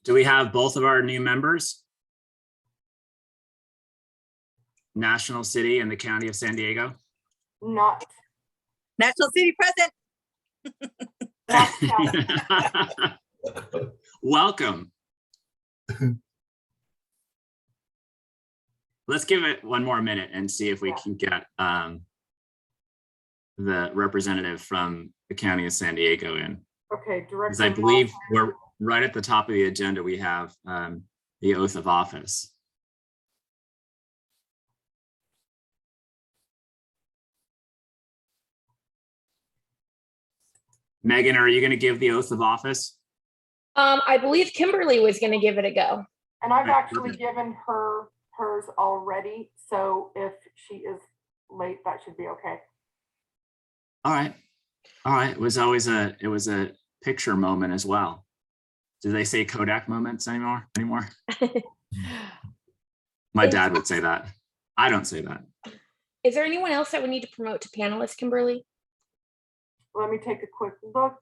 Do we have both of our new members? National City and the County of San Diego? Not. National City present. Welcome. Let's give it one more minute and see if we can get the representative from the County of San Diego in. Okay, Because Director. I believe Lawson. we're right at the top of the agenda. We have the oath of office. Megan, are you going to give the oath of office? I believe Kimberly was going to give it a go. And I've Okay, actually perfect. given her hers already, so if she is late, that should be okay. All right. All right. It was a picture moment as well. Do they say Kodak moments anymore? My dad would say that. I don't say that. Is there anyone else that we need to promote to panelists, Kimberly? Let me take a quick look.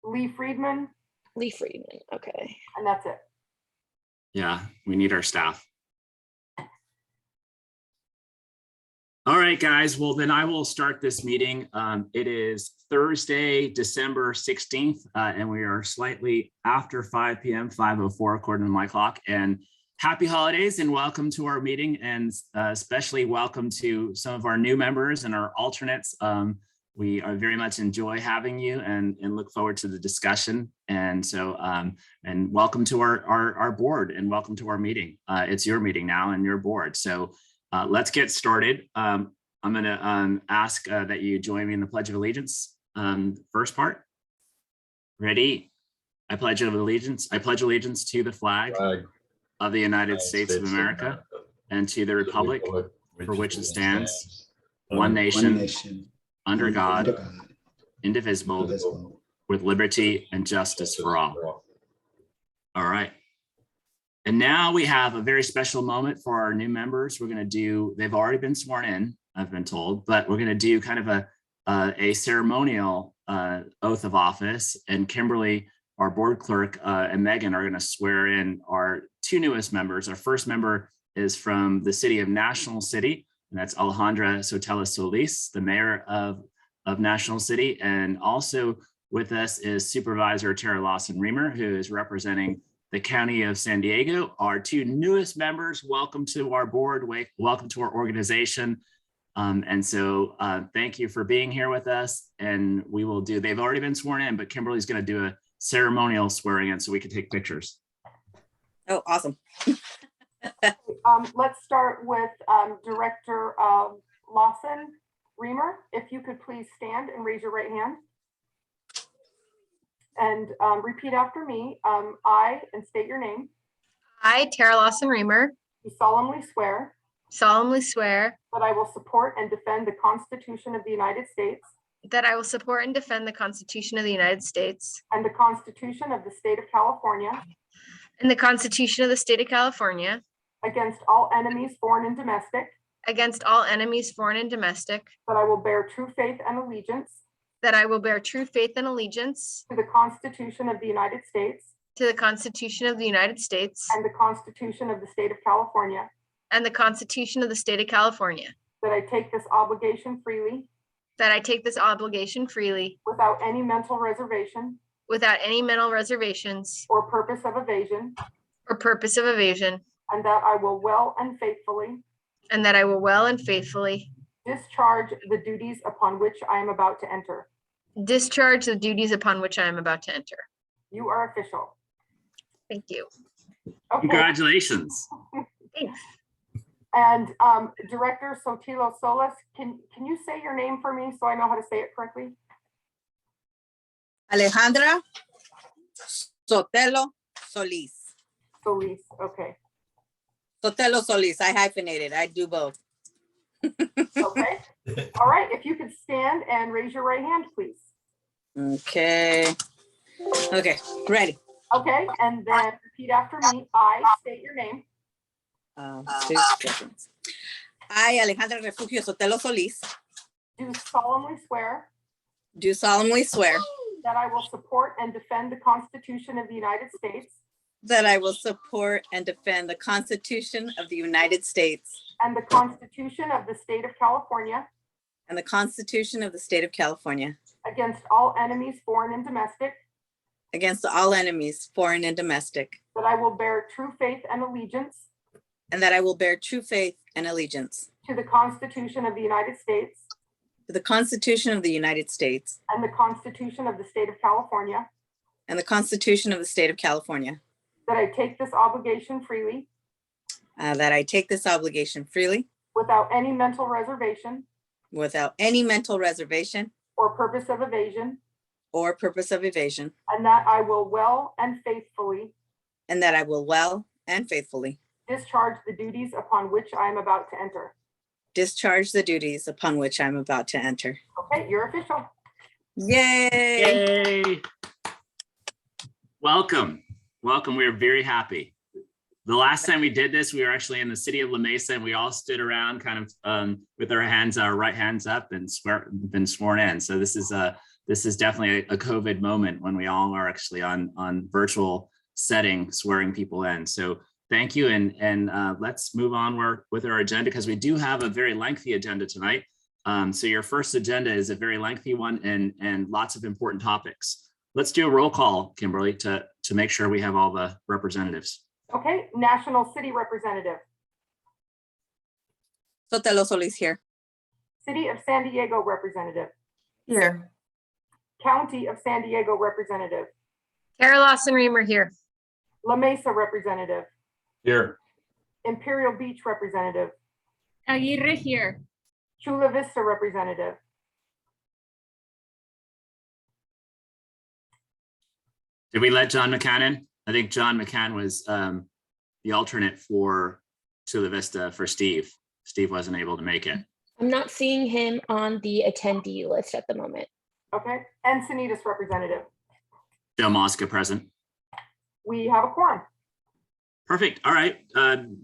Lee Friedman, Lee Friedman. Okay. and that's it. Yeah, we need our staff. All right, guys. Well, then I will start this meeting. It is Thursday, December 16th, and we are slightly after 5 p.m., 5:04 according to my clock. And happy holidays and welcome to our meeting, and especially welcome to some of our new members and our alternates. We are very much enjoy having you and look forward to the discussion. And so, and welcome to our board and welcome to our meeting. It's your meeting now and your board. So let's get started. I'm going to ask that you join me in the Pledge of Allegiance. First part. Ready? I pledge allegiance. I pledge allegiance to the flag of the United States of America and to the republic for which it stands, one nation, under God, indivisible, with liberty and justice for all. All right. And now we have a very special moment for our new members. We're going to do, they've already been sworn in, I've been told, but we're going to do kind of a ceremonial oath of office. And Kimberly, our board clerk, and Megan are going to swear in our two newest members. Our first member is from the city of National City, and that's Alejandra Sotelo Solis, the mayor of National City. And also with us is Supervisor Tara Lawson-Remer, who is representing the County of San Diego. Our two newest members, welcome to our board, welcome to our organization. And so thank you for being here with us. And we will do, they've already been sworn in, but Kimberly's going to do a ceremonial swearing in so we can take pictures. Oh, awesome. Let's start with Director Lawson-Remer. If you could please stand and raise your right hand. And repeat after me. I, and state your name, I, Tara Lawson-Remer, do solemnly swear solemnly swear that I will support and defend the Constitution of the United States that I will support and defend the Constitution of the United States and the Constitution of the State of California and the Constitution of the State of California against all enemies, foreign and domestic, against all enemies, foreign and domestic, that I will bear true faith and allegiance that I will bear true faith and allegiance to the Constitution of the United States to the Constitution of the United States and the Constitution of the State of California, and the Constitution of the State of California, that I take this obligation freely that I take this obligation freely without any mental reservation without any mental reservations or purpose of evasion, or purpose of evasion, and that I will well and faithfully and that I will well and faithfully discharge the duties upon which I am about to enter. discharge the duties upon which I am about to enter. You are official. Thank you. Okay, Congratulations. Thanks. and Director Sotelo Solis, can you say your name for me so I know how to say it correctly? Alejandra Sotelo Solis. Solis, okay. Sotelo Solis. I hyphenated. I do both. Okay. All right, if you could stand and raise your right hand, please. Okay. Okay, ready. Okay, and then repeat after me. I state your name. 2 seconds. I, Alejandra Refugio Sotelo Solis, Do solemnly swear do solemnly swear that I will support and defend the Constitution of the United States that I will support and defend the Constitution of the United States and the Constitution of the State of California and the Constitution of the State of California against all enemies, foreign and domestic, against all enemies, foreign and domestic, that I will bear true faith and allegiance and that I will bear true faith and allegiance to the Constitution of the United States to the Constitution of the United States and the Constitution of the State of California, and the Constitution of the State of California, that I take this obligation freely that I take this obligation freely without any mental reservation without any mental reservation or purpose of evasion, or purpose of evasion, and that I will well and faithfully and that I will well and faithfully discharge the duties upon which I am about to enter. discharge the duties upon which I'm about to enter. Okay, you're official. Yay! Yay! Welcome, welcome. We're very happy. The last time we did this, we were actually in the city of La Mesa, and we all stood around kind of with our hands, our right hands up, and been sworn in. So this is definitely a COVID moment when we all are actually on virtual setting swearing people in. So thank you, and let's move on with our agenda, because we do have a very lengthy agenda tonight. So your first agenda is a very lengthy one and lots of important topics. Let's do a roll call, Kimberly, to make sure we have all the representatives. Okay, National City Representative, Sotelo Solis here. City of San Diego Representative, Here. County of San Diego Representative, Kara Lawson Reamer here. La Mesa Representative, Here. Imperial Beach Representative, Aguirre here. Chula Vista Representative, Did we let John McCann in? I think John McCann was the alternate for Chula Vista for Steve. Steve wasn't able to make it. I'm not seeing him on the attendee list at the moment. okay, Encinitas Representative. Joe Mosca present. We have a quorum. Perfect. All right.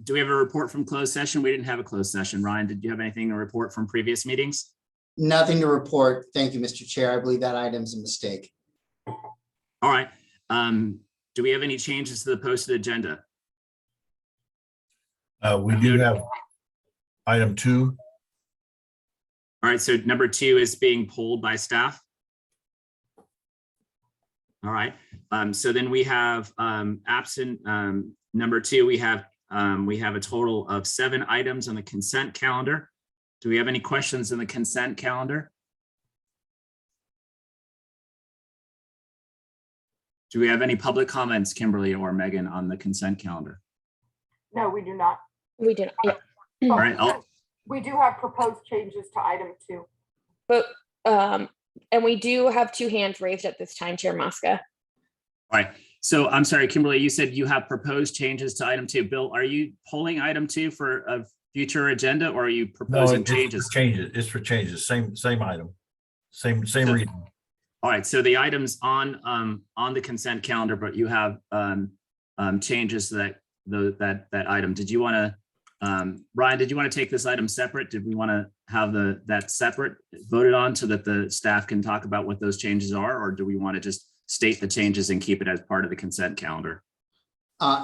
Do we have a report from closed session? We didn't have a closed session. Ryan, did you have anything to report from previous meetings? Nothing to report. Thank you, Mr. Chair. I believe that item's a mistake. All right. Do we have any changes to the posted agenda? We do have item 2. All right. So number 2 is being pulled by staff. All right. So then we have absent number 2. We have a total of 7 items on the consent calendar. Do we have any questions in the consent calendar? Do we have any public comments, Kimberly or Megan, on the consent calendar? No, we do not. We do not. Yeah. Oh, All right. We do have proposed changes to item 2. But and we do have 2 hands raised at this time, Chair Mosca. All right. So I'm sorry, Kimberly, you said you have proposed changes to item 2. Bill, are you pulling item 2 for a future agenda, or are you No, proposing it's changes? for changes. It's for changes. Same item. Same So- reason. All right, so the items on the consent calendar, but you have changes to that item. Did you want to, Ryan, did you want to take this item separate? Did we want to have that separate voted on so that the staff can talk about what those changes are, or do we want to just state the changes and keep it as part of the consent calendar?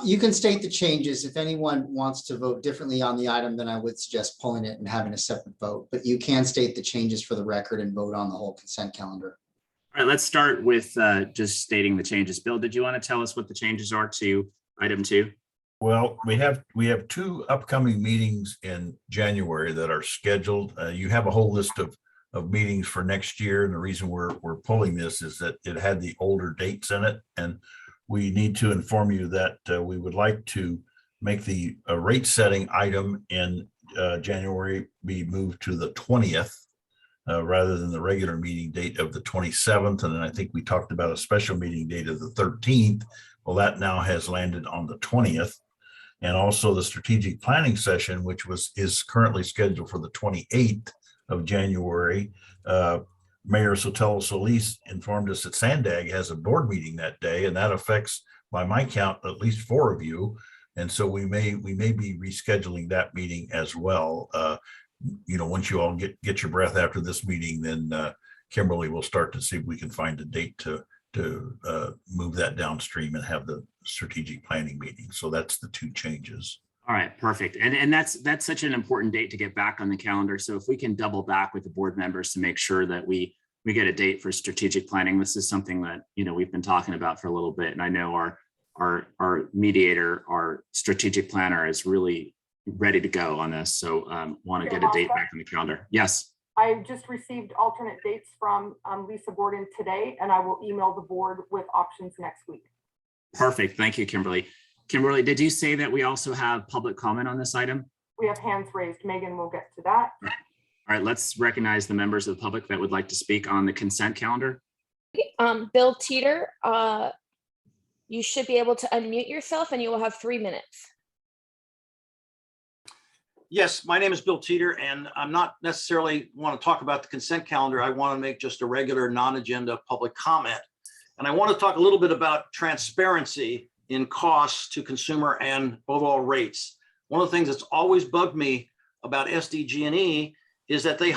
You can state the changes. If anyone wants to vote differently on the item, then I would suggest pulling it and having a separate vote, but you can state the changes for the record and vote on the whole consent calendar. All right, let's start with just stating the changes. Bill, did you want to tell us what the changes are to item 2? Well, we have 2 upcoming meetings in January that are scheduled. You have a whole list of meetings for next year. And the reason we're pulling this is that it had the older dates in it. And we need to inform you that we would like to make the rate setting item in January be moved to the 20th. Rather than the regular meeting date of the 27th. And then I think we talked about a special meeting date of the 13th. Well, that now has landed on the 20th. And also the strategic planning session, which is currently scheduled for the 28th of January. Mayor Sotelo Solis informed us that Sandag has a board meeting that day, and that affects, by my count, at least 4 of you. And so we may be rescheduling that meeting as well. Once you all get your breath after this meeting, then Kimberly will start to see if we can find a date to move that downstream and have the strategic planning meeting. So that's the two changes. All right, perfect. And that's such an important date to get back on the calendar. So if we can double back with the board members to make sure that we get a date for strategic planning. This is something that, we've been talking about for a little bit. And I know our mediator, our strategic planner is really ready to go on this. So want to get a date back on the calendar. Yes. I just received alternate dates from Lisa Gordon today, and I will email the board with options next week. Perfect. Thank you, Kimberly. Kimberly, did you say that we also have public comment on this item? We have hands raised. Megan will get to that. All right, let's recognize the members of the public that would like to speak on the consent calendar. Bill Teeter, you should be able to unmute yourself and you will have 3 minutes. Yes, my name is Bill Teeter, and I'm not necessarily want to talk about the consent calendar. I want to make just a regular non-agenda public comment. And I want to talk a little bit about transparency in costs to consumer and overall rates. One of the things that's always bugged me about SDG&E is that they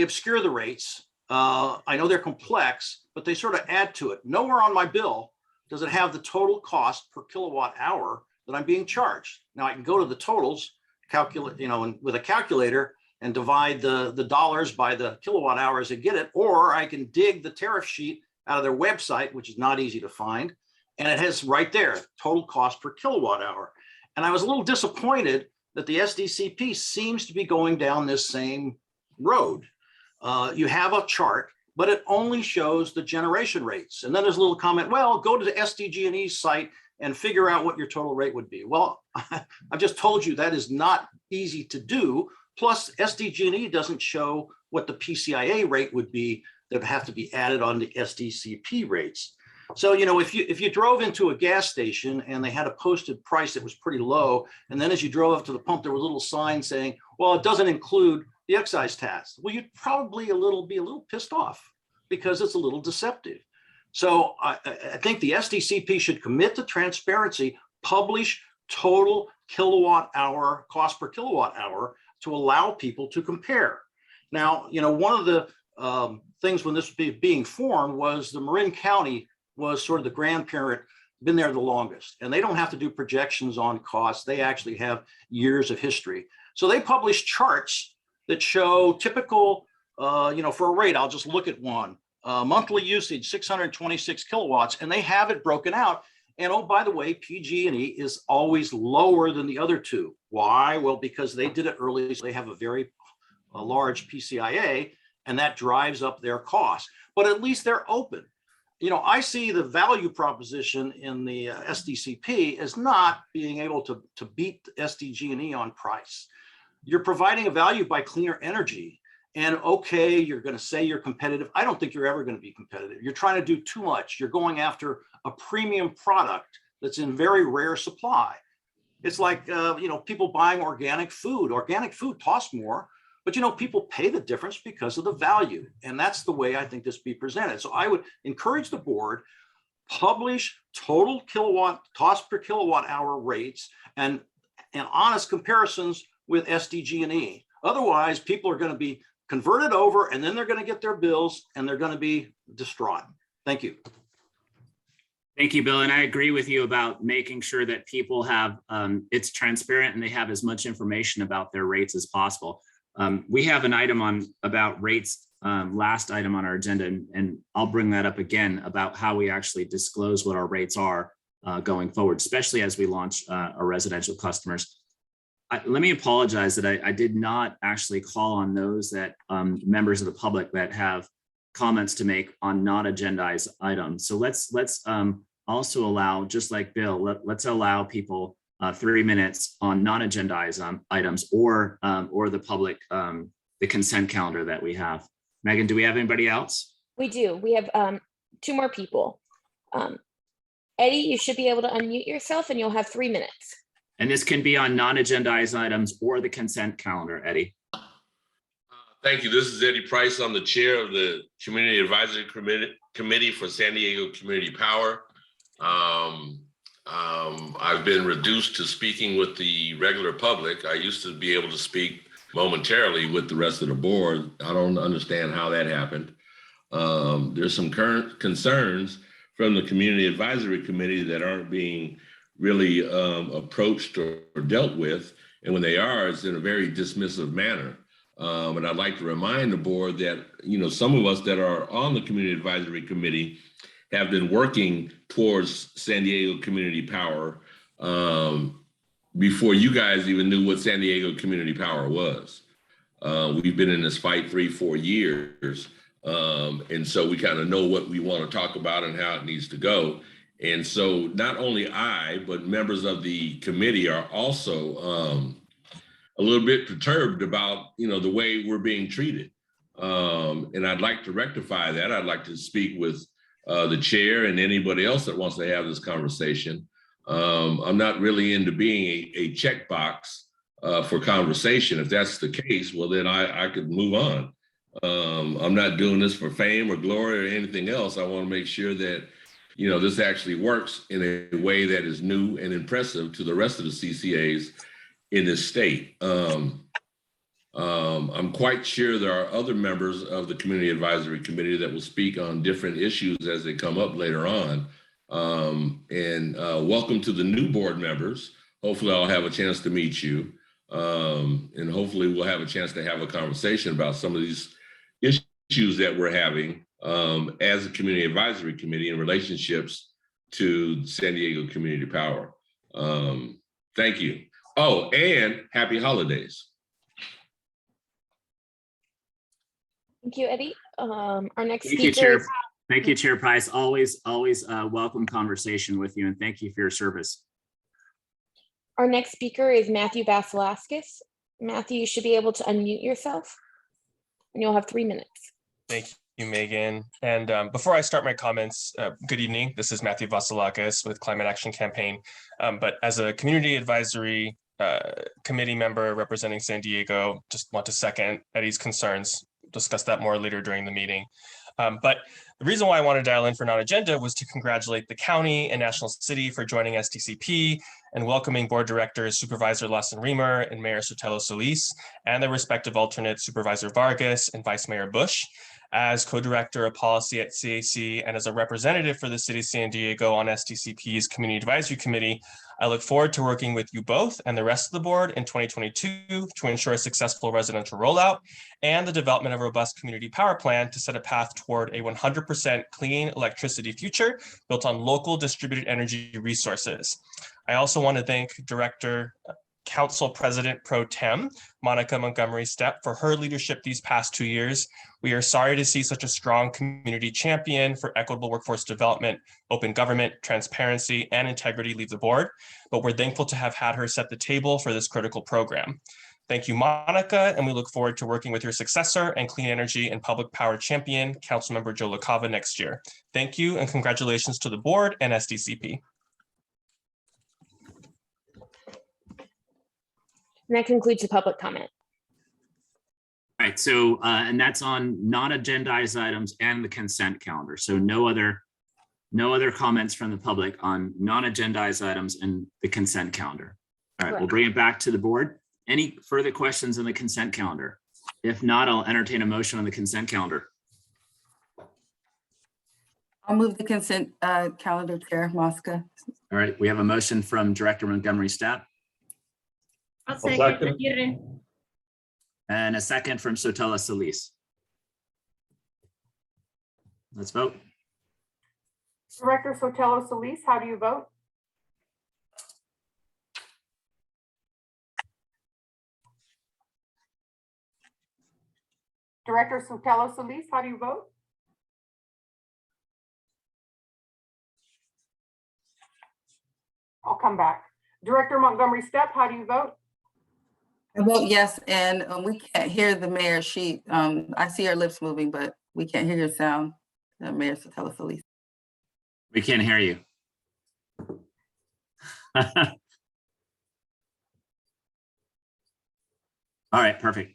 obscure the rates. I know they're complex, but they sort of add to it. Nowhere on my bill does it have the total cost per kilowatt hour that I'm being charged. Now I can go to the totals, calculate, and with a calculator and divide the dollars by the kilowatt hours and get it, or I can dig the tariff sheet out of their website, which is not easy to find. And it has right there, total cost per kilowatt hour. And I was a little disappointed that the SDCP seems to be going down this same road. You have a chart, but it only shows the generation rates. And then there's a little comment, well, go to the SDG&E site and figure out what your total rate would be. Well, I've just told you that is not easy to do. Plus SDG&E doesn't show what the PCIA rate would be that would have to be added on the SDCP rates. So, if you drove into a gas station and they had a posted price that was pretty low, and then as you drove up to the pump, there was a little sign saying, well, it doesn't include the excise tax. Well, you'd probably be a little pissed off because it's a little deceptive. So I think the SDCP should commit to transparency, publish total kilowatt hour, cost per kilowatt hour to allow people to compare. Now, one of the things when this was being formed was the Marin County was sort of the grandparent, been there the longest, and they don't have to do projections on costs. They actually have years of history. So they publish charts that show typical, for a rate, I'll just look at one, monthly usage, 626 kilowatts, and they have it broken out. And oh, by the way, PG&E is always lower than the other two. Why? Well, because they did it early, so they have a very large PCIA, and that drives up their costs. But at least they're open. I see the value proposition in the SDCP as not being able to beat SDG&E on price. You're providing a value by cleaner energy. And okay, you're going to say you're competitive. I don't think you're ever going to be competitive. You're trying to do too much. You're going after a premium product that's in very rare supply. It's like, people buying organic food. Organic food costs more, but people pay the difference because of the value. And that's the way I think this be presented. So I would encourage the board, publish total kilowatt cost per kilowatt hour rates and honest comparisons with SDG&E. Otherwise, people are going to be converted over and then they're going to get their bills and they're going to be distraught. Thank you. Thank you, Bill. And I agree with you about making sure that people have, it's transparent and they have as much information about their rates as possible. We have an item about rates, last item on our agenda, and I'll bring that up again about how we actually disclose what our rates are going forward, especially as we launch our residential customers. Let me apologize that I did not actually call on those that members of the public that have comments to make on not agendized items. So let's also allow, just like Bill, let's allow people 3 minutes on non-agendized items or the public, the consent calendar that we have. Megan, do we have anybody else? We do. We have 2 more people. Eddie, you should be able to unmute yourself and you'll have 3 minutes. And this can be on non-agendized items or the consent calendar, Eddie. Thank you. This is Eddie Price. I'm the chair of the Community Advisory Committee for San Diego Community Power. I've been reduced to speaking with the regular public. I used to be able to speak momentarily with the rest of the board. I don't understand how that happened. There's some current concerns from the Community Advisory Committee that aren't being really approached or dealt with. And when they are, it's in a very dismissive manner. And I'd like to remind the board that, some of us that are on the Community Advisory Committee have been working towards San Diego Community Power before you guys even knew what San Diego Community Power was. We've been in this fight 3-4 years. And so we kind of know what we want to talk about and how it needs to go. And so not only I, but members of the committee are also a little bit perturbed about, the way we're being treated. And I'd like to rectify that. I'd like to speak with the chair and anybody else that wants to have this conversation. I'm not really into being a checkbox for conversation. If that's the case, well, then I could move on. I'm not doing this for fame or glory or anything else. I want to make sure that, this actually works in a way that is new and impressive to the rest of the CCAs in this state. I'm quite sure there are other members of the Community Advisory Committee that will speak on different issues as they come up later on. And welcome to the new board members. Hopefully I'll have a chance to meet you. And hopefully we'll have a chance to have a conversation about some of these issues that we're having as a Community Advisory Committee in relationships to San Diego Community Power. Thank you. Oh, and happy holidays. Thank you, Eddie. Our next Thank you, speaker Chair. is Thank you, Chair Price. Always welcome conversation with you, and thank you for your service. Matthew Basalaskis. Matthew, you should be able to unmute yourself, and you'll have 3 minutes. Thank you, Megan. And before I start my comments, good evening. This is Matthew Vasilakis with Climate Action Campaign. But as a community advisory committee member representing San Diego, just want to second Eddie's concerns, discuss that more later during the meeting. But the reason why I want to dial in for non-agenda was to congratulate the county and National City for joining SDCP and welcoming board directors Supervisor Lawson Remer and Mayor Sotelo Solis and their respective alternates Supervisor Vargas and Vice Mayor Bush. As co-director of policy at CAC and as a representative for the city of San Diego on SDCP's Community Advisory Committee, I look forward to working with you both and the rest of the board in 2022 to ensure a successful residential rollout and the development of a robust community power plan to set a path toward a 100% clean electricity future built on local distributed energy resources. I also want to thank Director Council President Pro Tem, Monica Montgomery Stepp, for her leadership these past 2 years. We are sorry to see such a strong community champion for equitable workforce development, open government, transparency, and integrity leave the board, but we're thankful to have had her set the table for this critical program. Thank you, Monica, and we look forward to working with your successor and clean energy and public power champion, Councilmember Joe LaCava, next year. Thank you, and congratulations to the board and SDCP. And that concludes the public comment. All right, so and that's on non-agendized items and the consent calendar. So no other comments from the public on non-agendized items and the consent calendar. All right, we'll bring it back to the board. Any further questions on the consent calendar? If not, I'll entertain a motion on the consent calendar. I'll move the consent calendar, Chair Mosca. All right, we have a motion from Director Montgomery Stepp. I'll second. Aguirre. And a second from Sotelo Solis. Let's vote. Director Sotelo Solis, how do you vote? Director Sotelo Solis, how do you vote? I'll come back. Director Montgomery Stepp, how do you vote? I vote yes, and we can't hear the mayor. I see her lips moving, but we can't hear your sound, Mayor Sotelo Solis. We can't hear you. All right, perfect.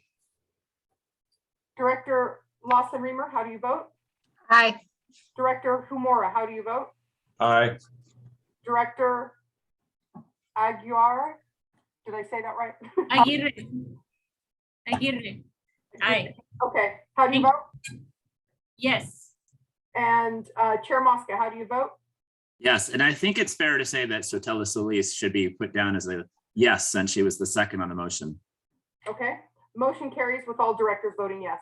Director Lawson Remer, how do you vote? Aye. Director Humora, how do you vote? Aye. Director Aguirre, did I say that right? Aguirre. Aguirre. Aye. Okay, how do you vote? Yes. And Chair Mosca, how do you vote? Yes, and I think it's fair to say that Sotelo Solis should be put down as a yes, since she was the second on the motion. Okay, motion carries with all directors voting yes.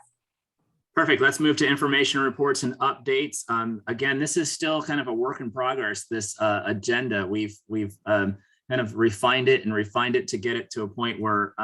Perfect. Let's move to information reports and updates. Again, this is still kind of a work in progress, this agenda. We've kind of refined it to get it to a point where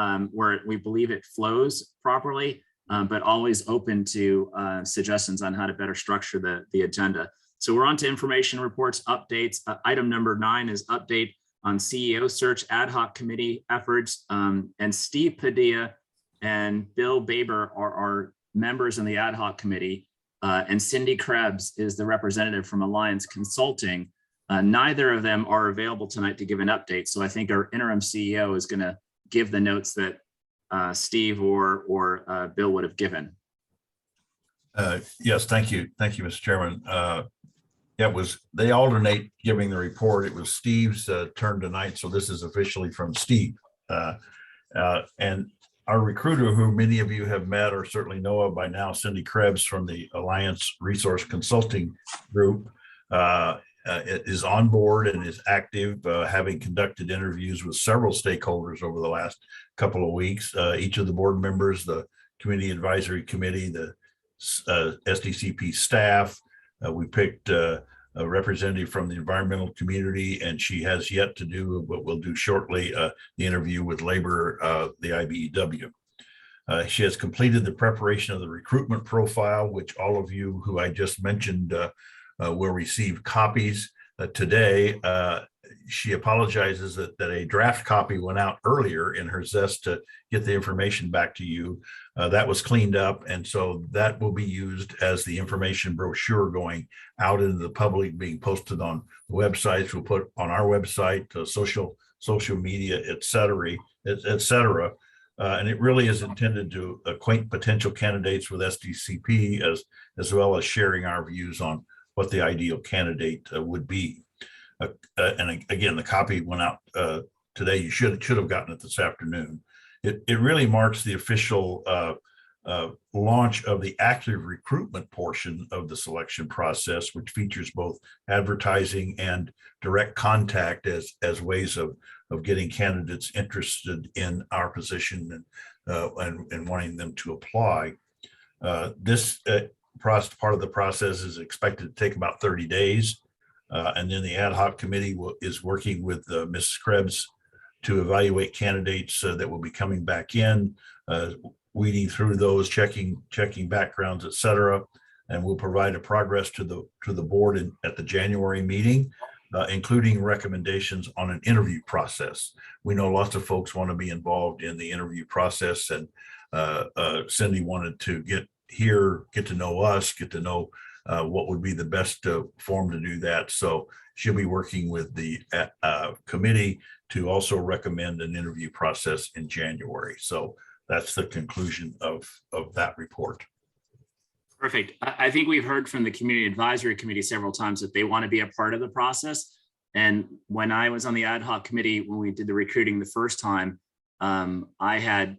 we believe it flows properly, but always open to suggestions on how to better structure the agenda. So we're on to information reports, updates. Item number 9 is update on CEO search ad hoc committee efforts. And Steve Padilla and Bill Baber are members in the ad hoc committee, and Cindy Krebs is the representative from Alliance Consulting. Neither of them are available tonight to give an update. So I think our interim CEO is going to give the notes that Steve or Bill would have given. Yes, thank you. Thank you, Mr. Chairman. They alternate giving the report. It was Steve's turn tonight, so this is officially from Steve. And our recruiter, who many of you have met or certainly know of by now, Cindy Krebs from the Alliance Resource Consulting Group, is on board and is active, having conducted interviews with several stakeholders over the last couple of weeks. Each of the board members, the Community Advisory Committee, the SDCP staff. We picked a representative from the environmental community, and she has yet to do what we'll do shortly, the interview with labor, the IBEW. She has completed the preparation of the recruitment profile, which all of you who I just mentioned will receive copies today. She apologizes that a draft copy went out earlier in her zest to get the information back to you. That was cleaned up, and so that will be used as the information brochure going out into the public, being posted on the websites. We'll put on our website, social media, et cetera. And it really is intended to acquaint potential candidates with SDCP as well as sharing our views on what the ideal candidate would be. And again, the copy went out today. You should have gotten it this afternoon. It really marks the official launch of the active recruitment portion of the selection process, which features both advertising and direct contact as ways of getting candidates interested in our position and wanting them to apply. This part of the process is expected to take about 30 days. And then the ad hoc committee is working with Ms. Krebs to evaluate candidates that will be coming back in, weeding through those, checking backgrounds, et cetera. And we'll provide a progress to the board at the January meeting, including recommendations on an interview process. We know lots of folks want to be involved in the interview process, and Cindy wanted to get to know us, get to know what would be the best form to do that. So she'll be working with the committee to also recommend an interview process in January. So that's the conclusion of that report. Perfect. I think we've heard from the Community Advisory Committee several times that they want to be a part of the process. And when I was on the ad hoc committee, when we did the recruiting the first time, I had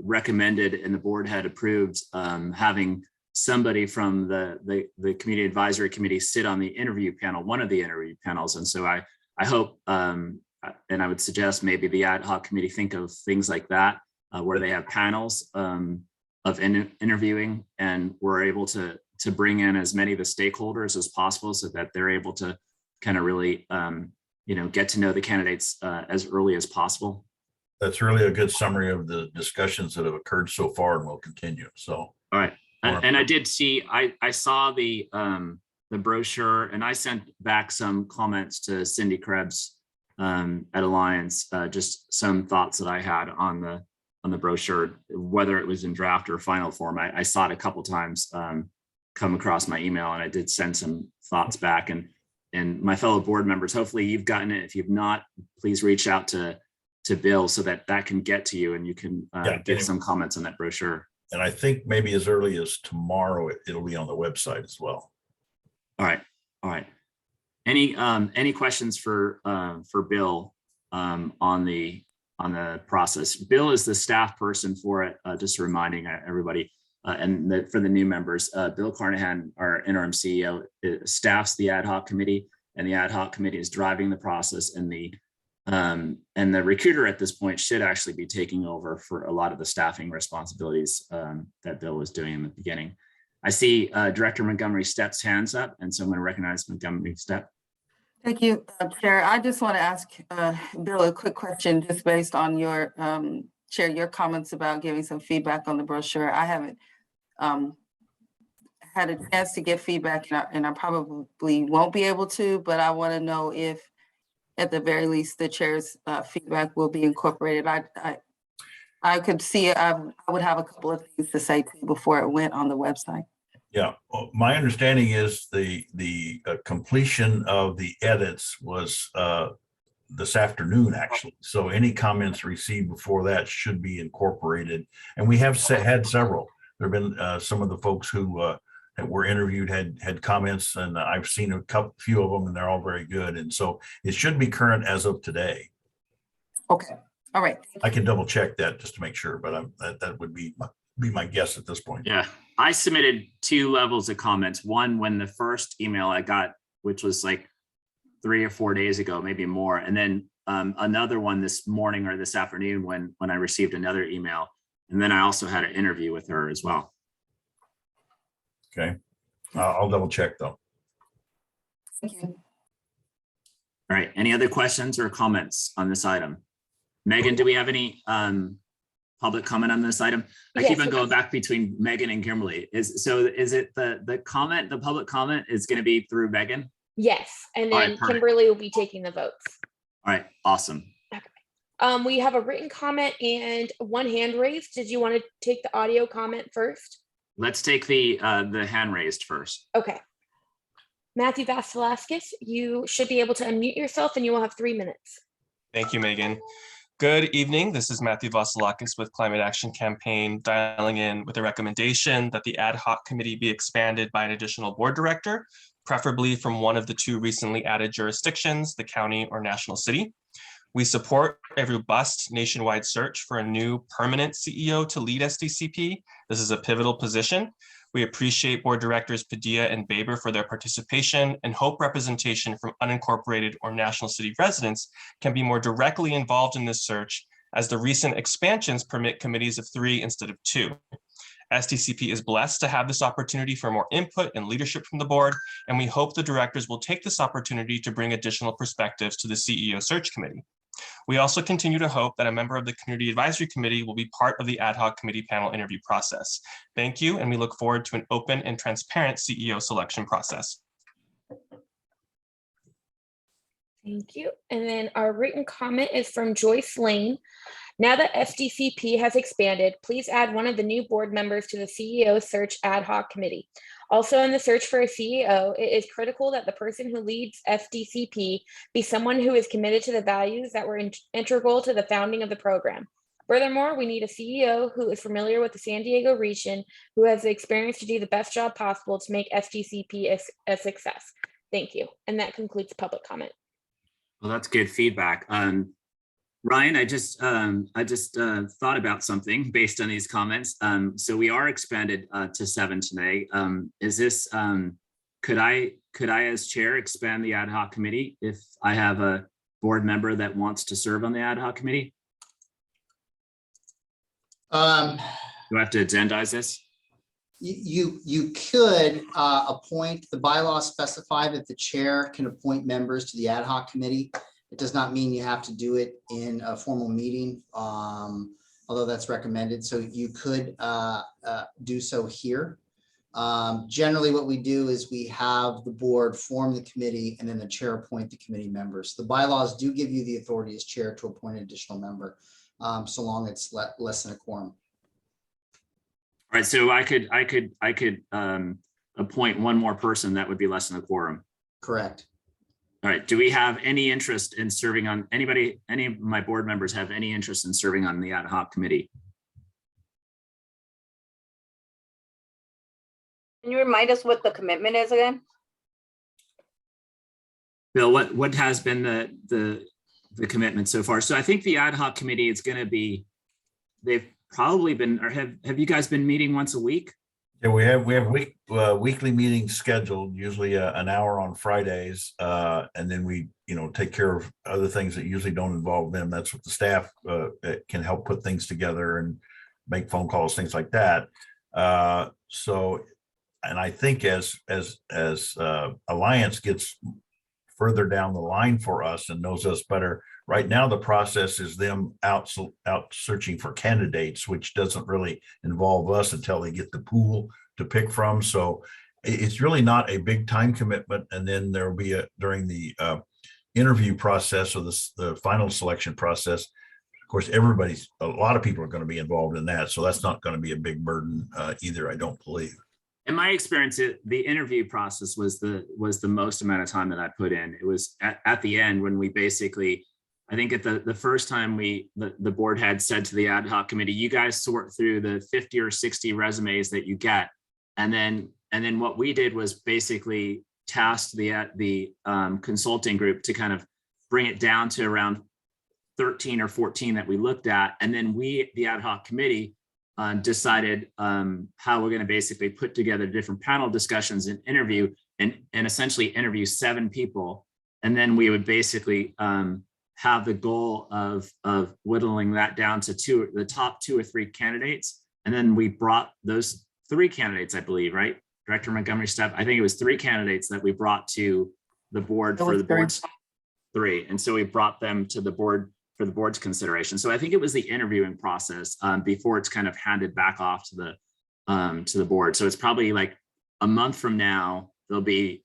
recommended and the board had approved having somebody from the Community Advisory Committee sit on the interview panel, one of the interview panels. And so I hope, and I would suggest maybe the ad hoc committee think of things like that, where they have panels of interviewing, and we're able to bring in as many of the stakeholders as possible so that they're able to kind of really, get to know the candidates as early as possible. That's really a good summary of the discussions that have occurred so far and will continue. So, all right. And I did see, I saw the brochure, and I sent back some comments to Cindy Krebs at Alliance, just some thoughts that I had on the brochure, whether it was in draft or final form. I saw it a couple times come across my email, and I did send some thoughts back. And my fellow board members, hopefully you've gotten it. If you've not, please reach out to Bill so that can get to you and you can get some comments on that brochure. And I think maybe as early as tomorrow, it'll be on the website as well. All right. Any questions for Bill on the process? Bill is the staff person for it. Just reminding everybody. and for the new members, Bill Carnahan, our interim CEO, staffs the ad hoc committee, and the ad hoc committee is driving the process, and the recruiter at this point should actually be taking over for a lot of the staffing responsibilities that Bill was doing in the beginning. I see Director Montgomery Stepp's hands up, and so I'm going to recognize Montgomery Stepp. Thank you, Chair. I just want to ask Bill a quick question, just based on your, Chair, your comments about giving some feedback on the brochure. I haven't had a chance to get feedback, and I probably won't be able to, but I want to know if, at the very least, the Chair's feedback will be incorporated. I could see, I would have a couple of things to say too before it went on the website. Yeah, well, my understanding is the completion of the edits was this afternoon, actually. So any comments received before that should be incorporated. And we have had several. There have been some of the folks who that were interviewed had comments, and I've seen a few of them, and they're all very good. And so it should be current as of today. Okay, all right. I can double check that just to make sure, but that would be my guess at this point. Yeah, I submitted 2 levels of comments. One, when the first email I got, which was like 3 or 4 days ago, maybe more. And then another one this morning or this afternoon when I received another email. And then I also had an interview with her as well. Okay, I'll double check though. Thank you. All right, any other questions or comments on this item? Megan, do we have any public comment on this item? I keep on going back between Megan and Kimberly. Is it the public comment is going to be through Megan? Yes, and All then right, perfect. Kimberly will be taking the votes. All right, awesome. We have a written comment and one hand raised. Did you want to take the audio comment first? Let's take the hand raised first. Okay. Matthew Vasilakis, you should be able to unmute yourself and you will have 3 minutes. Thank you, Megan. Good evening. This is Matthew Vasilakis with Climate Action Campaign, dialing in with a recommendation that the ad hoc committee be expanded by an additional board director, preferably from one of the 2 recently added jurisdictions, the county or national city. We support a robust nationwide search for a new permanent CEO to lead SDCP. This is a pivotal position. We appreciate board directors Padilla and Baber for their participation and hope representation from unincorporated or national city residents can be more directly involved in this search, as the recent expansions permit committees of 3 instead of 2. SDCP is blessed to have this opportunity for more input and leadership from the board, and we hope the directors will take this opportunity to bring additional perspectives to the CEO search committee. We also continue to hope that a member of the Community Advisory Committee will be part of the ad hoc committee panel interview process. Thank you, and we look forward to an open and transparent CEO selection process. Thank you. And then our written comment is from Joyce Lane. Now that SDCP has expanded, please add one of the new board members to the CEO search ad hoc committee. Also, in the search for a CEO, it is critical that the person who leads SDCP be someone who is committed to the values that were integral to the founding of the program. Furthermore, we need a CEO who is familiar with the San Diego region, who has the experience to do the best job possible to make SDCP a success. Thank you. And that concludes public comment. Well, that's good feedback. Ryan, I just thought about something based on these comments. So we are expanded to 7 today. Is this, could I as chair expand the ad hoc committee if I have a board member that wants to serve on the ad hoc committee? Do I have to agendize this? You could appoint, the bylaws specify that the chair can appoint members to the ad hoc committee. It does not mean you have to do it in a formal meeting, although that's recommended. So you could do so here. Generally, what we do is we have the board form the committee and then the chair appoint the committee members. The bylaws do give you the authority as chair to appoint an additional member, so long it's less than a quorum. All right, so I could appoint one more person that would be less than a quorum. Correct. All right, do we have any interest in serving on, any of my board members have any interest in serving on the ad hoc committee? Can you remind us what the commitment is again? Bill, what has been the commitment so far? So I think the ad hoc committee is going to be, they've probably been, or have you guys been meeting once a week? Yeah, we have weekly meetings scheduled, usually an hour on Fridays. And then we, take care of other things that usually don't involve them. That's what the staff can help put things together and make phone calls, things like that. So, and I think as Alliance gets further down the line for us and knows us better, right now the process is them out searching for candidates, which doesn't really involve us until they get the pool to pick from. So it's really not a big time commitment. And then there will be during the interview process or the final selection process. Of course, a lot of people are going to be involved in that. So that's not going to be a big burden either, I don't believe. In my experience, the interview process was the most amount of time that I put in. It was at the end when we basically, I think at the first time the board had said to the ad hoc committee, you guys sort through the 50 or 60 resumes that you get. And then what we did was basically tasked the consulting group to kind of bring it down to around 13 or 14 that we looked at. And then the ad hoc committee, decided how we're going to basically put together different panel discussions and interview and essentially interview 7 people. And then we would basically have the goal of whittling that down to the top 2 or 3 candidates. And then we brought those 3 candidates, I believe, right? Director Montgomery Stepp, I think it was 3 candidates that we brought to the board for the board's 3. And so we brought them to the board for the board's consideration. So I think it was the interviewing process before it's kind of handed back off to the board. So it's probably like a month from now, there'll be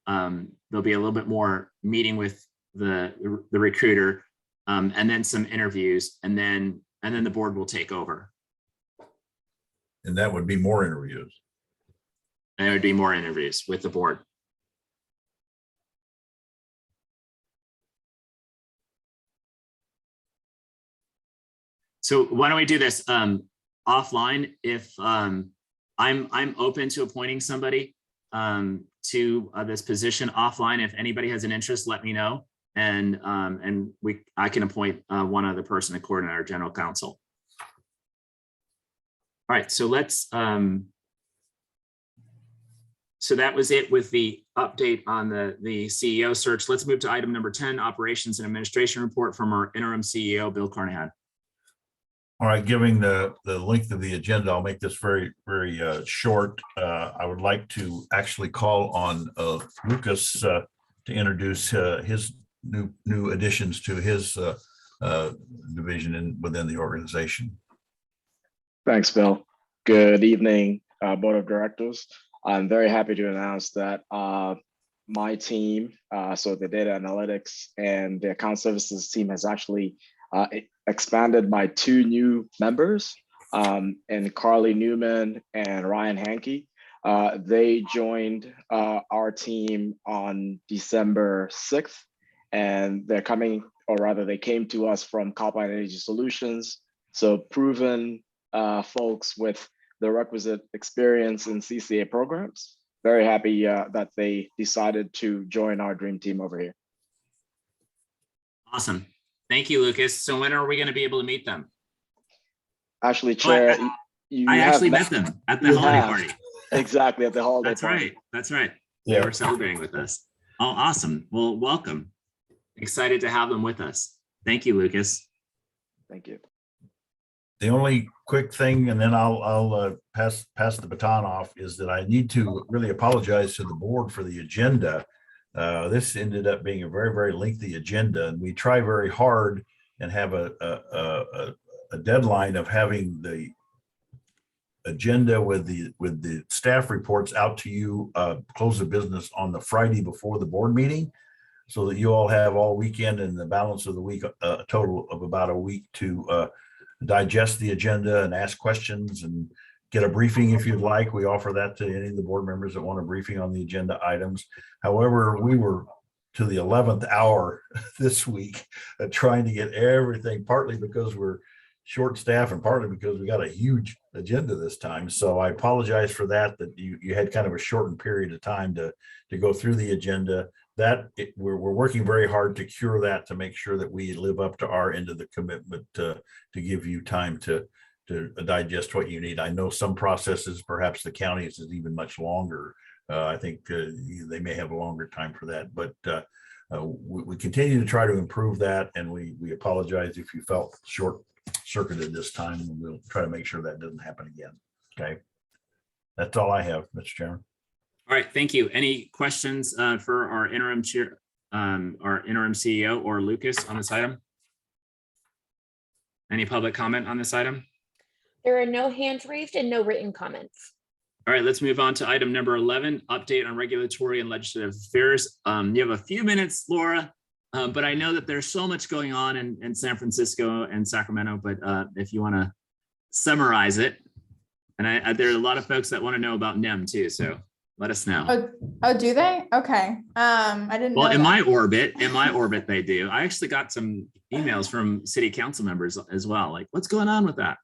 a little bit more meeting with the recruiter and then some interviews and then the board will take over. And that would be more interviews. And there would be more interviews with the board. So why don't we do this offline? If I'm open to appointing somebody to this position offline. If anybody has an interest, let me know, and I can appoint one other person to coordinate our general counsel. All right, so let's. So that was it with the update on the CEO search. Let's move to item number 10, operations and administration report from our interim CEO, Bill Carnahan. All right, given the length of the agenda, I'll make this very, very short. I would like to actually call on Lucas to introduce his new additions to his division within the organization. Thanks, Bill. Good evening, Board of Directors. I'm very happy to announce that my team, so the data analytics and the account services team, has actually expanded by 2 new members, and Carly Newman and Ryan Hankey. They joined our team on December 6th, and they're coming, or rather they came to us from Calpine Energy Solutions. So proven folks with the requisite experience in CCA programs. Very happy that they decided to join our dream team over here. Awesome. Thank you, Lucas. So when are we going to be able to meet them? Actually, Chair, I actually met them at the holiday party. Exactly, at the holiday That's party. right. That's right. Yeah. They were celebrating with us. Oh, awesome. Well, welcome. Excited to have them with us. Thank you, Lucas. Thank you. The only quick thing, and then I'll pass the baton off, is that I need to really apologize to the board for the agenda. This ended up being a very, very lengthy agenda, and we try very hard and have a deadline of having the agenda with the staff reports out to you, close of business on the Friday before the board meeting, so that you all have all weekend and the balance of the week, a total of about a week to digest the agenda and ask questions and get a briefing if you'd like. We offer that to any of the board members that want a briefing on the agenda items. However, we were to the 11th hour this week trying to get everything, partly because we're short staff and partly because we got a huge agenda this time. So I apologize for that you had kind of a shortened period of time to go through the agenda. we're working very hard to cure that, to make sure that we live up to our end of the commitment to give you time to digest what you need. I know some processes, perhaps the counties is even much longer. I think they may have a longer time for that, but we continue to try to improve that, and we apologize if you felt short-circuited this time, and we'll try to make sure that doesn't happen again. Okay, that's all I have, Mr. Chairman. All right, thank you. Any questions for our interim chair, our interim CEO or Lucas on this item? Any public comment on this item? There are no hands raised and no written comments. All right, let's move on to item number 11, update on regulatory and legislative affairs. You have a few minutes, Laura, but I know that there's so much going on in San Francisco and Sacramento, but if you want to summarize it, and there are a lot of folks that want to know about NEM too, so let us know. Oh, do they? Okay. I didn't know Well, in that. my orbit, they do. I actually got some emails from city council members as well, like, what's going on with that?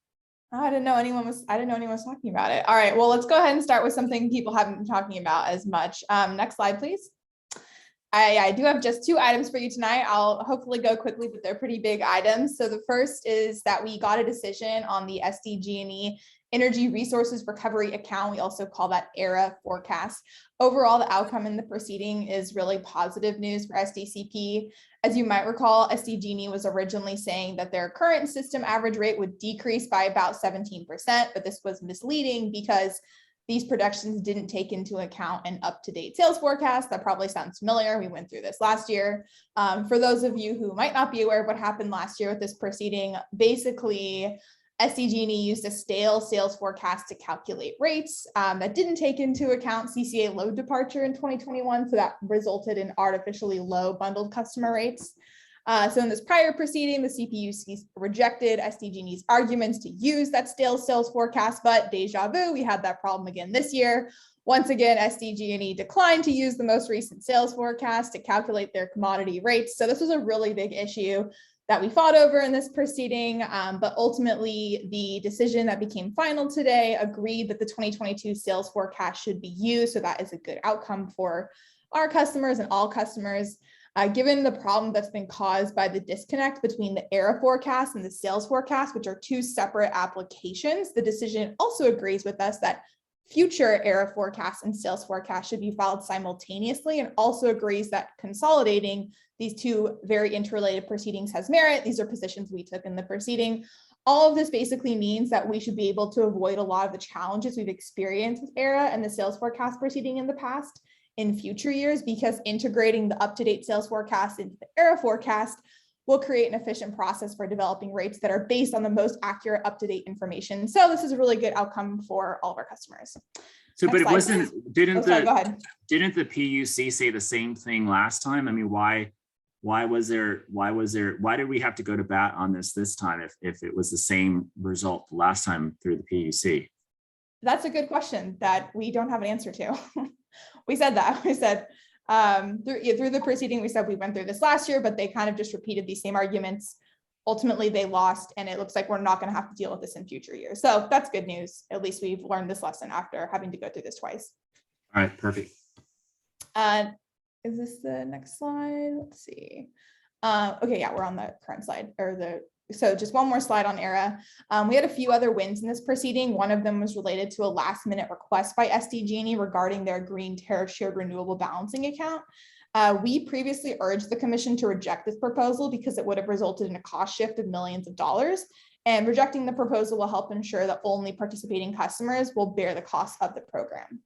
Oh, I didn't know anyone was talking about it. All right, well, let's go ahead and start with something people haven't been talking about as much. Next slide, please. I do have just 2 items for you tonight. I'll hopefully go quickly, but they're pretty big items. So the first is that we got a decision on the SDG&E Energy Resources Recovery Account. We also call that ERA forecast. Overall, the outcome in the proceeding is really positive news for SDCP. As you might recall, SDG&E was originally saying that their current system average rate would decrease by about 17%, but this was misleading because these projections didn't take into account an up-to-date sales forecast. That probably sounds familiar. We went through this last year. For those of you who might not be aware of what happened last year with this proceeding, basically, SDG&E used a stale sales forecast to calculate rates that didn't take into account CCA load departure in 2021. So that resulted in artificially low bundled customer rates. So in this prior proceeding, the CPUC rejected SDG&E's arguments to use that stale sales forecast, but deja vu, we had that problem again this year. Once again, SDG&E declined to use the most recent sales forecast to calculate their commodity rates. So this was a really big issue that we fought over in this proceeding, but ultimately the decision that became final today agreed that the 2022 sales forecast should be used. So that is a good outcome for our customers and all customers. Given the problem that's been caused by the disconnect between the ERA forecast and the sales forecast, which are 2 separate applications, the decision also agrees with us that future ERA forecasts and sales forecasts should be filed simultaneously, and also agrees that consolidating these 2 very interrelated proceedings has merit. These are positions we took in the proceeding. All of this basically means that we should be able to avoid a lot of the challenges we've experienced with ERA and the sales forecast proceeding in the past in future years, because integrating the up-to-date sales forecast into the ERA forecast will create an efficient process for developing rates that are based on the most accurate up-to-date information. So this is a really good outcome for all of our customers. So, but it wasn't, Go ahead. didn't the PUC say the same thing last time? I mean, why did we have to go to bat on this time if it was the same result last time through the PUC? That's a good question that we don't have an answer to. We said that. We said through the proceeding, we said we went through this last year, but they kind of just repeated these same arguments. Ultimately, they lost, and it looks like we're not going to have to deal with this in future years. So that's good news. At least we've learned this lesson after having to go through this twice. All right, perfect. Is this the next slide? Let's see. Okay, yeah, we're on the current slide, so just one more slide on ERA. We had a few other wins in this proceeding. One of them was related to a last-minute request by SDG&E regarding their green tariff shared renewable balancing account. We previously urged the commission to reject this proposal because it would have resulted in a cost shift of millions of dollars. And rejecting the proposal will help ensure that only participating customers will bear the cost of the program.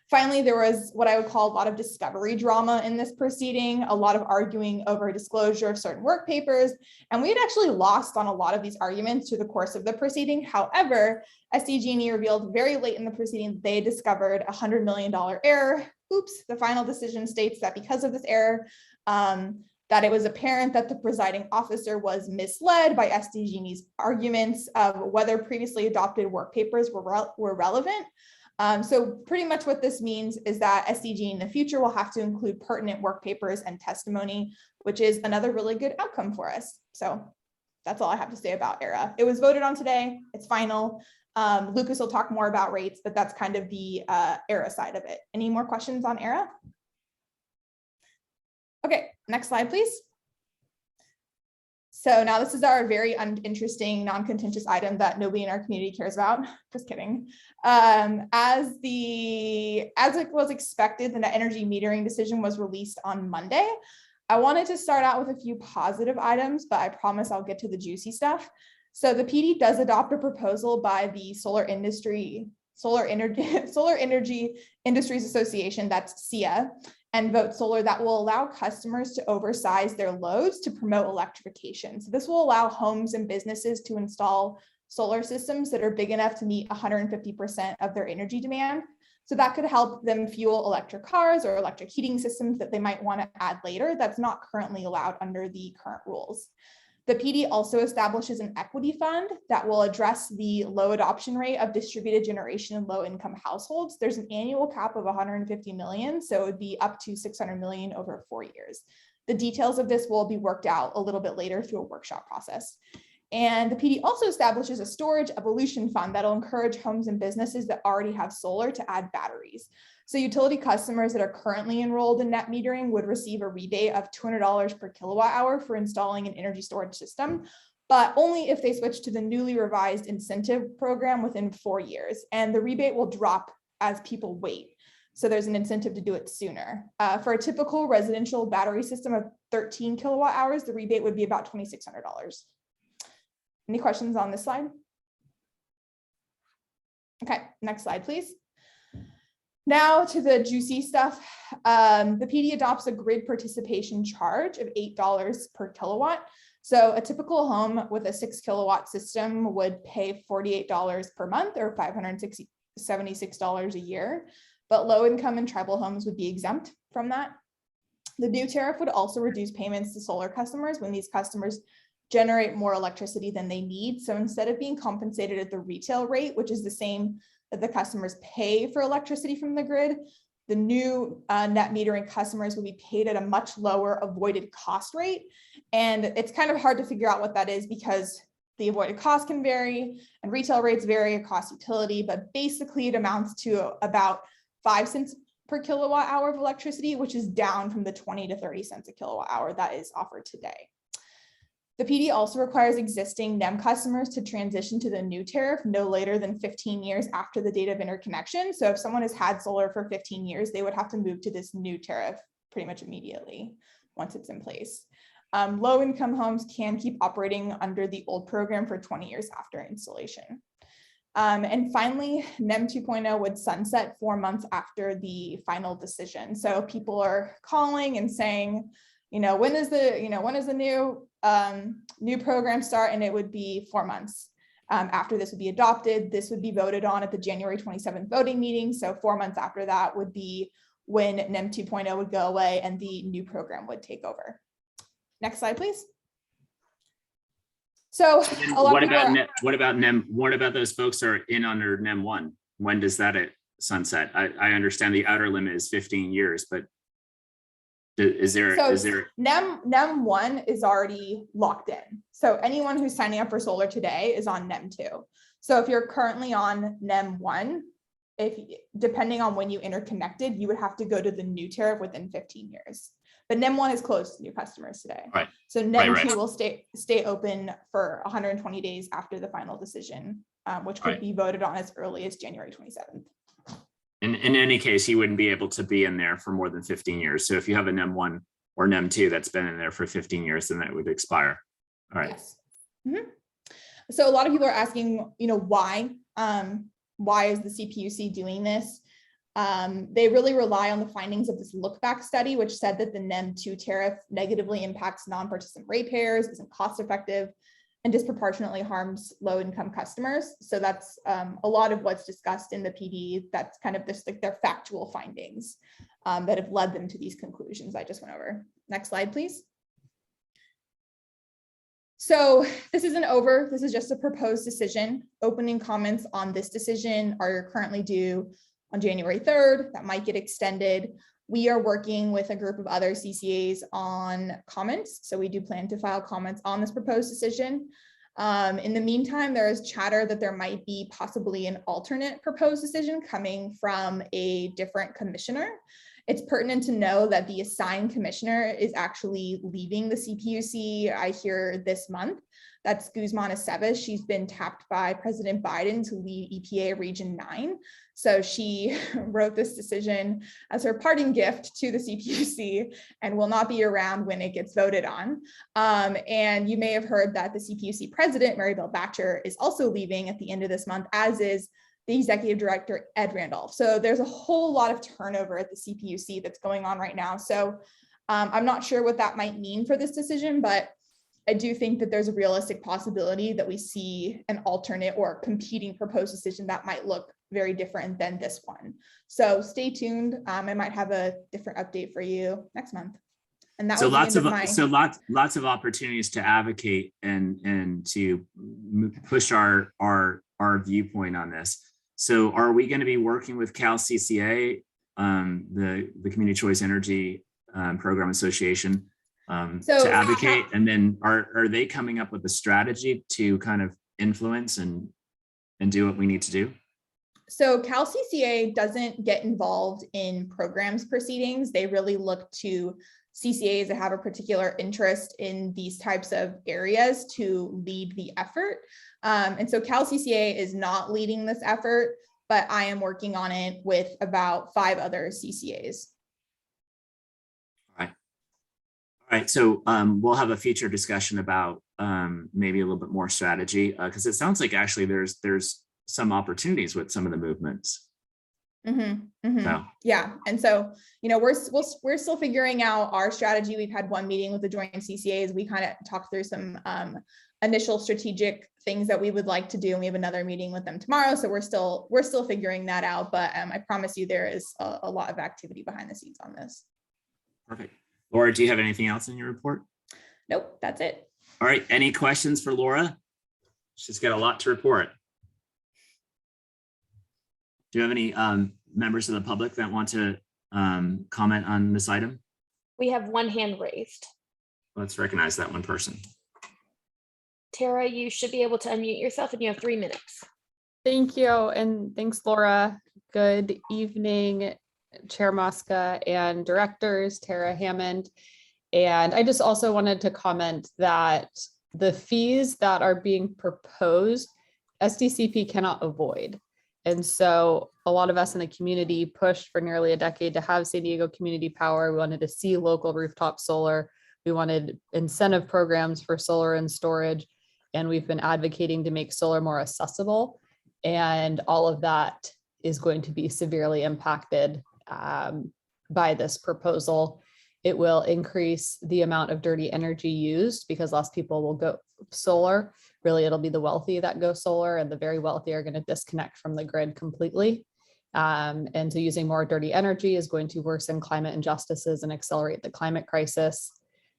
Finally, there was what I would call a lot of discovery drama in this proceeding, a lot of arguing over disclosure of certain work papers, and we had actually lost on a lot of these arguments through the course of the proceeding. However, SDG&E revealed very late in the proceeding that they discovered a $100 million error. Oops, the final decision states that because of this error, that it was apparent that the presiding officer was misled by SDG&E's arguments of whether previously adopted work papers were relevant. So pretty much what this means is that SDG in the future will have to include pertinent work papers and testimony, which is another really good outcome for us. So that's all I have to say about ERA. It was voted on today. It's final. Lucas will talk more about rates, but that's kind of the ERA side of it. Any more questions on ERA? Okay, next slide, please. So now this is our very uninteresting, non-contentious item that nobody in our community cares about. Just kidding. As it was expected, the net energy metering decision was released on Monday. I wanted to start out with a few positive items, but I promise I'll get to the juicy stuff. So the PD does adopt a proposal by the Solar Energy Industries Association, that's SEIA, and Vote Solar, that will allow customers to oversize their loads to promote electrification. So this will allow homes and businesses to install solar systems that are big enough to meet 150% of their energy demand. So that could help them fuel electric cars or electric heating systems that they might want to add later. That's not currently allowed under the current rules. The PD also establishes an equity fund that will address the low adoption rate of distributed generation in low income households. There's an annual cap of 150 million, so it would be up to 600 million over 4 years. The details of this will be worked out a little bit later through a workshop process. And the PD also establishes a storage evolution fund that'll encourage homes and businesses that already have solar to add batteries. So utility customers that are currently enrolled in net metering would receive a rebate of $200 per kilowatt hour for installing an energy storage system, but only if they switch to the newly revised incentive program within 4 years. And the rebate will drop as people wait. So there's an incentive to do it sooner. For a typical residential battery system of 13 kilowatt hours, the rebate would be about $2,600. Any questions on this slide? Okay, next slide, please. Now to the juicy stuff. The PD adopts a grid participation charge of $8 per kilowatt. So a typical home with a 6 kilowatt system would pay $48 per month or $576 a year, but low income and tribal homes would be exempt from that. The new tariff would also reduce payments to solar customers when these customers generate more electricity than they need. So instead of being compensated at the retail rate, which is the same that the customers pay for electricity from the grid, the new net metering customers will be paid at a much lower avoided cost rate. And it's kind of hard to figure out what that is because the avoided cost can vary and retail rates vary across utility, but basically it amounts to about 5 cents per kilowatt hour of electricity, which is down from the 20 to 30 cents a kilowatt hour that is offered today. The PD also requires existing NEM customers to transition to the new tariff no later than 15 years after the date of interconnection. So if someone has had solar for 15 years, they would have to move to this new tariff pretty much immediately once it's in place. Low income homes can keep operating under the old program for 20 years after installation. And finally, NEM 2.0 would sunset 4 months after the final decision. So people are calling and saying, when is the new program start? And it would be 4 months after this would be adopted. This would be voted on at the January 27th voting meeting. So 4 months after that would be when NEM 2.0 would go away and the new program would take over. Next slide, please. So what about those folks that are in under NEM 1? When does that sunset? I understand the outer limit is 15 years, but is there NEM 1 is already locked in. So anyone who's signing up for solar today is on NEM 2. So if you're currently on NEM 1, depending on when you interconnected, you would have to go to the new tariff within 15 years. But NEM 1 is closed to new customers today. Right. So NEM 2 will stay open for 120 days after the final decision, which could be voted on as early as January 27th. In any case, you wouldn't be able to be in there for more than 15 years. So if you have a NEM 1 or NEM 2 that's been in there for 15 years, then that would expire. All right. Yes. Mm-hmm. So a lot of people are asking, why is the CPUC doing this? They really rely on the findings of this look back study, which said that the NEM 2 tariff negatively impacts non-participant ratepayers, isn't cost effective, and disproportionately harms low-income customers. So that's a lot of what's discussed in the PD. That's kind of this, like, their factual findings that have led them to these conclusions I just went over. Next slide, please. So this is just a proposed decision. Opening comments on this decision are currently due on January 3rd. That might get extended. We are working with a group of other CCAs on comments. So we do plan to file comments on this proposed decision. In the meantime, there is chatter that there might be possibly an alternate proposed decision coming from a different commissioner. It's pertinent to know that the assigned commissioner is actually leaving the CPUC, I hear, this month. That's Guzman Aceves. She's been tapped by President Biden to lead EPA Region 9. So she wrote this decision as her parting gift to the CPUC and will not be around when it gets voted on. And you may have heard that the CPUC president, Maribel Batcher, is also leaving at the end of this month, as is the executive director, Ed Randolph. So there's a whole lot of turnover at the CPUC that's going on right now. So I'm not sure what that might mean for this decision, but I do think that there's a realistic possibility that we see an alternate or competing proposed decision that might look very different than this one. So stay tuned. I might have a different update for you next month. And that So was lots the of end of my. lots of opportunities to advocate and to push our viewpoint on this. So are we going to be working with Cal CCA, the Community Choice Energy Program Association, to advocate? And then are they coming up with a strategy to kind of influence and do what we need to do? So Cal CCA doesn't get involved in programs proceedings. They really look to CCAs that have a particular interest in these types of areas to lead the effort. And so Cal CCA is not leading this effort, but I am working on it with about 5 other CCAs. All right. So we'll have a future discussion about maybe a little bit more strategy, because it sounds like actually there's some opportunities with some of the movements. So. Yeah, and so we're still figuring out our strategy. We've had one meeting with the joint CCAs. We kind of talked through some initial strategic things that we would like to do, and we have another meeting with them tomorrow. So we're still figuring that out. But I promise you, there is a lot of activity behind the scenes on this. Perfect. Laura, do you have anything else in your report? Nope, that's it. All right. Any questions for Laura? She's got a lot to report. Do you have any members of the public that want to comment on this item? We have one hand raised. Let's recognize that one person. Tara, you should be able to unmute yourself and you have 3 minutes. Thank you. And thanks, Laura. Good evening, Chair Mosca and directors, Tara Hammond. And I just also wanted to comment that the fees that are being proposed, SDCP cannot avoid. And so a lot of us in the community pushed for nearly a decade to have San Diego Community Power. We wanted to see local rooftop solar. We wanted incentive programs for solar and storage. And we've been advocating to make solar more accessible. And all of that is going to be severely impacted by this proposal. It will increase the amount of dirty energy used because less people will go solar. Really, it'll be the wealthy that go solar, and the very wealthy are going to disconnect from the grid completely. And so using more dirty energy is going to worsen climate injustices and accelerate the climate crisis.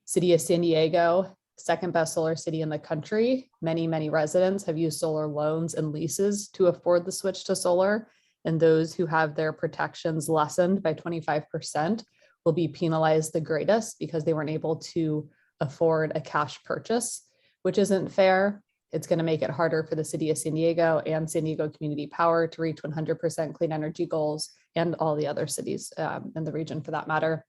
City of San Diego, second best solar city in the country. Many, many residents have used solar loans and leases to afford the switch to solar. And those who have their protections lessened by 25% will be penalized the greatest because they weren't able to afford a cash purchase, which isn't fair. It's going to make it harder for the city of San Diego and San Diego Community Power to reach 100% clean energy goals, and all the other cities in the region for that matter.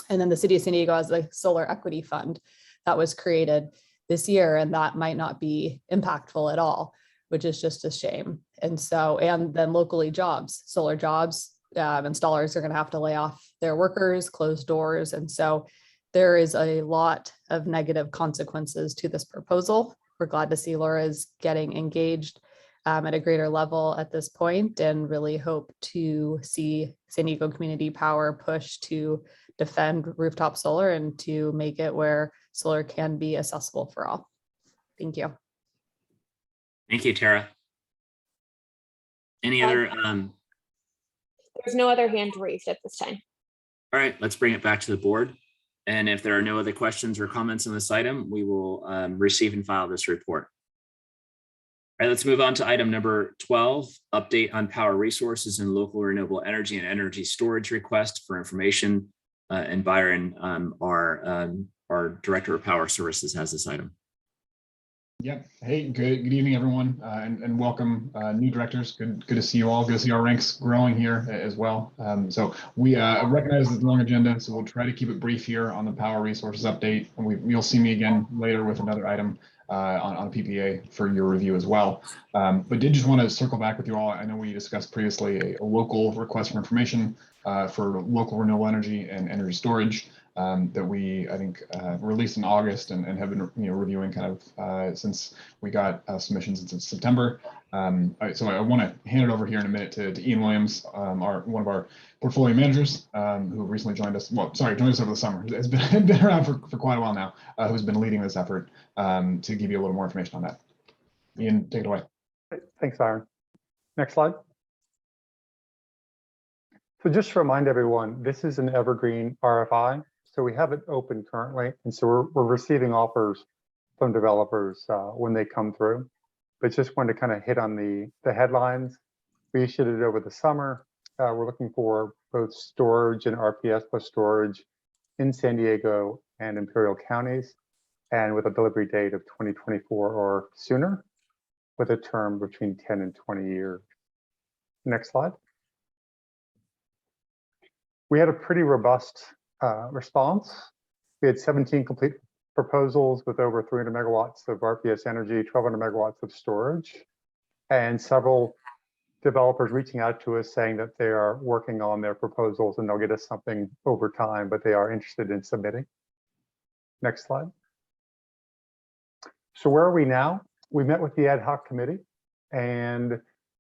And then the city of San Diego has a solar equity fund that was created this year, and that might not be impactful at all, which is just a shame. And so, and then locally jobs, solar jobs, installers are going to have to lay off their workers, close doors. And so there is a lot of negative consequences to this proposal. We're glad to see Laura is getting engaged at a greater level at this point, and really hope to see San Diego Community Power push to defend rooftop solar and to make it where solar can be accessible for all. Thank you. Thank you, Tara. Any other? There's no other hand raised at this time. All right, let's bring it back to the board. And if there are no other questions or comments on this item, we will receive and file this report. All right, let's move on to item number 12, update on power resources and local renewable energy and energy storage request for information. And Byron, our Director of Power Services, has this item. Yep. Hey, good evening, everyone, and welcome new directors. Good to see you all. Good to see our ranks growing here as well. So we recognize it's a long agenda, so we'll try to keep it brief here on the power resources update. And you'll see me again later with another item on PPA for your review as well. But did just want to circle back with you all. I know we discussed previously a local request for information for local renewable energy and energy storage. That we, I think, released in August and have been reviewing kind of since we got submissions in September. So I want to hand it over here in a minute to Ian Williams, one of our portfolio managers who recently joined us. Well, sorry, joined us over the summer. Has been around for quite a while now. Who's been leading this effort to give you a little more information on that. Ian, take it away. Thanks, Aaron. Next slide. So just to remind everyone, this is an evergreen RFI. So we have it open currently, and so we're receiving offers from developers when they come through. But just wanted to kind of hit on the headlines. We issued it over the summer. We're looking for both storage and RPS plus storage in San Diego and Imperial counties, and with a delivery date of 2024 or sooner, with a term between 10 and 20 years. Next slide. We had a pretty robust response. We had 17 complete proposals with over 300 megawatts of RPS energy, 1,200 megawatts of storage, and several developers reaching out to us saying that they are working on their proposals and they'll get us something over time, but they are interested in submitting. Next slide. So where are we now? We met with the ad hoc committee and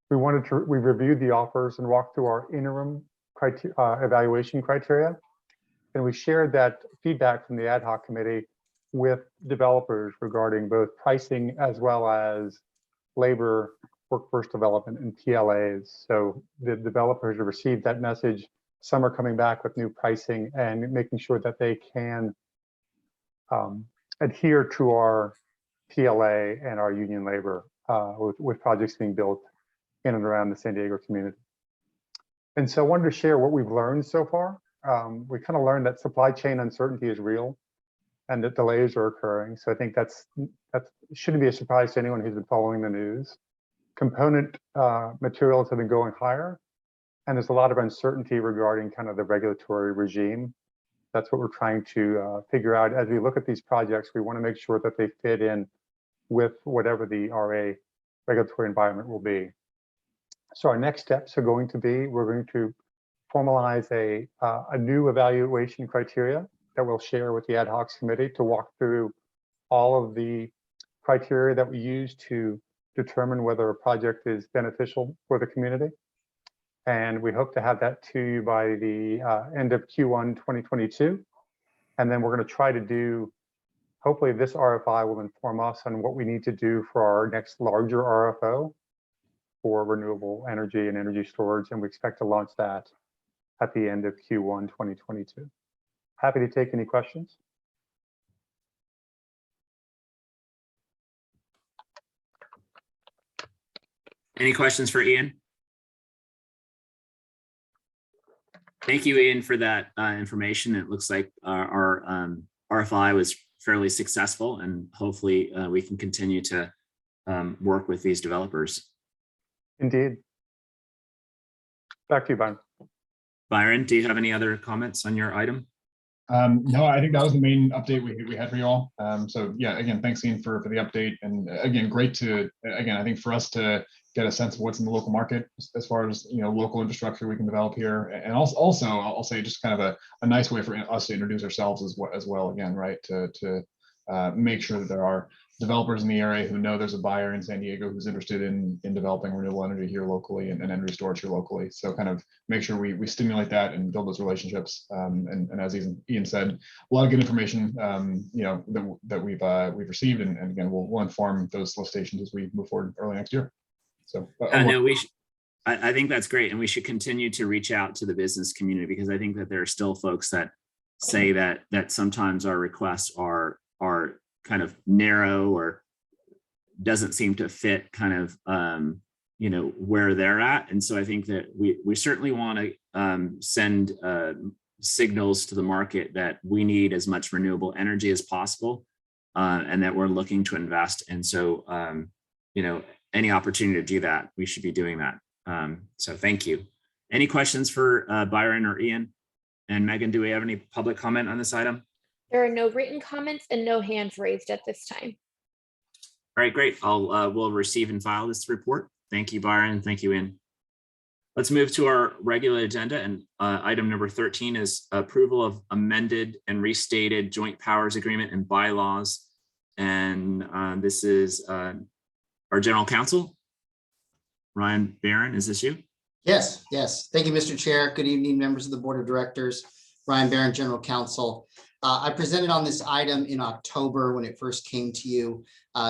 we reviewed the offers and walked through our interim evaluation criteria. And we shared that feedback from the ad hoc committee with developers regarding both pricing as well as labor, workforce development, and PLAs. So the developers have received that message. Some are coming back with new pricing and making sure that they can adhere to our PLA and our union labor with projects being built in and around the San Diego community. And so I wanted to share what we've learned so far. We kind of learned that supply chain uncertainty is real and that delays are occurring. So I think that shouldn't be a surprise to anyone who's been following the news. Component materials have been going higher, and there's a lot of uncertainty regarding kind of the regulatory regime. That's what we're trying to figure out. As we look at these projects, we want to make sure that they fit in with whatever the RA regulatory environment will be. So our next steps are going to be, we're going to formalize a new evaluation criteria that we'll share with the ad hoc committee to walk through all of the criteria that we use to determine whether a project is beneficial for the community. And we hope to have that to you by the end of Q1 2022. And then we're going to try to do, hopefully this RFI will inform us on what we need to do for our next larger RFO for renewable energy and energy storage. And we expect to launch that at the end of Q1 2022. Happy to take any questions. Any questions for Ian? Thank you, Ian, for that information. It looks like our RFI was fairly successful, and hopefully we can continue to work with these developers. Indeed. Back to you, Byron. Byron, do you have any other comments on your item? No, I think that was the main update we had for you all. So yeah, again, thanks Ian for the update. And again, great to, again, I think for us to get a sense of what's in the local market as far as, local infrastructure we can develop here. And also I'll say just kind of a nice way for us to introduce ourselves as well, again, right, to make sure that there are developers in the area who know there's a buyer in San Diego who's interested in developing renewable energy here locally and energy storage here locally. So kind of make sure we stimulate that and build those relationships. And as Ian said, a lot of good information, that we've received, and again, we'll inform those solicitations as we move forward early next year. So no, I think that's great, and we should continue to reach out to the business community, because I think that there are still folks that say that sometimes our requests are kind of narrow or doesn't seem to fit kind of where they're at. And so I think that we certainly want to send signals to the market that we need as much renewable energy as possible. and that we're looking to invest. And so, any opportunity to do that, we should be doing that. So thank you. Any questions for Byron or Ian? And Megan, do we have any public comment on this item? There are no written comments and no hands raised at this time. All right, great. We'll receive and file this report. Thank you, Byron. Thank you, Ian. Let's move to our regular agenda, and item number 13 is approval of amended and restated joint powers agreement and bylaws. And this is our general counsel, Ryan Barron. Is this you? Yes, yes. Thank you, Mr. Chair. Good evening, members of the Board of Directors. Ryan Barron, General Counsel. I presented on this item in October when it first came to you.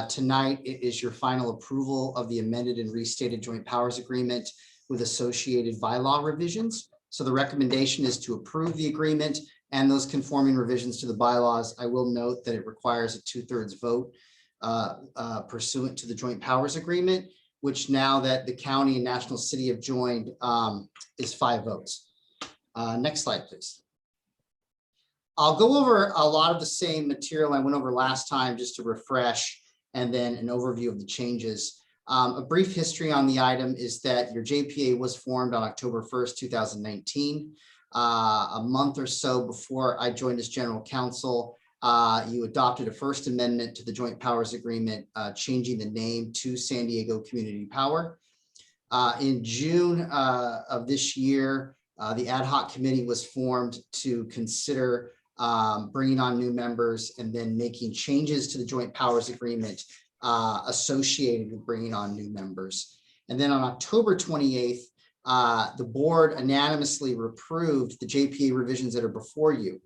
Tonight, it is your final approval of the amended and restated joint powers agreement with associated bylaw revisions. So the recommendation is to approve the agreement and those conforming revisions to the bylaws. I will note that it requires a 2/3 vote pursuant to the joint powers agreement, which now that the county and national city have joined is 5 votes. Next slide, please. I'll go over a lot of the same material I went over last time just to refresh, and then an overview of the changes. A brief history on the item is that your JPA was formed on October 1st, 2019. A month or so before I joined as general counsel, you adopted a first amendment to the joint powers agreement, changing the name to San Diego Community Power. In June of this year, the ad hoc committee was formed to consider bringing on new members and then making changes to the joint powers agreement associated with bringing on new members. And then on October 28th, the board unanimously approved the JPA revisions that are before you.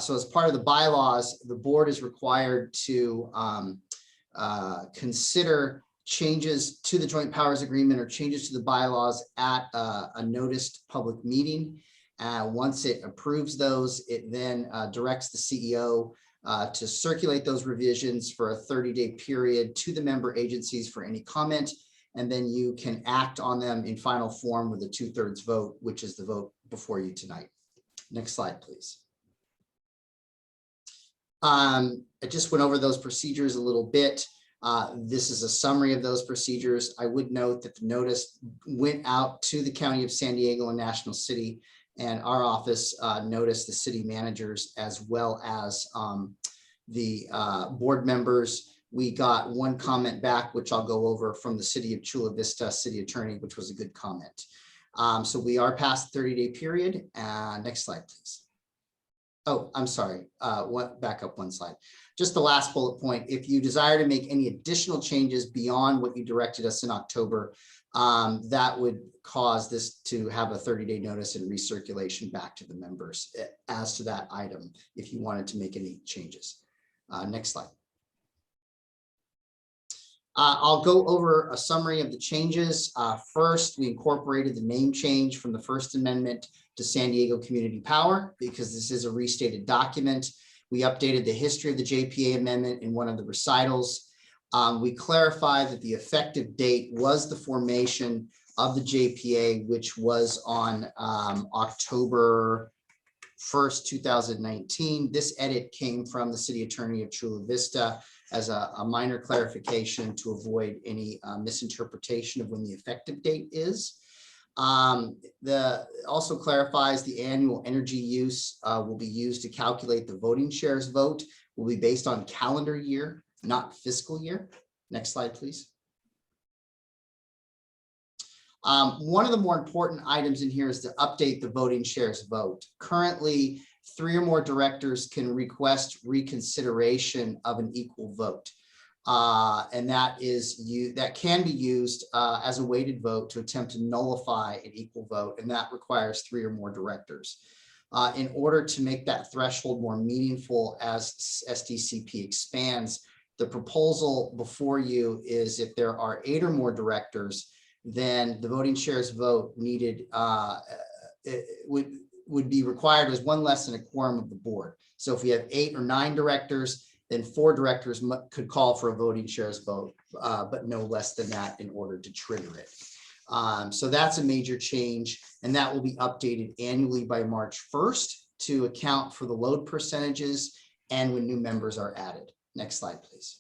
So as part of the bylaws, the board is required to consider changes to the joint powers agreement or changes to the bylaws at a noticed public meeting. Once it approves those, it then directs the CEO to circulate those revisions for a 30-day period to the member agencies for any comment. And then you can act on them in final form with a 2/3 vote, which is the vote before you tonight. Next slide, please. I just went over those procedures a little bit. This is a summary of those procedures. I would note that the notice went out to the County of San Diego and National City, and our office noticed the city managers as well as the board members. We got one comment back, which I'll go over, from the city of Chula Vista city attorney, which was a good comment. So we are past the 30-day period. Next slide, please. Oh, I'm sorry. Back up one slide. Just the last bullet point. If you desire to make any additional changes beyond what you directed us in October, that would cause this to have a 30-day notice and recirculation back to the members as to that item if you wanted to make any changes. Next slide. I'll go over a summary of the changes. First, we incorporated the name change from the First Amendment to San Diego Community Power because this is a restated document. We updated the history of the JPA amendment in one of the recitals. We clarified that the effective date was the formation of the JPA, which was on October 1st, 2019. This edit came from the city attorney of Chula Vista as a minor clarification to avoid any misinterpretation of when the effective date is. Also clarifies the annual energy use will be used to calculate the voting shares vote will be based on calendar year, not fiscal year. Next slide, please. One of the more important items in here is to update the voting shares vote. Currently, 3 or more directors can request reconsideration of an equal vote. And that can be used as a weighted vote to attempt to nullify an equal vote, and that requires 3 or more directors. In order to make that threshold more meaningful as SDCP expands, the proposal before you is if there are 8 or more directors, then the voting shares vote needed would be required as 1 less than a quorum of the board. So if we have 8 or 9 directors, then 4 directors could call for a voting shares vote, but no less than that in order to trigger it. So that's a major change, and that will be updated annually by March 1st to account for the load percentages and when new members are added. Next slide, please.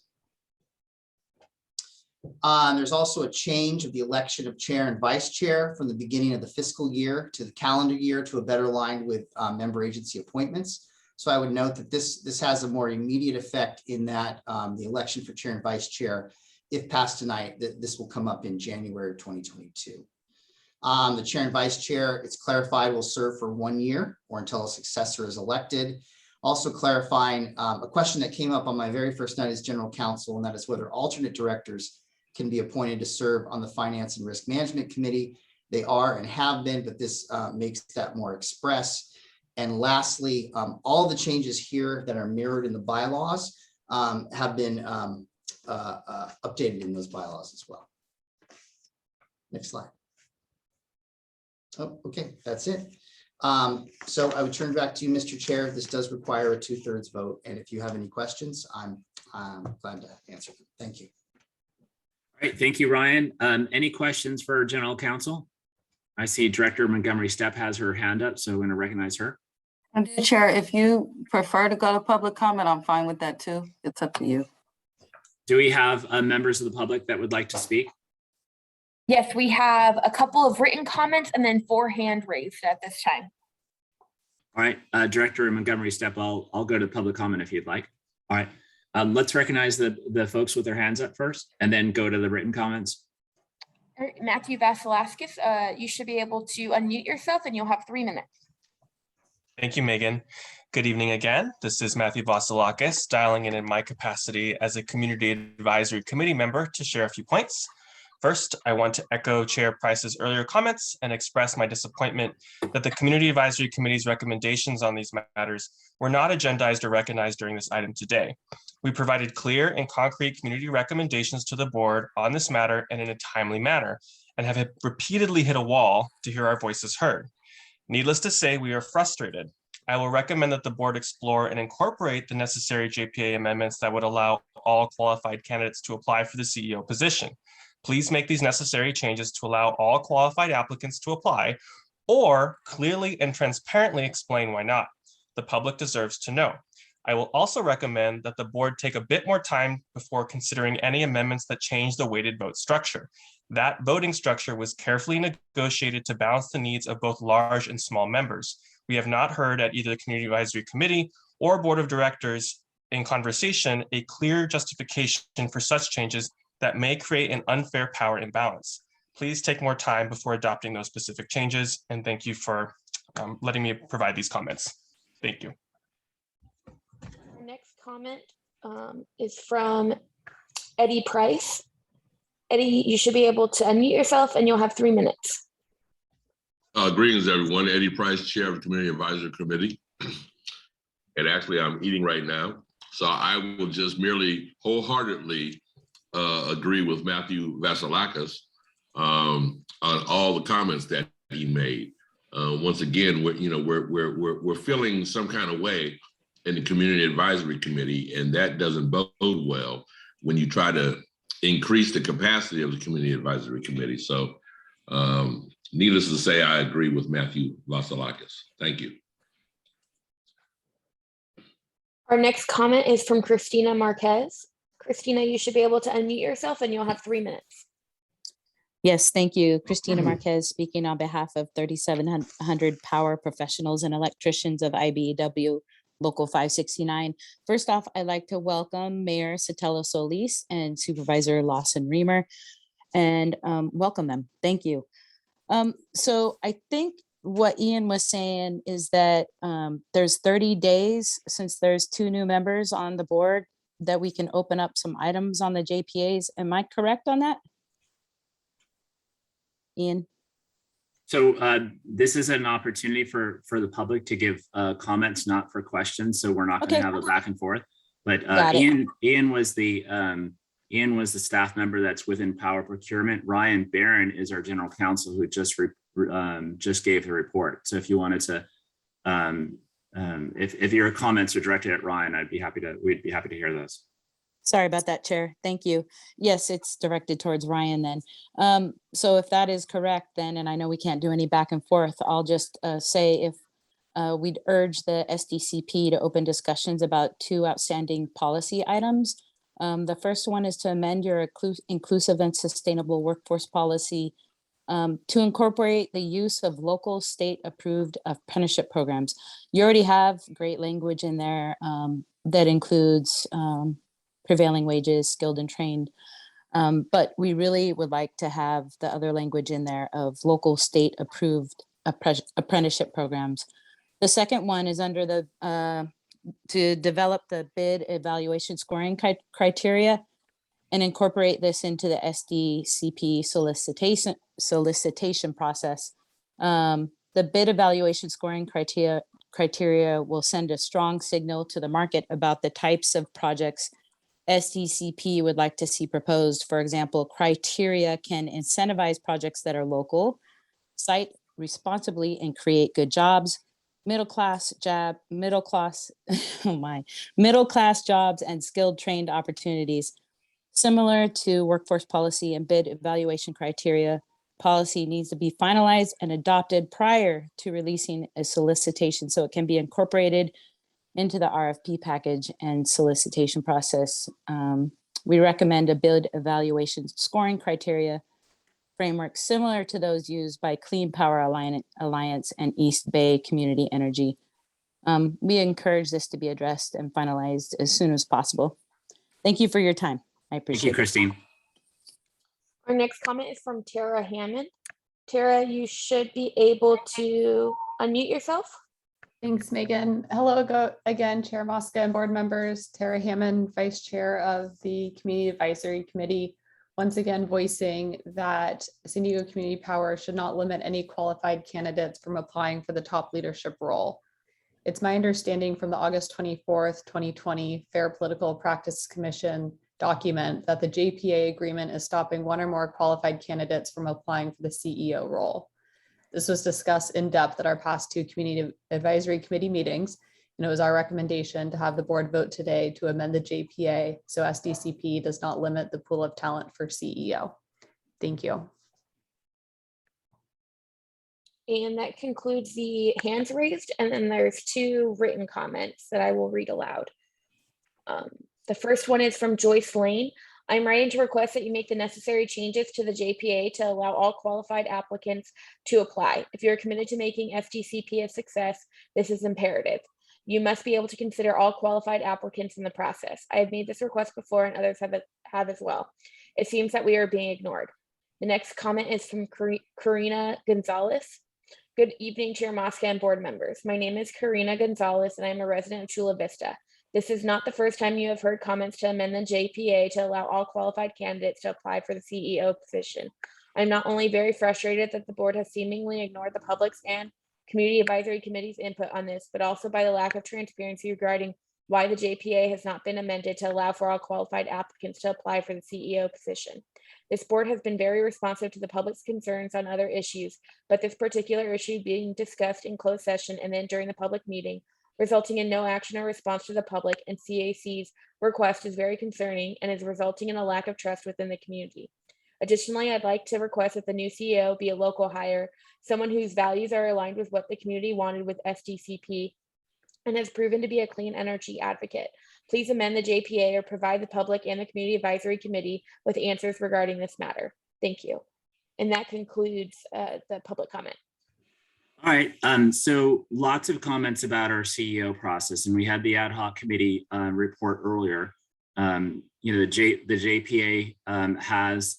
There's also a change of the election of chair and vice chair from the beginning of the fiscal year to the calendar year to a better aligned with member agency appointments. So I would note that this has a more immediate effect in that the election for chair and vice chair, if passed tonight, this will come up in January of 2022. The chair and vice chair, it's clarified, will serve for 1 year or until a successor is elected. Also clarifying a question that came up on my very first night as general counsel, and that is whether alternate directors can be appointed to serve on the Finance and Risk Management Committee. They are and have been, but this makes that more express. And lastly, all the changes here that are mirrored in the bylaws have been updated in those bylaws as well. Next slide. Oh, okay, that's it. So I would turn back to you, Mr. Chair. This does require a 2/3 vote, and if you have any questions, I'm glad to answer them. Thank you. All right, thank you, Ryan. Any questions for General Counsel? I see Director Montgomery Steppe has her hand up, so I'm going to recognize her. And Chair, if you prefer to go to public comment, I'm fine with that too. It's up to you. Do we have members of the public that would like to speak? Yes, we have a couple of written comments and then 4 hand raised at this time. All right, Director Montgomery Steppe, I'll go to public comment if you'd like. All right, let's recognize the folks with their hands up first and then go to the written comments. All right, Matthew Vasilakis, you should be able to unmute yourself and you'll have 3 minutes. Thank you, Megan. Good evening again. This is Matthew Vasilakis, dialing in my capacity as a Community Advisory Committee member to share a few points. First, I want to echo Chair Price's earlier comments and express my disappointment that the Community Advisory Committee's recommendations on these matters were not agendized or recognized during this item today. We provided clear and concrete community recommendations to the board on this matter and in a timely manner, and have repeatedly hit a wall to hear our voices heard. Needless to say, we are frustrated. I will recommend that the board explore and incorporate the necessary JPA amendments that would allow all qualified candidates to apply for the CEO position. Please make these necessary changes to allow all qualified applicants to apply, or clearly and transparently explain why not. The public deserves to know. I will also recommend that the board take a bit more time before considering any amendments that change the weighted vote structure. That voting structure was carefully negotiated to balance the needs of both large and small members. We have not heard at either the Community Advisory Committee or Board of Directors in conversation a clear justification for such changes that may create an unfair power imbalance. Please take more time before adopting those specific changes, and thank you for letting me provide these comments. Thank you. Our next comment is from Eddie Price. Eddie, you should be able to unmute yourself and you'll have 3 minutes. Greetings, everyone. Eddie Price, Chair of the Community Advisory Committee. And actually, I'm eating right now. So I will just merely wholeheartedly agree with Matthew Vasilakis on all the comments that he made. Once again, we're feeling some kind of way in the Community Advisory Committee, and that doesn't bode well when you try to increase the capacity of the Community Advisory Committee. So needless to say, I agree with Matthew Vasilakis. Thank you. Our next comment is from Christina Marquez. Christina, you should be able to unmute yourself and you'll have 3 minutes. Yes, thank you. Christina Marquez speaking on behalf of 3,700 power professionals and electricians of IBEW Local 569. First off, I'd like to welcome Mayor Sotelo Solis and Supervisor Lawson Reamer and welcome them. Thank you. So I think what Ian was saying is that there's 30 days since there's 2 new members on the board that we can open up some items on the JPAs. Am I correct on that? Ian? So this is an opportunity for the public to give comments, not for questions. So we're not going to have a back and forth. But Ian was the staff member that's within power procurement. Ryan Barron is our general counsel who just gave the report. So if you wanted to, if your comments are directed at Ryan, we'd be happy to hear those. Sorry about that, Chair. Thank you. Yes, it's directed towards Ryan then. So if that is correct then, and I know we can't do any back and forth, I'll just say if we'd urge the SDCP to open discussions about 2 outstanding policy items. The first one is to amend your inclusive and sustainable workforce policy to incorporate the use of local state approved apprenticeship programs. You already have great language in there that includes prevailing wages, skilled and trained. But we really would like to have the other language in there of local state approved apprenticeship programs. The second one is under the to develop the bid evaluation scoring criteria and incorporate this into the SDCP solicitation process. The bid evaluation scoring criteria will send a strong signal to the market about the types of projects SDCP would like to see proposed. For example, criteria can incentivize projects that are local, site responsibly, and create good jobs, middle class jobs and skilled trained opportunities. Similar to workforce policy and bid evaluation criteria, policy needs to be finalized and adopted prior to releasing a solicitation so it can be incorporated into the RFP package and solicitation process. We recommend a bid evaluation scoring criteria framework similar to those used by Clean Power Alliance and East Bay Community Energy. We encourage this to be addressed and finalized as soon as possible. Thank you for your time. I appreciate it. Thank you, Christine. Our next comment is from Tara Hammond. Tara, you should be able to unmute yourself. Thanks, Megan. Hello again, Chair Mosca and board members. Tara Hammond, Vice Chair of the Community Advisory Committee, once again voicing that San Diego Community Power should not limit any qualified candidates from applying for the top leadership role. It's my understanding from the August 24th, 2020 Fair Political Practice Commission document that the JPA agreement is stopping 1 or more qualified candidates from applying for the CEO role. This was discussed in depth at our past 2 Community Advisory Committee meetings, and it was our recommendation to have the board vote today to amend the JPA so SDCP does not limit the pool of talent for CEO. Thank you. And that concludes the hands raised, and then there's 2 written comments that I will read aloud. The first one is from Joyce Lane. I'm writing to request that you make the necessary changes to the JPA to allow all qualified applicants to apply. If you're committed to making SDCP a success, this is imperative. You must be able to consider all qualified applicants in the process. I have made this request before and others have as well. It seems that we are being ignored. The next comment is from Karina Gonzalez. Good evening, Chair Mosca and board members. My name is Karina Gonzalez and I'm a resident of Chula Vista. This is not the first time you have heard comments to amend the JPA to allow all qualified candidates to apply for the CEO position. I'm not only very frustrated that the board has seemingly ignored the public's and Community Advisory Committee's input on this, but also by the lack of transparency regarding why the JPA has not been amended to allow for all qualified applicants to apply for the CEO position. This board has been very responsive to the public's concerns on other issues, but this particular issue being discussed in closed session and then during the public meeting, resulting in no action or response to the public and CAC's request is very concerning and is resulting in a lack of trust within the community. Additionally, I'd like to request that the new CEO be a local hire, someone whose values are aligned with what the community wanted with SDCP and has proven to be a clean energy advocate. Please amend the JPA or provide the public and the Community Advisory Committee with answers regarding this matter. Thank you. And that concludes the public comment. All right, so lots of comments about our CEO process, and we had the ad hoc committee report earlier. You know, the JPA has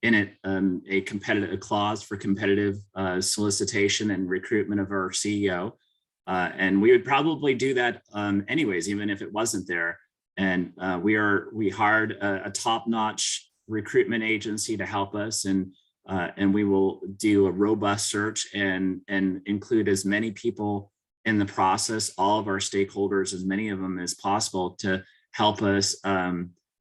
in it a clause for competitive solicitation and recruitment of our CEO, and we would probably do that anyways, even if it wasn't there. And we hired a top-notch recruitment agency to help us, and we will do a robust search and include as many people in the process, all of our stakeholders, as many of them as possible, to help us,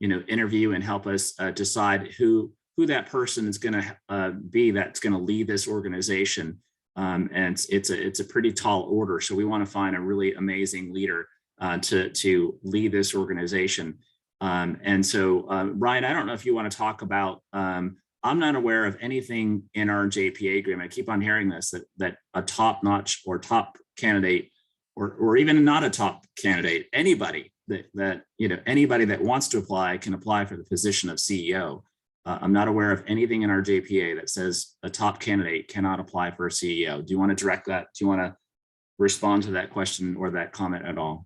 interview and help us decide who that person is going to be that's going to lead this organization. And it's a pretty tall order, so we want to find a really amazing leader to lead this organization. And so, Ryan, I don't know if you want to talk about I'm not aware of anything in our JPA agreement. I keep on hearing this, that a top-notch or top candidate, or even not a top candidate, anybody that anybody that wants to apply can apply for the position of CEO. I'm not aware of anything in our JPA that says a top candidate cannot apply for a CEO. Do you want to direct that? Do you want to respond to that question or that comment at all?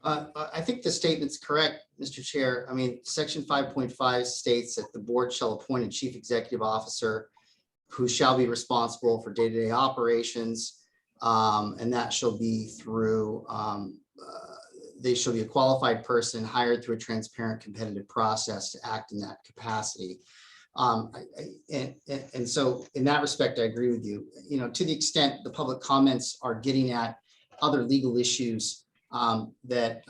I think the statement's correct, Mr. Chair. I mean, section 5.5 states that the board shall appoint a chief executive officer who shall be responsible for day-to-day operations. And that shall be through, they shall be a qualified person hired through a transparent competitive process to act in that capacity. And so in that respect, I agree with you. To the extent the public comments are getting at other legal issues that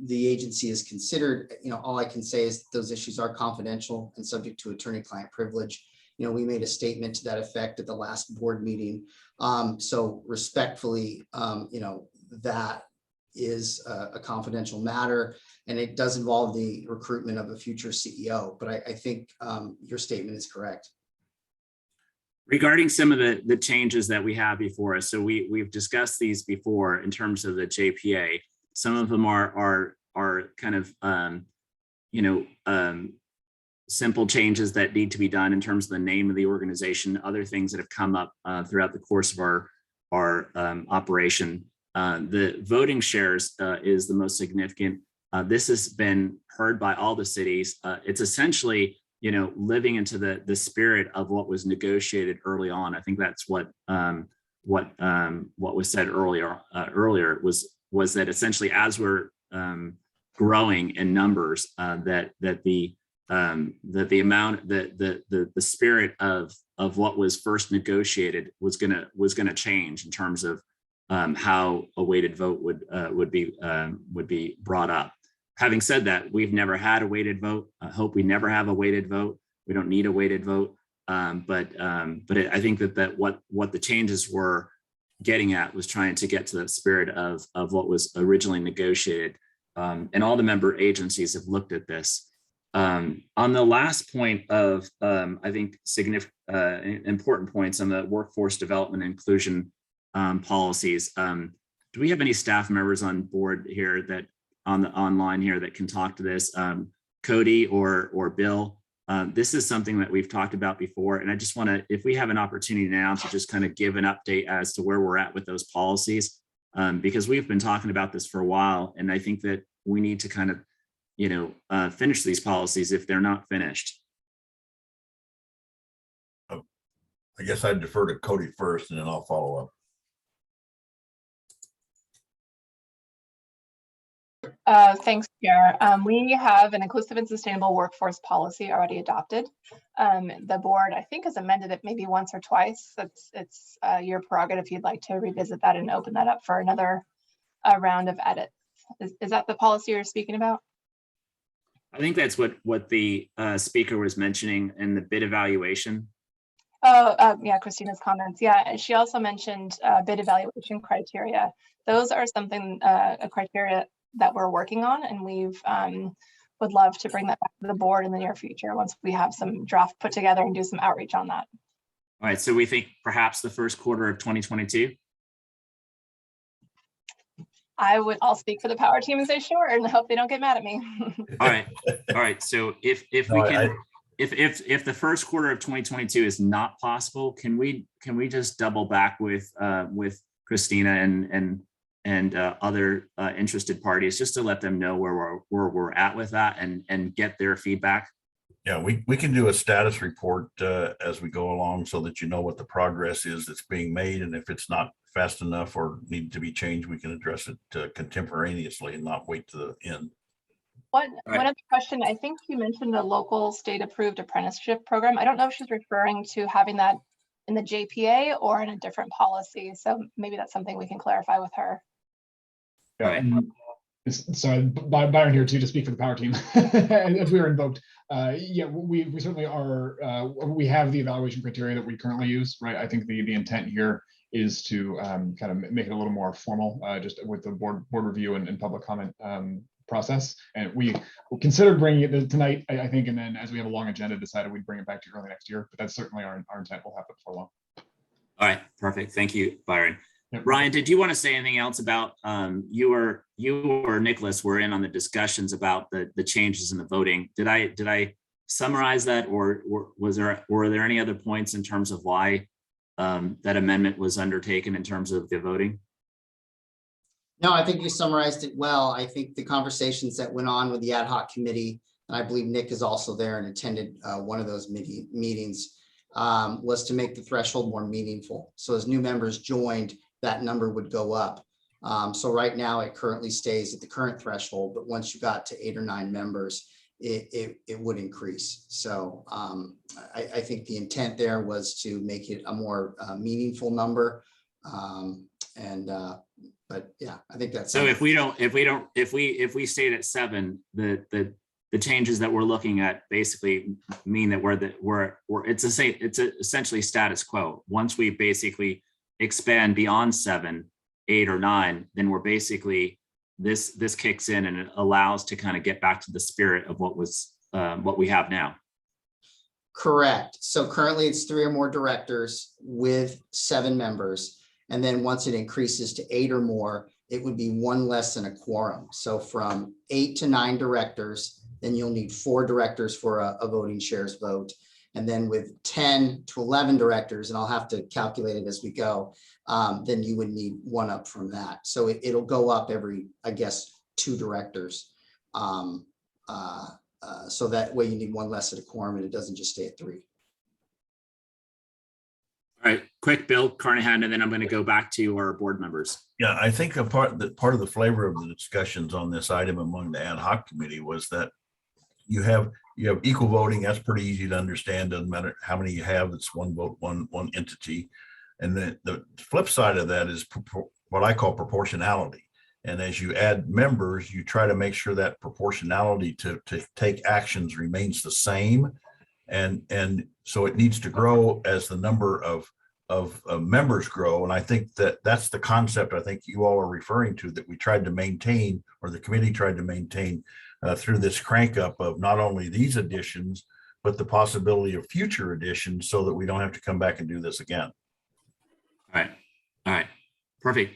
the agency has considered, all I can say is those issues are confidential and subject to attorney-client privilege. We made a statement to that effect at the last board meeting. So respectfully, that is a confidential matter, and it does involve the recruitment of a future CEO. But I think your statement is correct. Regarding some of the changes that we have before us, so we've discussed these before in terms of the JPA. Some of them are kind of simple changes that need to be done in terms of the name of the organization. Other things that have come up throughout the course of our operation. The voting shares is the most significant. This has been heard by all the cities. It's essentially living into the spirit of what was negotiated early on. I think that's what was said earlier was that essentially as we're growing in numbers, that the amount, the spirit of what was first negotiated was gonna change in terms of how a weighted vote would be brought up. Having said that, we've never had a weighted vote. I hope we never have a weighted vote. We don't need a weighted vote. But I think that what the changes were getting at was trying to get to the spirit of what was originally negotiated. And all the member agencies have looked at this. On the last point of, I think, significant important points on the workforce development and inclusion policies. Do we have any staff members on board here that on the online here that can talk to this? Cody or Bill, this is something that we've talked about before, and I just want to, if we have an opportunity now to just kind of give an update as to where we're at with those policies, because we've been talking about this for a while, and I think that we need to kind of finish these policies if they're not finished. I guess I'd defer to Cody first, and then I'll follow up. Thanks, Chair. We have an inclusive and sustainable workforce policy already adopted. The board, I think, has amended it maybe once or twice. It's your prerogative if you'd like to revisit that and open that up for another round of edits. Is that the policy you're speaking about? I think that's what the speaker was mentioning in the bid evaluation. Oh, yeah, Christina's comments. Yeah, she also mentioned bid evaluation criteria. Those are something, a criteria that we're working on, and we've would love to bring that back to the board in the near future once we have some draft put together and do some outreach on that. All right, so we think perhaps the first quarter of 2022. I'll speak for the power team and say sure, and hope they don't get mad at me. All right. So if we can, if the first quarter of 2022 is not possible, can we just double back with Christina and other interested parties just to let them know where we're at with that and get their feedback? Yeah, we can do a status report as we go along so that you know what the progress is that's being made, and if it's not fast enough or need to be changed, we can address it contemporaneously and not wait to the end. One other question, I think you mentioned a local state approved apprenticeship program. I don't know if she's referring to having that in the JPA or in a different policy. So maybe that's something we can clarify with her. Yeah, sorry, Byron here too, to speak for the power team, as we were invoked. Yeah, we certainly are, we have the evaluation criteria that we currently use, right? I think the intent here is to kind of make it a little more formal, just with the board review and public comment process. And we considered bringing it tonight, I think, and then as we have a long agenda, decided we'd bring it back to you early next year. But that's certainly our intent. We'll have it before long. All right, perfect. Thank you, Byron. Yep. Ryan, did you want to say anything else about you or Nicholas were in on the discussions about the changes in the voting? Did I summarize that, or were there any other points in terms of why that amendment was undertaken in terms of the voting? No, I think you summarized it well. I think the conversations that went on with the ad hoc committee, and I believe Nick is also there and attended one of those meetings, was to make the threshold more meaningful. So as new members joined, that number would go up. So right now it currently stays at the current threshold, but once you got to 8 or 9 members, it would increase. So I think the intent there was to make it a more meaningful number. But yeah, I think that's so. If we stayed at 7, the changes that we're looking at basically mean that it's essentially status quo. Once we basically expand beyond 7, 8, or 9, then we're basically this kicks in and it allows to kind of get back to the spirit of what we have now. Correct. So currently it's 3 or more directors with 7 members. And then once it increases to 8 or more, it would be 1 less than a quorum. So from 8 to 9 directors, then you'll need 4 directors for a voting shares vote. And then with 10 to 11 directors, and I'll have to calculate it as we go, then you would need 1 up from that. So it'll go up every, I guess, 2 directors. So that way you need 1 less at a quorum and it doesn't just stay at 3. All right, quick, Bill Carnahan, and then I'm going to go back to our board members. Yeah, I think part of the flavor of the discussions on this item among the ad hoc committee was that you have equal voting. That's pretty easy to understand. Doesn't matter how many you have. It's 1 vote, one entity. And then the flip side of that is what I call proportionality. And as you add members, you try to make sure that proportionality to take actions remains the same. And so it needs to grow as the number of members grow. And I think that's the concept I think you all are referring to, that we tried to maintain, or the committee tried to maintain through this crank up of not only these additions, but the possibility of future additions, so that we don't have to come back and do this again. All right, perfect.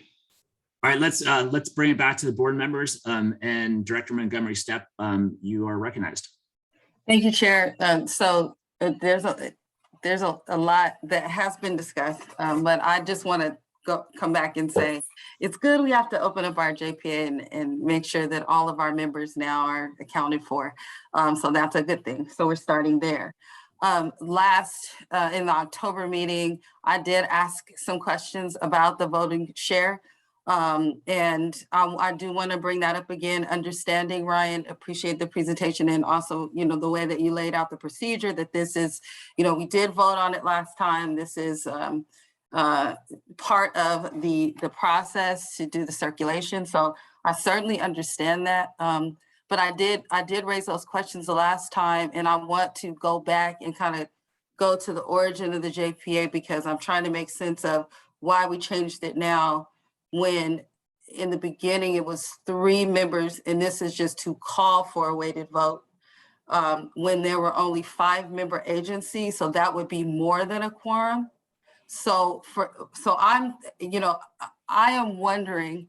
All right, let's bring it back to the board members, and Director Montgomery Steppe, you are recognized. Thank you, Chair. So there's a lot that has been discussed, but I just want to come back and say it's good we have to open up our JPA and make sure that all of our members now are accounted for. So that's a good thing. So we're starting there. In the October meeting, I did ask some questions about the voting share. And I do want to bring that up again, understanding, Ryan, appreciate the presentation, and also, the way that you laid out the procedure, that this is, we did vote on it last time. This is part of the process to do the circulation. So I certainly understand that. But I did raise those questions the last time, and I want to go back and kind of go to the origin of the JPA, because I'm trying to make sense of why we changed it now, when in the beginning it was 3 members, and this is just to call for a weighted vote, when there were only 5-member agencies, so that would be more than a quorum. So I'm, I am wondering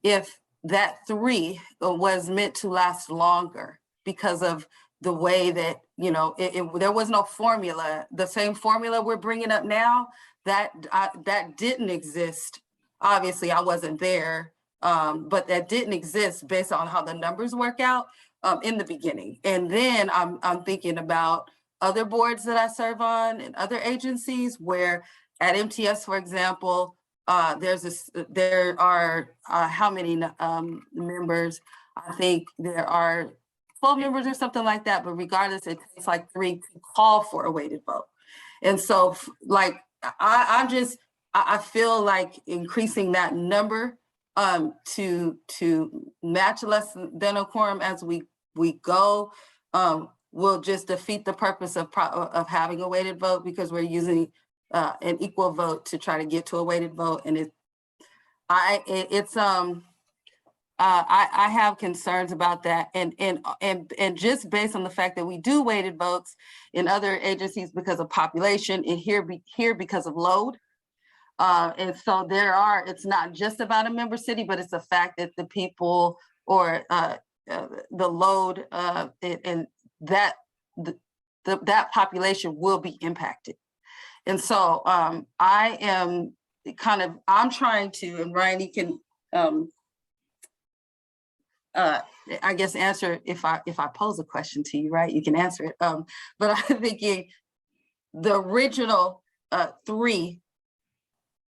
if that 3 was meant to last longer, because of the way that, there was no formula. The same formula we're bringing up now, that didn't exist. Obviously, I wasn't there, but that didn't exist based on how the numbers work out in the beginning. And then I'm thinking about other boards that I serve on and other agencies, where at MTS, for example, there are how many members? I think there are 12 members or something like that, but regardless, it takes like 3 to call for a weighted vote. And so I feel like increasing that number to match less than a quorum as we go will just defeat the purpose of having a weighted vote, because we're using an equal vote to try to get to a weighted vote. And I have concerns about that, and just based on the fact that we do weighted votes in other agencies because of population, and here because of load. And so it's not just about a member city, but it's the fact that the people or the load and that that population will be impacted. And so I am I'm trying to, and Ryan, you can I guess answer if I pose a question to you, right? You can answer it. But I'm thinking the original 3,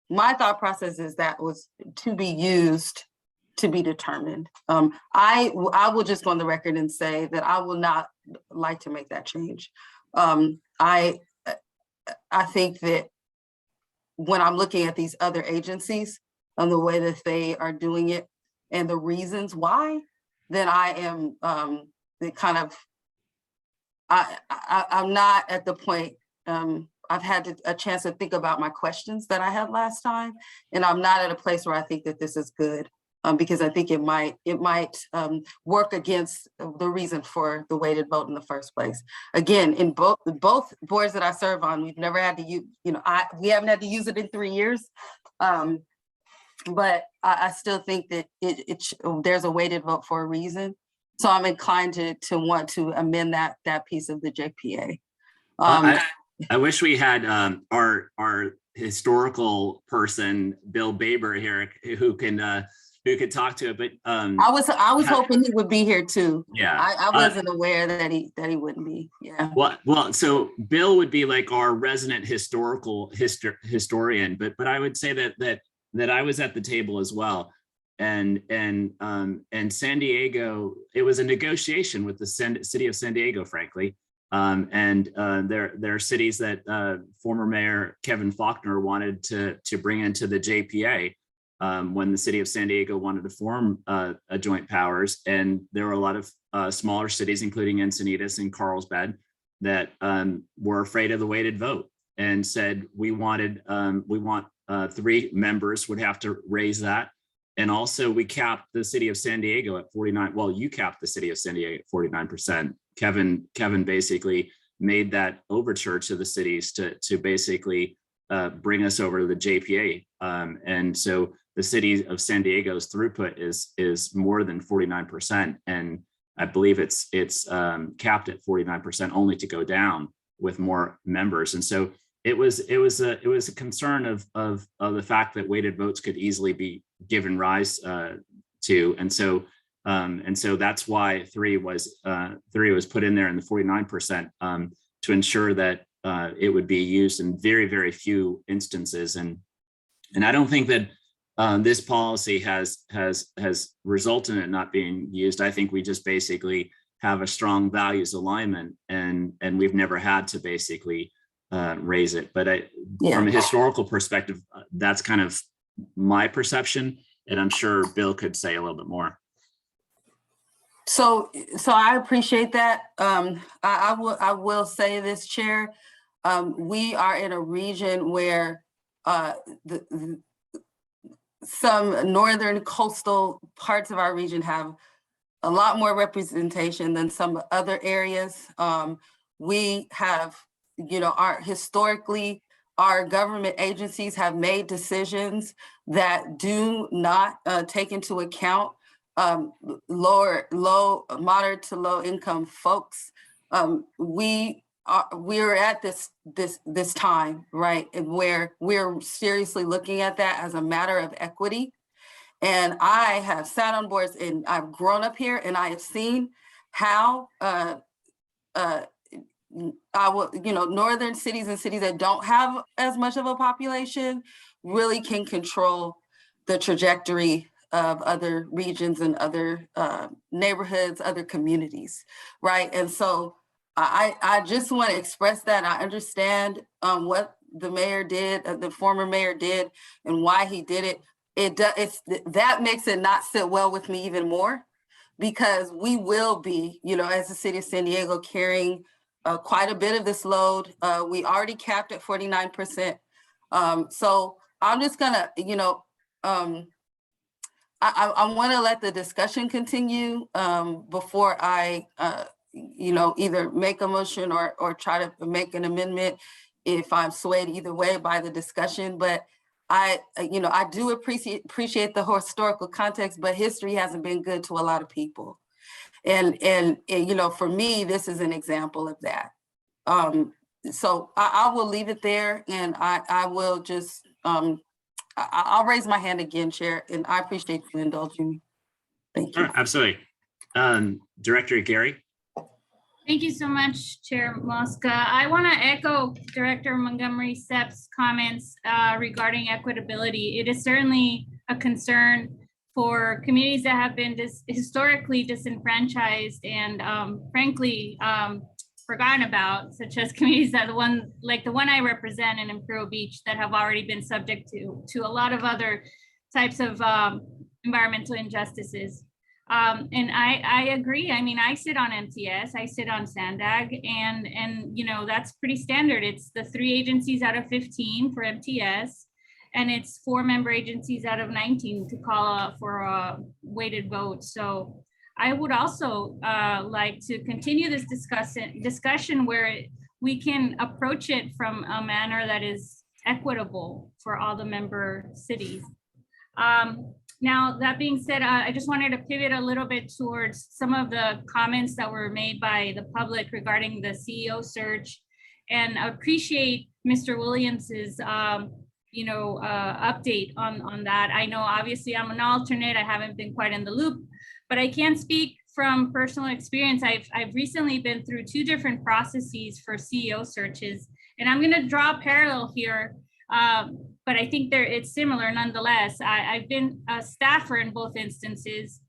my thought process is that was to be used to be determined. I will just go on the record and say that I will not like to make that change. I think that when I'm looking at these other agencies and the way that they are doing it and the reasons why, then I am I'm not at the point. I've had a chance to think about my questions that I had last time, and I'm not at a place where I think that this is good, because I think it might work against the reason for the weighted vote in the first place. Again, in both boards that I serve on, we've never had to use, we haven't had to use it in 3 years. But I still think that there's a weighted vote for a reason. So I'm inclined to want to amend that piece of the JPA. I wish we had our historical person, Bill Baber here, who could talk to it. But I was hoping he would be here too. Yeah, I wasn't aware that he wouldn't be. Yeah. Well, so Bill would be like our resident historian, but I would say that I was at the table as well, and San Diego. It was a negotiation with the city of San Diego, frankly. And there are cities that former Mayor Kevin Faulconer wanted to bring into the JPA when the city of San Diego wanted to form a joint powers. And there were a lot of smaller cities, including Encinitas and Carlsbad, that were afraid of the weighted vote and said we want 3 members would have to raise that. And also we capped the city of San Diego at 49. Well, you capped the city of San Diego at 49%. Kevin basically made that overture to the cities to basically bring us over to the JPA. And so the city of San Diego's throughput is more than 49%. And I believe it's capped at 49% only to go down with more members. And so it was a concern of the fact that weighted votes could easily be given rise to, and so that's why 3 was put in there in the 49% to ensure that it would be used in very, very few instances. And I don't think that this policy has resulted in it not being used. I think we just basically have a strong values alignment, and we've never had to basically raise it. But from a historical perspective, that's kind of my perception, and I'm sure Bill could say a little bit more. So I appreciate that. I will say this, Chair. We are in a region where some northern coastal parts of our region have a lot more representation than some other areas. We have, historically, our government agencies have made decisions that do not take into account moderate to low income folks. We're at this time, right, where we're seriously looking at that as a matter of equity. And I have sat on boards and I've grown up here, and I have seen how northern cities and cities that don't have as much of a population really can control the trajectory of other regions and other neighborhoods, other communities, right? And so I just want to express that. I understand what the mayor did, the former mayor did, and why he did it. That makes it not sit well with me even more, because we will be, as the city of San Diego, carrying quite a bit of this load. We already capped at 49%. So I'm just gonna, I want to let the discussion continue before I, either make a motion or try to make an amendment if I'm swayed either way by the discussion. But I do appreciate the historical context, but history hasn't been good to a lot of people. And for me, this is an example of that. So I will leave it there, and I will just, I'll raise my hand again, Chair, and I appreciate you indulging me. Thank you. Absolutely. Director Gary. Thank you so much, Chair Mosca. I want to echo Director Montgomery Sepp's comments regarding equitability. It is certainly a concern for communities that have been historically disenfranchised and frankly forgotten about, such as communities that the one I represent in Imperial Beach that have already been subject to a lot of other types of environmental injustices. And I agree. I mean, I sit on MTS, I sit on SANDAG, and that's pretty standard. It's the 3 agencies out of 15 for MTS, and it's 4 member agencies out of 19 to call for a weighted vote. So I would also like to continue this discussion where we can approach it from a manner that is equitable for all the member cities. Now, that being said, I just wanted to pivot a little bit towards some of the comments that were made by the public regarding the CEO search, and I appreciate Mr. Williams's update on that. I know obviously I'm an alternate, I haven't been quite in the loop, but I can speak from personal experience. I've recently been through 2 different processes for CEO searches, and I'm going to draw a parallel here. But I think it's similar nonetheless. I've been a staffer in both instances,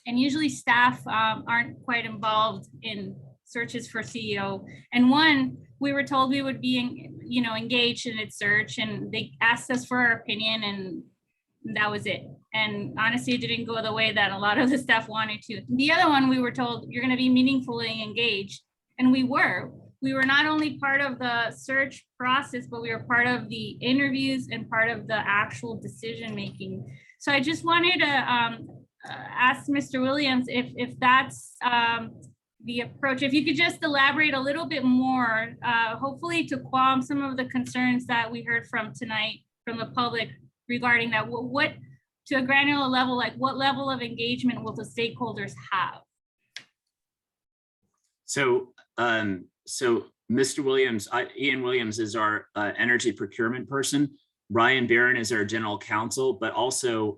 and usually staff aren't quite involved in searches for CEO. And one, we were told we would be engaged in its search, and they asked us for our opinion, and that was it. And honestly, it didn't go the way that a lot of the staff wanted to. The other one, we were told you're going to be meaningfully engaged, and we were. We were not only part of the search process, but we were part of the interviews and part of the actual decision making. So I just wanted to ask Mr. Williams if that's the approach. If you could just elaborate a little bit more, hopefully to qualm some of the concerns that we heard from tonight from the public regarding that. What to a granular level, like what level of engagement will the stakeholders have? So Mr. Williams, Ian Williams is our energy procurement person. Ryan Barron is our general counsel, but also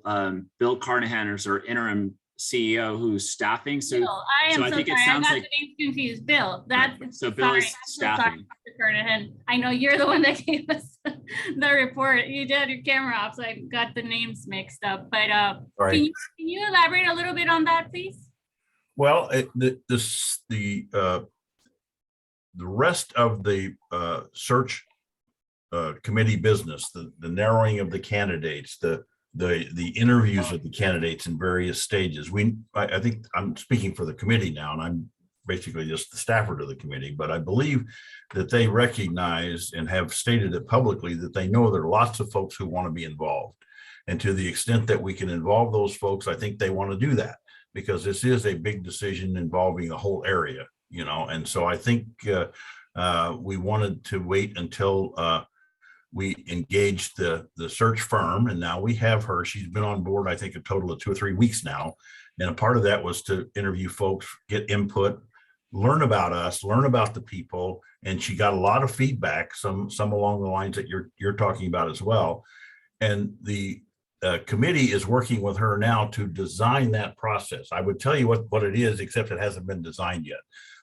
Bill Carnahan is our interim CEO who's staffing. So, Bill, I think it sounds like the name's confused. Bill, so Bill is staffing. Mr. Carnahan, I know you're the one that gave us the report. You did your camera off, so I got the names mixed up. But can you elaborate a little bit on that, please? Well, the rest of the search committee business, the narrowing of the candidates, the interviews of the candidates in various stages. I think I'm speaking for the committee now, and I'm basically just the staffer to the committee, but I believe that they recognize and have stated it publicly that they know there are lots of folks who want to be involved. And to the extent that we can involve those folks, I think they want to do that, because this is a big decision involving the whole area. And so I think we wanted to wait until we engaged the search firm, and now we have her. She's been on board, I think, a total of 2 or 3 weeks now. And a part of that was to interview folks, get input, learn about us, learn about the people. And she got a lot of feedback, some along the lines that you're talking about as well. And the committee is working with her now to design that process. I would tell you what it is, except it hasn't been designed yet.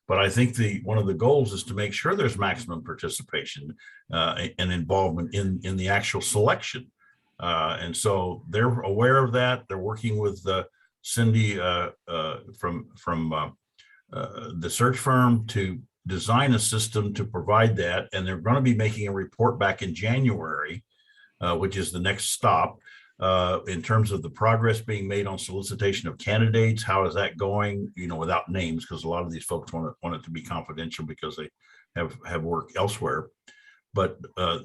But I think one of the goals is to make sure there's maximum participation and involvement in the actual selection. And so they're aware of that. They're working with Cindy from the search firm to design a system to provide that. And they're going to be making a report back in January, which is the next stop. In terms of the progress being made on solicitation of candidates, how is that going? Without names, because a lot of these folks want it to be confidential because they have work elsewhere. But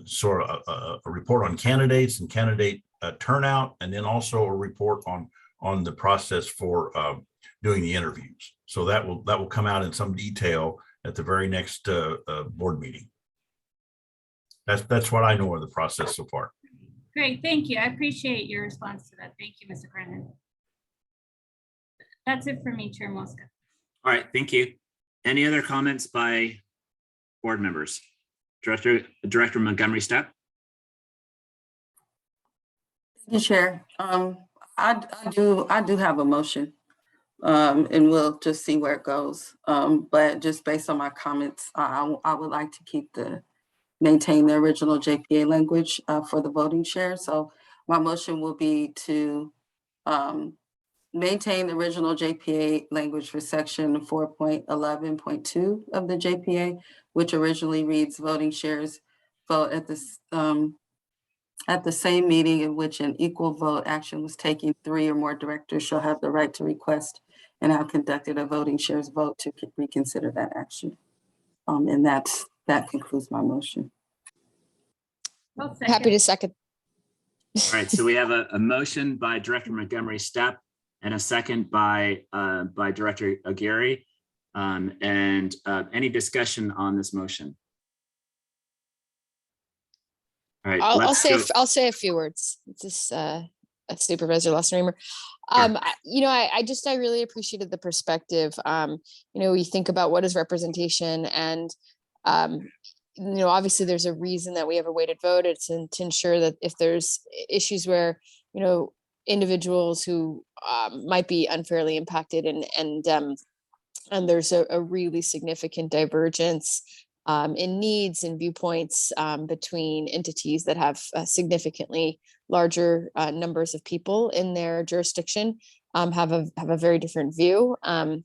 sort of a report on candidates and candidate turnout, and then also a report on on the process for doing the interviews. So that will come out in some detail at the very next board meeting. That's what I know of the process so far. Great, thank you. I appreciate your response to that. Thank you, Mr. Brennan. That's it for me, Chair Mosca. All right, thank you. Any other comments by board members? Director Montgomery Steppe? Thank you, Chair. I do have a motion, and we'll just see where it goes. But just based on my comments, I would like to maintain the original JPA language for the voting share. So my motion will be to maintain the original JPA language for section 4.11.2 of the JPA, which originally reads voting shares vote at the same meeting in which an equal vote action was taken, 3 or more directors shall have the right to request and have conducted a voting shares vote to reconsider that action. And that concludes my motion. Happy to second. All right, so we have a motion by Director Montgomery Steppe and a second by Director Aguirre. Any discussion on this motion? All right, I'll say a few words. This Supervisor Lawson-Remer. I really appreciated the perspective. We think about what is representation, and obviously there's a reason that we have a weighted vote. It's to ensure that if there's issues where individuals who might be unfairly impacted and there's a really significant divergence in needs and viewpoints between entities that have significantly larger numbers of people in their jurisdiction, have a very different view. And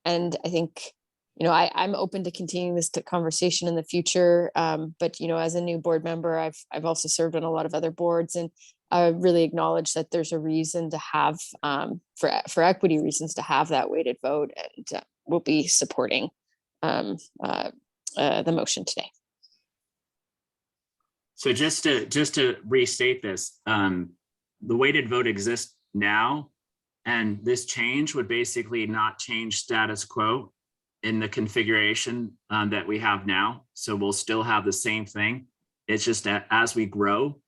I think, I'm open to continuing this conversation in the future. But as a new board member, I've also served on a lot of other boards, and I really acknowledge that there's a reason to have, for equity reasons, to have that weighted vote, and we'll be supporting the motion today. So just to restate this, the weighted vote exists now, and this change would basically not change status quo in the configuration that we have now. So we'll still have the same thing. It's just that as we grow,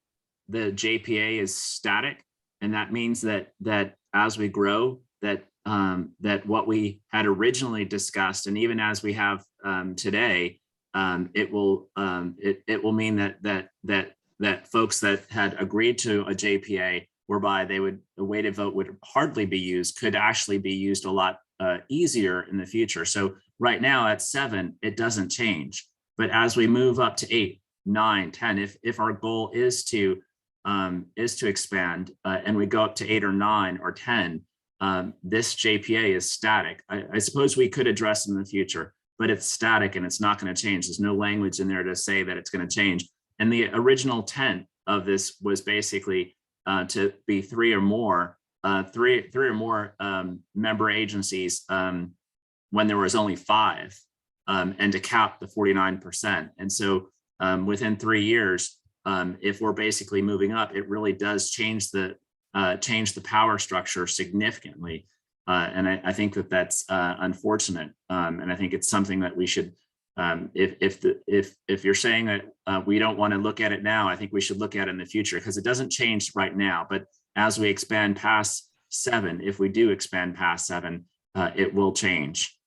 the JPA is static, and that means that as we grow, that what we had originally discussed, and even as we have today, it will mean that folks that had agreed to a JPA whereby the weighted vote would hardly be used could actually be used a lot easier in the future. So right now at 7, it doesn't change, but as we move up to 8, 9, 10, if our goal is to expand and we go up to 8 or 9 or 10, this JPA is static. I suppose we could address in the future, but it's static and it's not going to change. There's no language in there to say that it's going to change. And the original intent of this was basically to be 3 or more member agencies when there was only 5, and to cap the 49%. And so within 3 years, if we're basically moving up, it really does change the power structure significantly. And I think that's unfortunate. And I think it's something that we should, if you're saying that we don't want to look at it now, I think we should look at it in the future, because it doesn't change right now. But as we expand past 7, if we do expand past 7, it will change.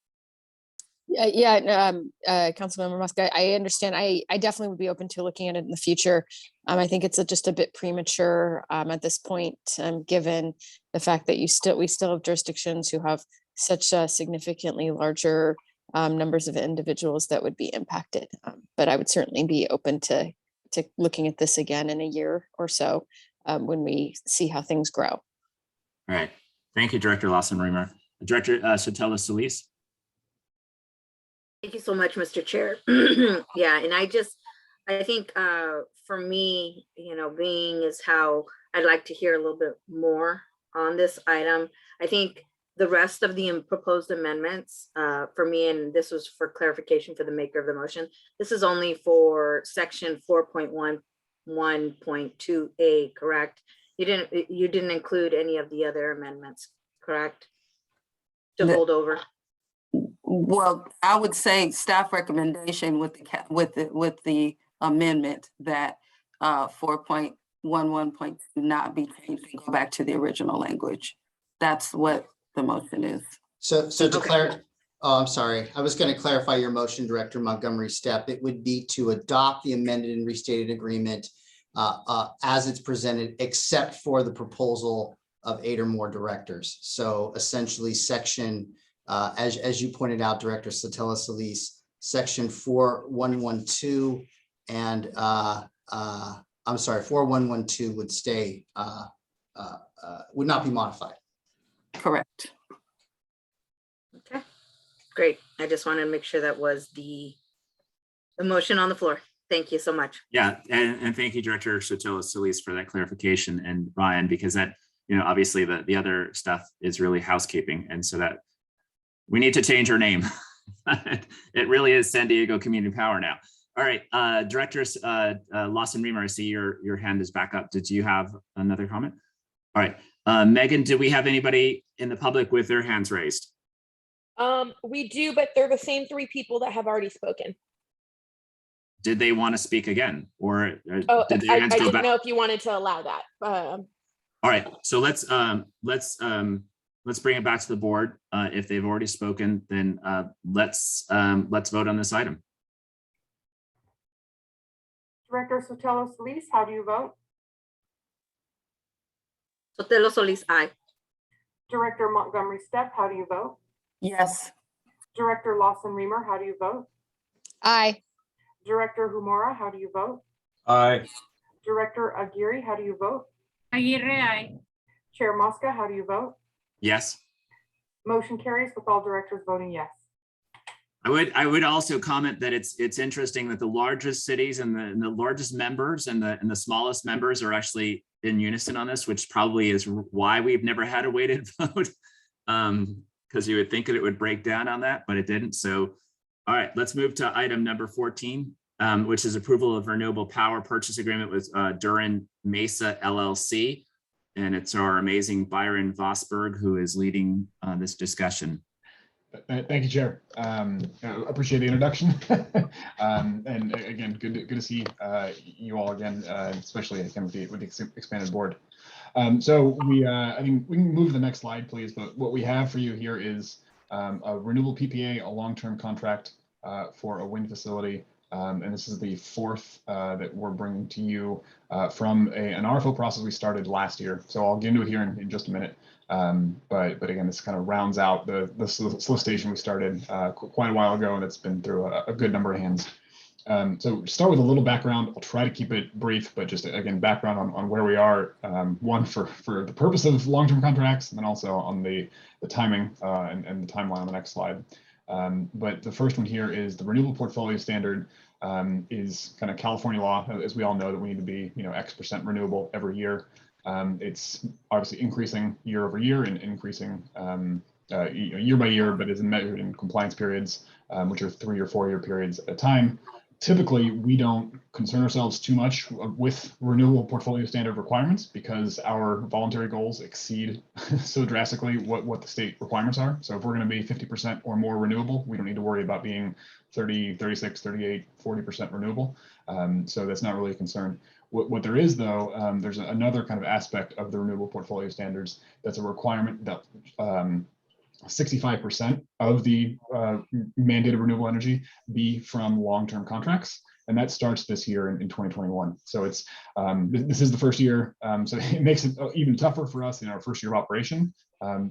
Councilmember Mosca, I understand. I definitely would be open to looking at it in the future. I think it's just a bit premature at this point, given the fact that we still have jurisdictions who have such significantly larger numbers of individuals that would be impacted. But I would certainly be open to looking at this again in a year or so when we see how things grow. All right. Thank you, Director Lawson-Remer. Director Sotelo Solis. Thank you so much, Mr. Chair. Yeah, and I think for me, being is how I'd like to hear a little bit more on this item. I think the rest of the proposed amendments for me, and this was for clarification for the maker of the motion, this is only for section 4.11.2A, correct? You didn't include any of the other amendments, correct? To The- hold over. Well, I would say staff recommendation with the amendment that 4.11.2 not be changed and go back to the original language. That's what the motion is. So to Okay. clarify, oh, I'm sorry. I was going to clarify your motion, Director Montgomery Steppe. It would be to adopt the amended and restated agreement as it's presented, except for the proposal of 8 or more directors. So essentially section, as you pointed out, Director Satella Solis, section 4112 and I'm sorry, 4112 would stay, would not be modified. Correct. Okay, great. I just wanted to make sure that was the motion on the floor. Thank you so much. Yeah, and thank you, Director Sotelo Solis, for that clarification, and Ryan, because that, obviously the other stuff is really housekeeping, and so that we need to change our name. It really is San Diego Community Power now. All right, Director Lawson Remer, I see your hand is back up. Did you have another comment? All right, Megan, do we have anybody in the public with their hands raised? We do, but they're the same 3 people that have already spoken. Did they want to speak again, or Oh, did their I hands go didn't back? know if you wanted to allow that. All right, so let's bring it back to the board. If they've already spoken, then let's vote on this item. Director Sotelo Solis, how do you vote? Sotelo Solis, aye. Director Montgomery Steppe, how do you vote? Yes. Director Lawson Remer, how do you vote? Aye. Director Humora, how do you vote? Aye. Director Aguirre, how do you vote? Aguirre, aye. Chair Mosca, how do you vote? Yes. Motion carries with all directors voting yes. I would also comment that it's interesting that the largest cities and the largest members and the smallest members are actually in unison on this, which probably is why we've never had a weighted vote. Because you would think that it would break down on that, but it didn't. So, all right, let's move to item number 14, which is approval of renewable power purchase agreement with Duran Mesa LLC. And it's our amazing Byron Vosberg who is leading this discussion. Thank you, Chair. Appreciate the introduction. And again, good to see you all again, especially again with the expanded board. So I think we can move to the next slide, please. But what we have for you here is a renewable PPA, a long-term contract for a wind facility. And this is the 4th that we're bringing to you from an RFO process we started last year. So I'll get into it here in just a minute. But again, this kind of rounds out the solicitation we started quite a while ago, and it's been through a good number of hands. So start with a little background. I'll try to keep it brief, but just again, background on where we are. One for the purpose of long-term contracts, and then also on the timing and the timeline on the next slide. But the first one here is the renewable portfolio standard is kind of California law, as we all know, that we need to be X% renewable every year. It's obviously increasing year over year and increasing year by year, but is measured in compliance periods, which are 3 or 4 year periods at a time. Typically, we don't concern ourselves too much with renewable portfolio standard requirements because our voluntary goals exceed so drastically what the state requirements are. So if we're going to be 50% or more renewable, we don't need to worry about being 30, 36, 38, 40% renewable. So that's not really a concern. What there is, though, there's another kind of aspect of the renewable portfolio standards that's a requirement that 65% of the mandated renewable energy be from long-term contracts, and that starts this year in 2021. So it's this is the first year, so it makes it even tougher for us in our first year of operation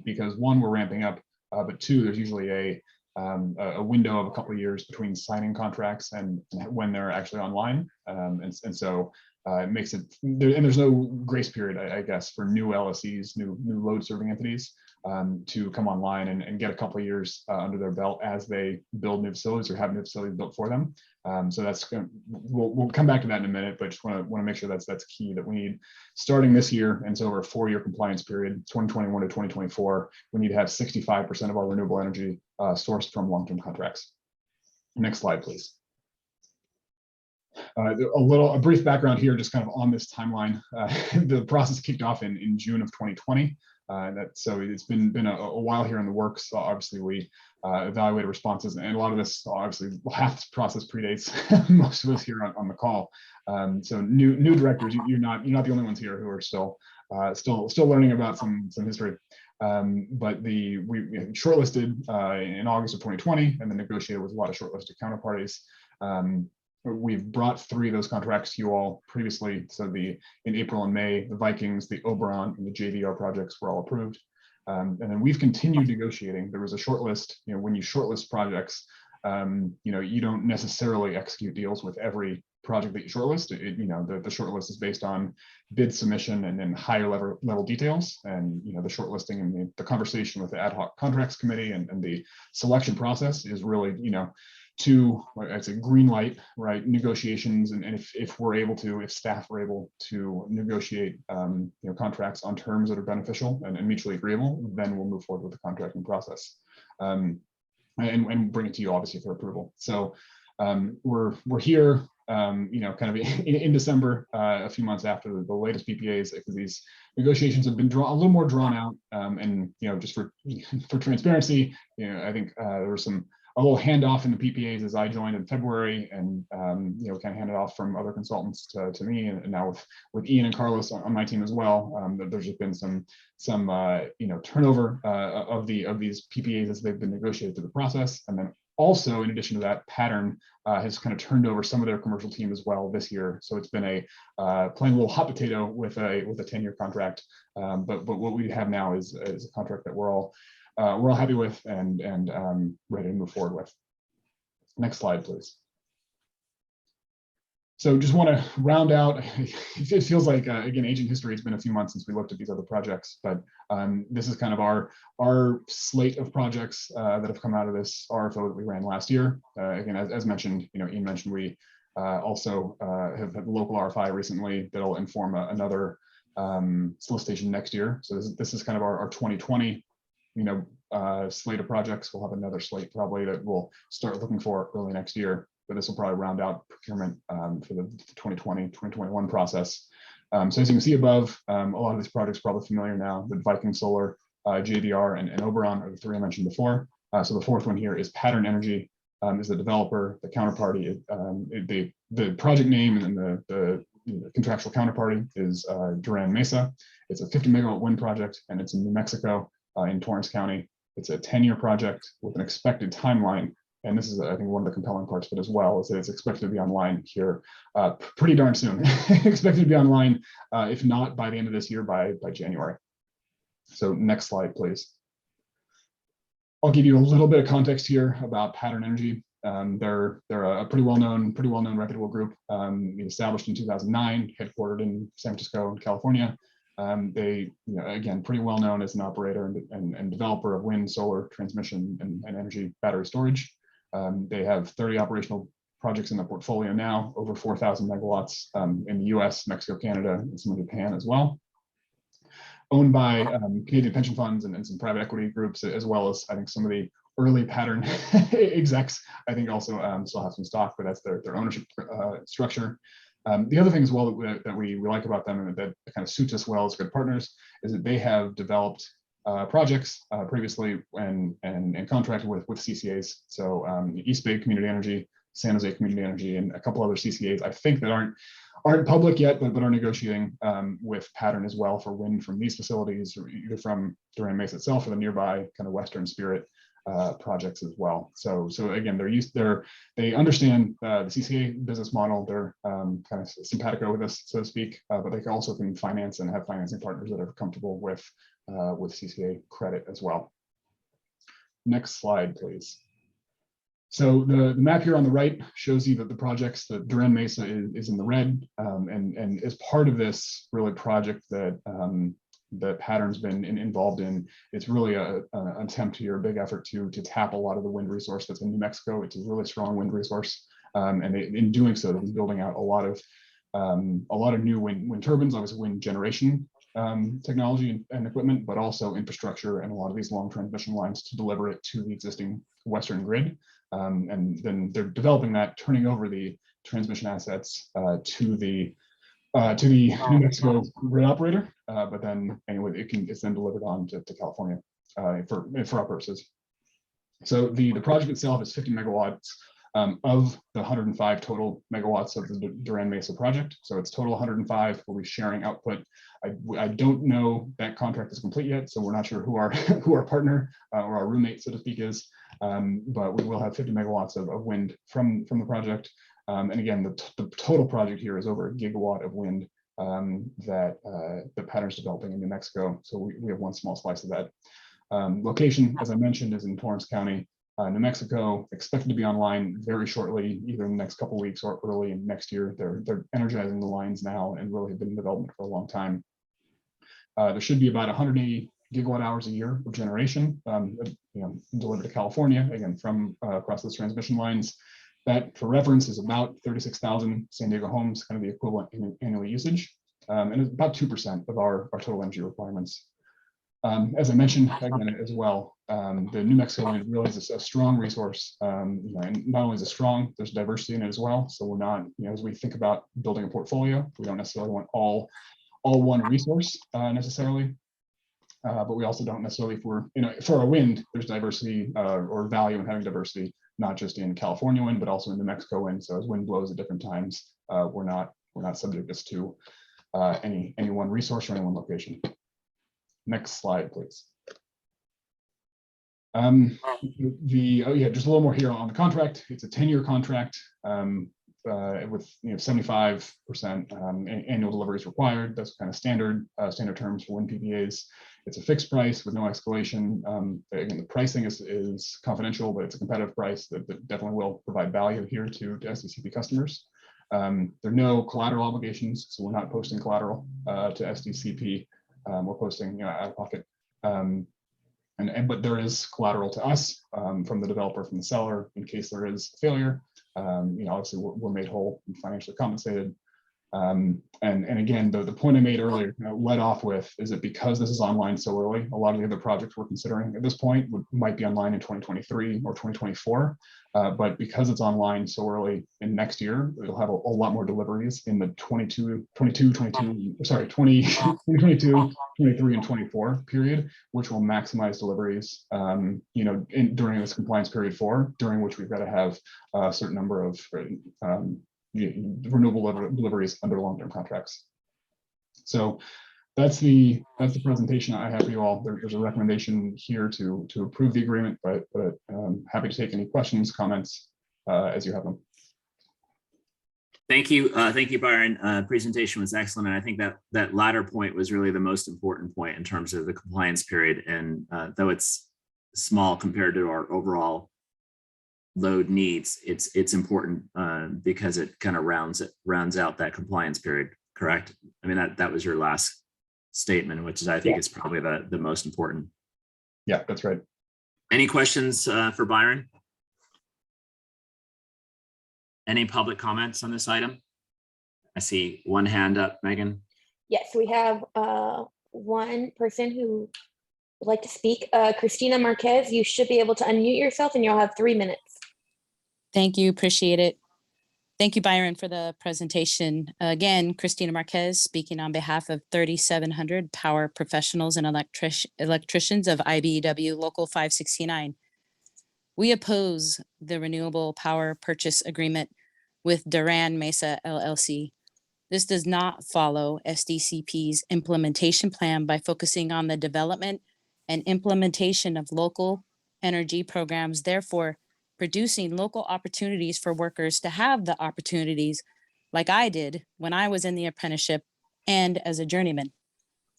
because 1, we're ramping up, but 2, there's usually a window of a couple of years between signing contracts and when they're actually online, and so it makes it and there's no grace period, I guess, for new LSEs, new load serving entities to come online and get a couple of years under their belt as they build new facilities or have new facilities built for them. So that's we'll come back to that in a minute, but just want to make sure that's key, that we need starting this year, and so over a 4-year compliance period, 2021 to 2024, we need to have 65% of our renewable energy sourced from long-term contracts. Next slide, please. A brief background here, just kind of on this timeline. The process kicked off in June of 2020. So it's been a while here in the works. Obviously, we evaluated responses, and a lot of this, obviously, half this process predates most of us here on the call. So new directors, you're not the only ones here who are still learning about some history. But we shortlisted in August of 2020, and then negotiated with a lot of shortlisted counterparties. We've brought 3 of those contracts to you all previously. So in April and May, the Vikings, the Oberon, and the JVR projects were all approved. And then we've continued negotiating. There was a shortlist. When you shortlist projects, you don't necessarily execute deals with every project that you shortlist. The shortlist is based on bid submission and then higher level details. And the shortlisting and the conversation with the ad hoc contracts committee and the selection process is really I'd say green light, right, negotiations, and if staff are able to negotiate contracts on terms that are beneficial and mutually agreeable, then we'll move forward with the contracting process and bring it to you, obviously, for approval. So we're here kind of in December, a few months after the latest PPAs, because these negotiations have been a little more drawn out, and just for transparency, I think there was a little handoff in the PPAs as I joined in February, and kind of handed off from other consultants to me, and now with Ian and Carlos on my team as well. There's just been some turnover of these PPAs as they've been negotiated through the process, and then also, in addition to that, Pattern has kind of turned over some of their commercial team as well this year. So it's been playing a little hot potato with a 10-year contract. But what we have now is a contract that we're all happy with and ready to move forward with. Next slide, please. So just want to round out, it feels like, again, ancient history. It's been a few months since we looked at these other projects, but this is kind of our slate of projects that have come out of this RFO that we ran last year. Again, as mentioned, Ian mentioned, we also have had a local RFI recently that'll inform another solicitation next year. So this is kind of our 2020 slate of projects. We'll have another slate probably that we'll start looking for early next year, but this will probably round out procurement for the 2020-2021 process. So as you can see above, a lot of these projects are probably familiar now. The Viking Solar, JVR, and Oberon are the 3 I mentioned before. So the 4th one here is Pattern Energy, is the developer. The counterparty, the project name and the contractual counterparty is Duran Mesa. It's a 50 megawatt wind project, and it's in New Mexico, in Torrance County. It's a 10-year project with an expected timeline. And this is, I think, one of the compelling parts of it as well, is that it's expected to be online here pretty darn soon. Expected to be online, if not by the end of this year, by January. So next slide, please. I'll give you a little bit of context here about Pattern Energy. They're a pretty well-known reputable group, established in 2009, headquartered in San Francisco, California. They, again, pretty well known as an operator and developer of wind, solar, transmission, and energy battery storage. They have 30 operational projects in their portfolio now, over 4,000 megawatts in the US, Mexico, Canada, and some of Japan as well. Owned by Canadian pension funds and some private equity groups, as well as, I think, some of the early Pattern execs, I think, also still have some stock, but that's their ownership structure. The other thing as well that we like about them, and that kind of suits us well as good partners, is that they have developed projects previously and contracted with CCAs. So East Bay Community Energy, San Jose Community Energy, and a couple other CCAs, I think, that aren't public yet, but are negotiating with Pattern as well for wind from these facilities, or either from Duran Mesa itself or the nearby kind of Western Spirit projects as well. So again, they understand the CCA business model. They're kind of simpatico with us, so to speak, but they also can finance and have financing partners that are comfortable with CCA credit as well. Next slide, please. So the map here on the right shows you that the projects that Duran Mesa is in the red, and as part of this really project that Pattern's been involved in, it's really an attempt here, a big effort to tap a lot of the wind resource that's in New Mexico. It's a really strong wind resource, and in doing so, they've been building out a lot of new wind turbines, obviously wind generation technology and equipment, but also infrastructure and a lot of these long transmission lines to deliver it to the existing Western grid. And then they're developing that, turning over the transmission assets to the New Mexico grid operator, but then anyway, it's then delivered on to California for our purposes. So the project itself is 50 megawatts of the 105 total megawatts of the Duran Mesa project. So it's total 105. We'll be sharing output. I don't know that contract is complete yet, so we're not sure who our partner or our roommate, so to speak, is. But we will have 50 megawatts of wind from the project. And again, the total project here is over 1 gigawatt of wind that the Pattern's developing in New Mexico. So we have one small slice of that. Location, as I mentioned, is in Torrance County, New Mexico, expected to be online very shortly, either in the next couple of weeks or early next year. They're energizing the lines now and really have been in development for a long time. There should be about 180 gigawatt hours a year of generation, delivered to California, again, from across those transmission lines. That, for reference, is about 36,000 San Diego homes, kind of the equivalent in annual usage, and it's about 2% of our total energy requirements. As I mentioned again as well, the New Mexico wind really is a strong resource, and not only is it strong, there's diversity in it as well. So we're not, as we think about building a portfolio, we don't necessarily want all one resource necessarily, but we also don't necessarily, for our wind, there's diversity or value in having diversity, not just in California wind, but also in New Mexico wind. So as wind blows at different times, we're not subject just to any one resource or any one location. Next slide, please. Just a little more here on the contract. It's a 10-year contract with 75% annual deliveries required. That's kind of standard terms for wind PPAs. It's a fixed price with no escalation. Again, the pricing is confidential, but it's a competitive price that definitely will provide value here to SDCP customers. There are no collateral obligations, so we're not posting collateral to SDCP. We're posting out of pocket, but there is collateral to us from the developer, from the seller, in case there is failure. Obviously we're made whole and financially compensated. And again, the point I made earlier, led off with, is that because this is online so early, a lot of the other projects we're considering at this point might be online in 2023 or 2024. But because it's online so early in next year, it'll have a lot more deliveries in the 2022, 23, and 24 period, which will maximize deliveries, during this compliance period 4, during which we've got to have a certain number of renewable deliveries under long-term contracts. So that's the presentation I have for you all. There's a recommendation here to approve the agreement, but happy to take any questions, comments as you have them. Thank you, Byron. Presentation was excellent, and I think that latter point was really the most important point in terms of the compliance period. And though it's small compared to our overall load needs, it's important because it kind of rounds out that compliance period. Correct? I mean, that was your last statement, which is, I think, is probably the most important. Yeah, that's right. Any questions for Byron? Any public comments on this item? I see one hand up, Megan. Yes, we have one person who would like to speak. Christina Marquez, you should be able to unmute yourself and you'll have 3 minutes. Thank you. Appreciate it. Thank you, Byron, for the presentation. Again, Christina Marquez speaking on behalf of 3,700 power professionals and electricians of IBEW Local 569. We oppose the renewable power purchase agreement with Duran Mesa LLC. This does not follow SDCP's implementation plan by focusing on the development and implementation of local energy programs, therefore producing local opportunities for workers to have the opportunities like I did when I was in the apprenticeship and as a journeyman.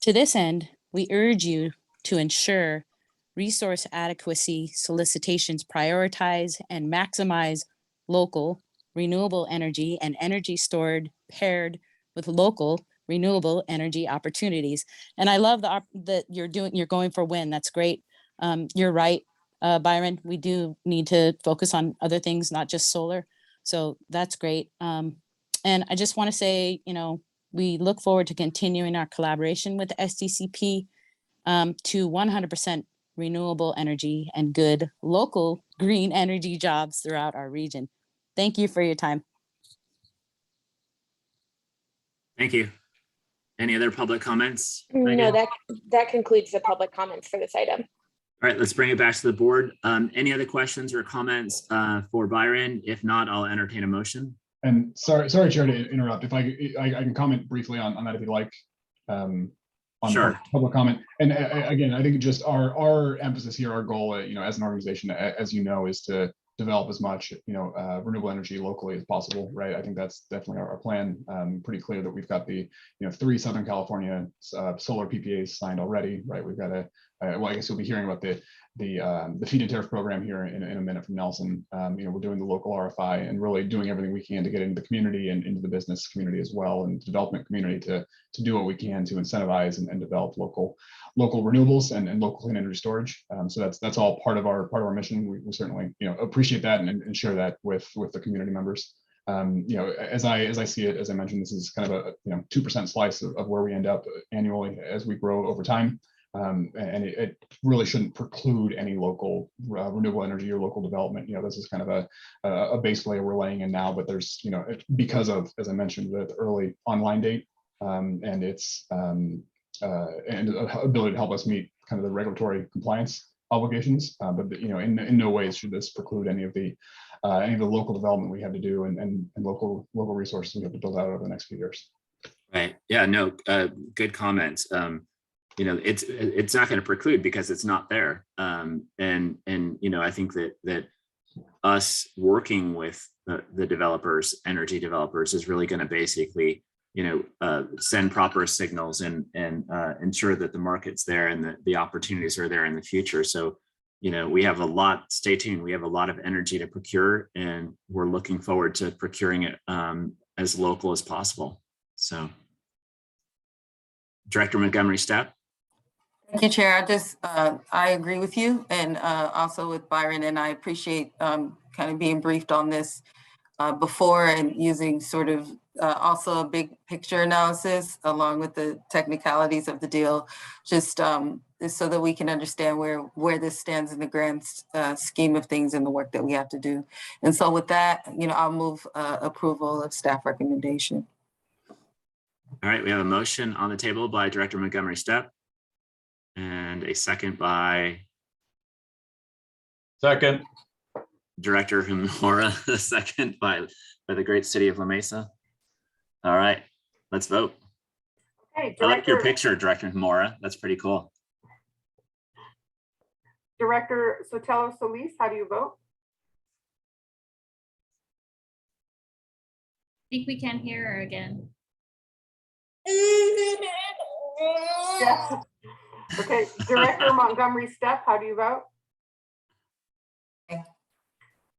To this end, we urge you to ensure resource adequacy solicitations prioritize and maximize local renewable energy and energy stored paired with local renewable energy opportunities. And I love that you're going for wind. That's great. You're right, Byron. We do need to focus on other things, not just solar. So that's great. And I just want to say, we look forward to continuing our collaboration with the SDCP to 100% renewable energy and good local green energy jobs throughout our region. Thank you for your time. Thank you. Any other public comments? No, Megan? that concludes the public comments for this item. All right, let's bring it back to the board. Any other questions or comments for Byron? If not, I'll entertain a motion. And sorry, Chair, to interrupt. If I can comment briefly on that if you'd like. On Sure. public comment. And again, I think just our emphasis here, our goal, as an organization, as you know, is to develop as much, renewable energy locally as possible, right? I think that's definitely our plan. Pretty clear that we've got the, 3 Southern California solar PPAs signed already, right? We've got well, I guess you'll be hearing about the feed-in tariff program here in a minute from Nelson. We're doing the local RFI and really doing everything we can to get into the community and into the business community as well, and development community to do what we can to incentivize and develop local renewables and local clean energy storage. So that's all part of our mission. We certainly appreciate that and share that with the community members. As I see it, as I mentioned, this is kind of a 2% slice of where we end up annually as we grow over time. And it really shouldn't preclude any local renewable energy or local development. This is kind of a base layer we're laying in now, but there's, because of, as I mentioned, the early online date and its and ability to help us meet kind of the regulatory compliance obligations. But in no ways should this preclude any of the local development we have to do and local resources we have to build out over the next few years. Right. Yeah, no, good comments. It's not going to preclude because it's not there. And I think that us working with the developers, energy developers, is really going to basically, send proper signals and ensure that the market's there and the opportunities are there in the future. So, we have a lot, stay tuned. We have a lot of energy to procure, and we're looking forward to procuring it as local as possible. So, Director Montgomery Steppe. Thank you, Chair. I agree with you and also with Byron, and I appreciate kind of being briefed on this before and using sort of also a big picture analysis along with the technicalities of the deal, just so that we can understand where this stands in the grand scheme of things and the work that we have to do. And so with that, I'll move approval of staff recommendation. All right, we have a motion on the table by Director Montgomery Steppe. And a second by Director Humora, a second by the great city of La Mesa. All right, let's vote. Okay, I like your picture, Director Humora. That's pretty cool. Director Sotelo Solis, how do you vote? I think we can't hear her again. Yes. Okay, Director Montgomery Steppe, how do you vote?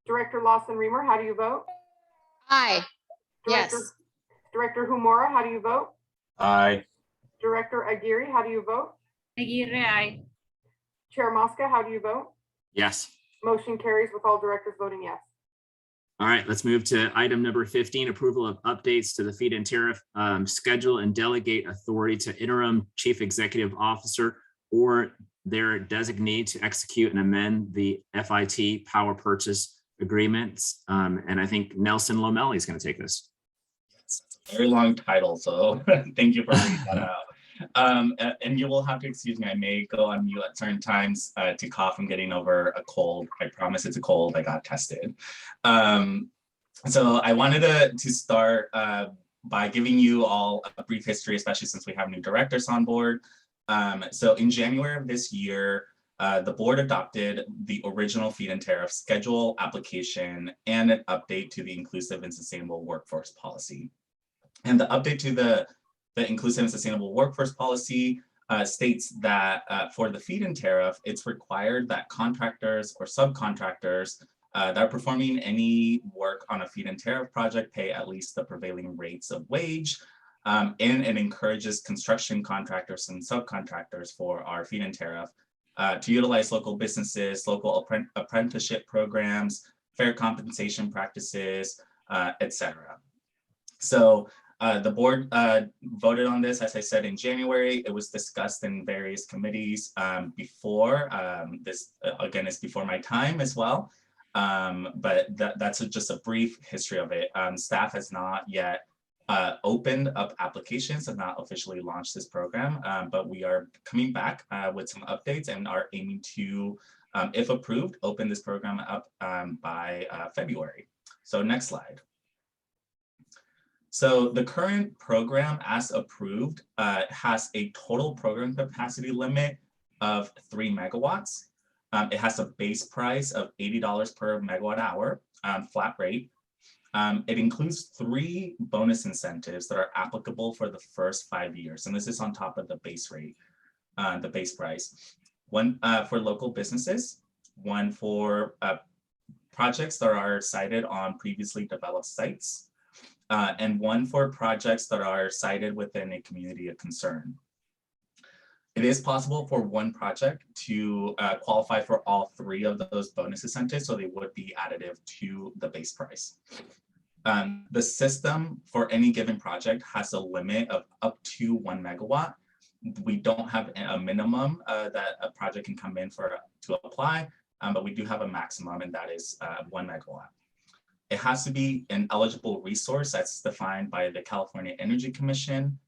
Director Lawson Remer, how do you vote? Aye. Director, Yes. Director Humora, how do you vote? Aye. Director Aguirre, how do you vote? Aguirre, aye. Chair Mosca, how do you vote? Yes. Motion carries with all directors voting yes. All right, let's move to item number 15, approval of updates to the feed-in tariff schedule and delegate authority to interim chief executive officer or their designee to execute and amend the FIT power purchase agreements. And I think Nelson Lomelli is going to take this. Very long title, so thank you for reading that out. And you will have to excuse me, I may go on mute at certain times to cough. I'm getting over a cold. I promise it's a cold. I got tested. So I wanted to start by giving you all a brief history, especially since we have new directors on board. So in January of this year, the board adopted the original feed-in tariff schedule, application, and an update to the inclusive and sustainable workforce policy. And the update to the inclusive and sustainable workforce policy states that for the feed-in tariff, it's required that contractors or subcontractors that are performing any work on a feed-in tariff project pay at least the prevailing rates of wage. And it encourages construction contractors and subcontractors for our feed-in tariff to utilize local businesses, local apprenticeship programs, fair compensation practices, etc. So the board voted on this, as I said, in January. It was discussed in various committees before. This, again, is before my time as well. But that's just a brief history of it. Staff has not yet opened up applications and not officially launched this program, but we are coming back with some updates and are aiming to, if approved, open this program up by February. So next slide. So the current program as approved has a total program capacity limit of 3 megawatts. It has a base price of $80 per megawatt hour, flat rate. It includes 3 bonus incentives that are applicable for the first 5 years. And this is on top of the base rate, the base price. One for local businesses, one for projects that are sited on previously developed sites, and one for projects that are sited within a community of concern. It is possible for one project to qualify for all 3 of those bonus incentives, so they would be additive to the base price. The system for any given project has a limit of up to 1 megawatt. We don't have a minimum that a project can come in for to apply, but we do have a maximum, and that is 1 megawatt. It has to be an eligible resource that's defined by the California Energy Commission.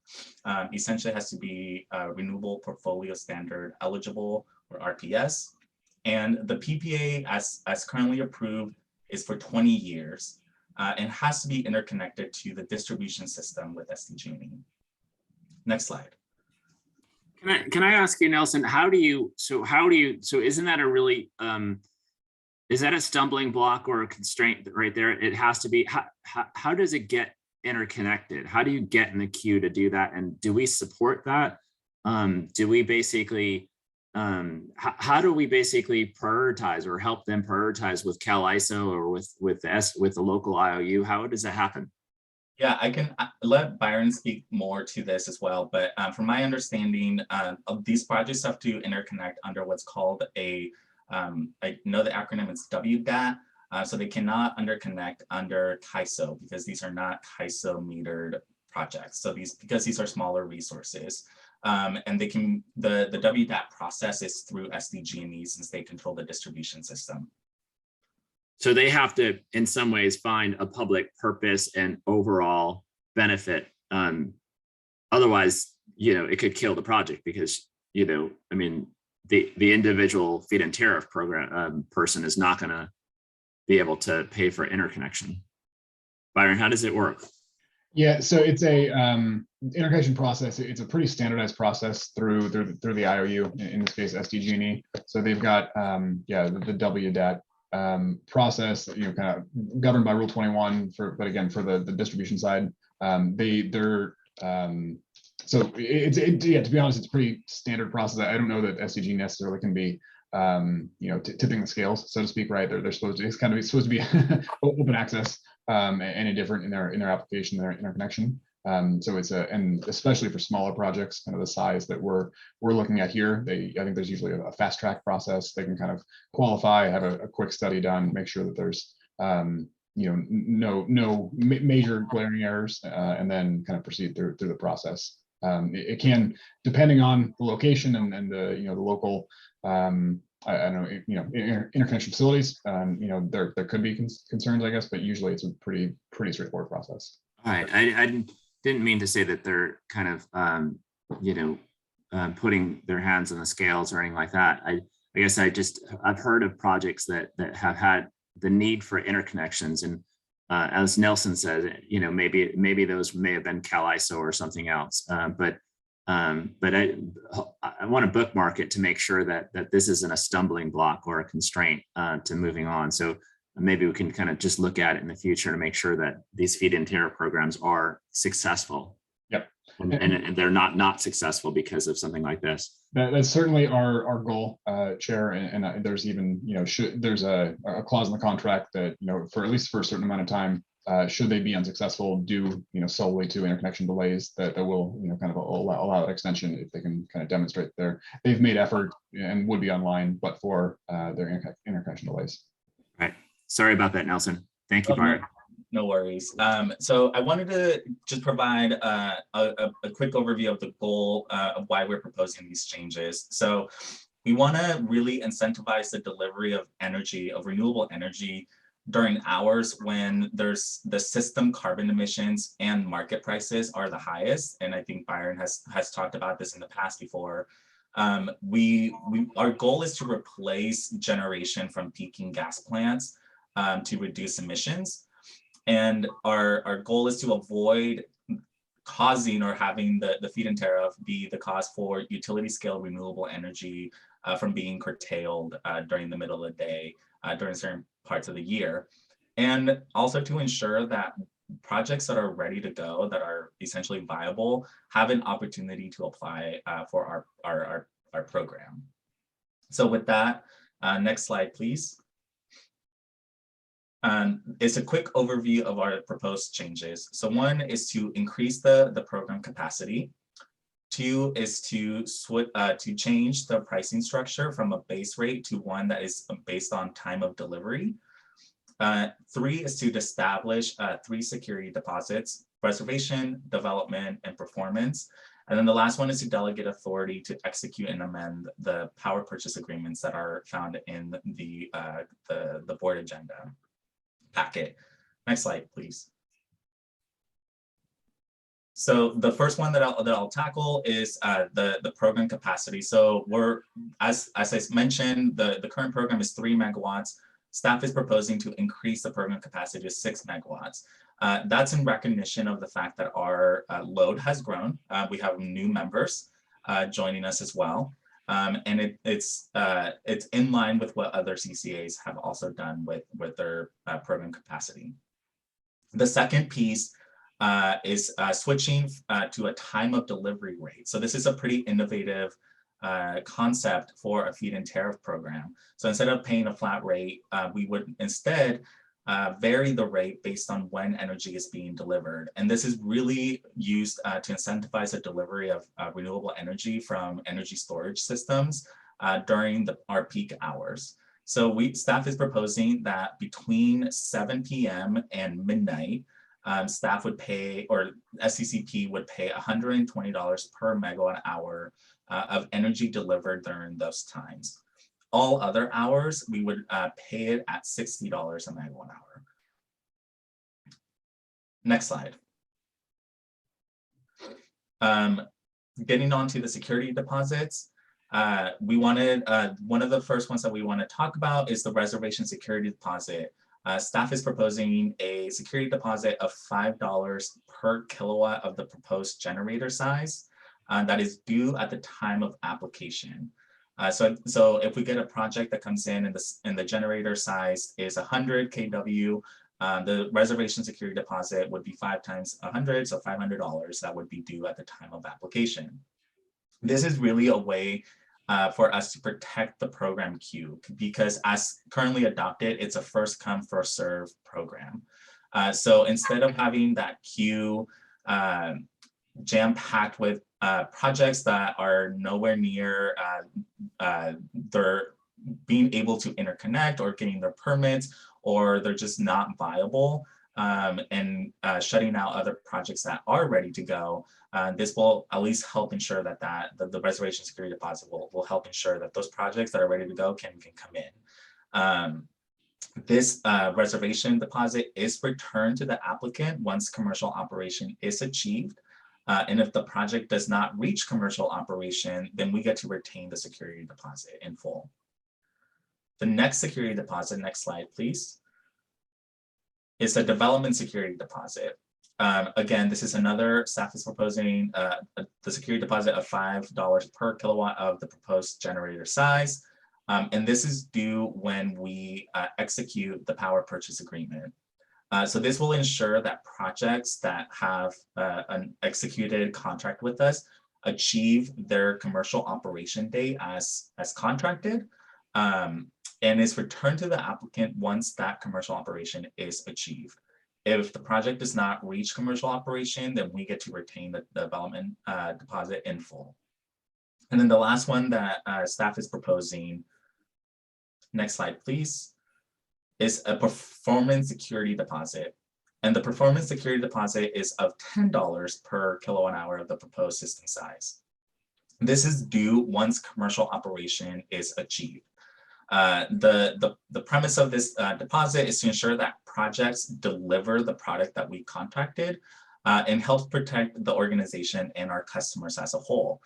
Essentially, it has to be Renewable Portfolio Standard eligible, or RPS. And the PPA, as currently approved, is for 20 years and has to be interconnected to the distribution system with SDG&E. Next slide. Can I ask you, Nelson, so isn't that a really, is that a stumbling block or a constraint right there? It has to be, how does it get interconnected? How do you get in the queue to do that? And do we support that? Do we basically, how do we basically prioritize or help them prioritize with CalISO or with the local IOU? How does that happen? Yeah, I can let Byron speak more to this as well, but from my understanding, of these projects have to interconnect under what's called a, I know the acronym is WDAT, so they cannot interconnect under CAISO because these are not CAISO metered projects. So because these are smaller resources, and they can, the WDAT process is through SDG&E since they control the distribution system. So they have to, in some ways, find a public purpose and overall benefit. Otherwise, it could kill the project because, I mean, the individual feed-in tariff program person is not going to be able to pay for interconnection. Byron, how does it work? Yeah, so it's a interconnection process. It's a pretty standardized process through the IOU, in this case SDG&E. So they've got the WDAT process, kind of governed by Rule 21 but again for the distribution side, so to be honest, it's a pretty standard process. I don't know that SDG necessarily can be tipping the scales, so to speak, right? They're supposed to, it's kind of supposed to be open access and indifferent in their application, their interconnection. So it's and especially for smaller projects, kind of the size that we're looking at here, I think there's usually a fast track process. They can kind of qualify, have a quick study done, make sure that there's no major glaring errors, and then kind of proceed through the process. It can, depending on the location and the the local interconnection facilities, there could be concerns, I guess, but usually it's a pretty straightforward process. All right, I didn't mean to say that they're kind of putting their hands on the scales or anything like that. I guess I've heard of projects that have had the need for interconnections, and as Nelson said, maybe those may have been CalISO or something else, but I want to bookmark it to make sure that this isn't a stumbling block or a constraint to moving on. So maybe we can kind of just look at it in the future to make sure that these feed-in tariff programs are successful. Yep. And they're not successful because of something like this. That's certainly our goal, Chair. And there's even, there's a clause in the contract that, for at least for a certain amount of time, should they be unsuccessful due, solely to interconnection delays, that will, kind of allow extension if they can kind of demonstrate they've made effort and would be online, but for their interconnection delays. Right. Sorry about that, Nelson. Thank you, Byron. No worries. So I wanted to just provide a quick overview of the goal of why we're proposing these changes. So we want to really incentivize the delivery of energy, of renewable energy, during hours when there's the system carbon emissions and market prices are the highest. And I think Byron has talked about this in the past before. Our goal is to replace generation from peaking gas plants to reduce emissions. And our goal is to avoid causing or having the feed-in tariff be the cause for utility scale renewable energy from being curtailed during the middle of the day during certain parts of the year. And also to ensure that projects that are ready to go, that are essentially viable, have an opportunity to apply for our program. So with that, next slide, please. It's a quick overview of our proposed changes. So one is to increase the program capacity. Two is to change the pricing structure from a base rate to one that is based on time of delivery. Three is to establish 3 security deposits: reservation, development, and performance. And then the last one is to delegate authority to execute and amend the power purchase agreements that are found in the board agenda packet. Next slide, please. So the first one that I'll tackle is the program capacity. So as I mentioned, the current program is 3 megawatts. Staff is proposing to increase the program capacity to 6 megawatts. That's in recognition of the fact that our load has grown. We have new members joining us as well. And it's in line with what other CCAs have also done with their program capacity. The second piece is switching to a time of delivery rate. So this is a pretty innovative concept for a feed-in tariff program. So instead of paying a flat rate, we would instead vary the rate based on when energy is being delivered. And this is really used to incentivize the delivery of renewable energy from energy storage systems during our peak hours. So staff is proposing that between 7 p.m. and midnight, staff would pay, or SCCP would pay $120 per megawatt hour of energy delivered during those times. All other hours, we would pay it at $60 a megawatt hour. Next slide. Getting on to the security deposits, we wanted, one of the first ones that we want to talk about is the reservation security deposit. Staff is proposing a security deposit of $5 per kilowatt of the proposed generator size that is due at the time of application. So if we get a project that comes in and the generator size is 100 kW, the reservation security deposit would be 5 times 100, so $500 that would be due at the time of application. This is really a way for us to protect the program queue, because as currently adopted, it's a first come, first serve program. So instead of having that queue jam-packed with projects that are nowhere near they're being able to interconnect or getting their permits, or they're just not viable, and shutting out other projects that are ready to go, this will at least help ensure that the reservation security deposit will help ensure that those projects that are ready to go can come in. This reservation deposit is returned to the applicant once commercial operation is achieved. And if the project does not reach commercial operation, then we get to retain the security deposit in full. The next security deposit, next slide, please, is the development security deposit. Again, this is another, staff is proposing the security deposit of $5 per kilowatt of the proposed generator size. And this is due when we execute the power purchase agreement. So this will ensure that projects that have an executed contract with us achieve their commercial operation date as contracted, and is returned to the applicant once that commercial operation is achieved. If the project does not reach commercial operation, then we get to retain the development deposit in full. And then the last one that staff is proposing, next slide, please, is a performance security deposit. And the performance security deposit is of $10 per kilowatt hour of the proposed system size. This is due once commercial operation is achieved. The premise of this deposit is to ensure that projects deliver the product that we contracted and helps protect the organization and our customers as a whole.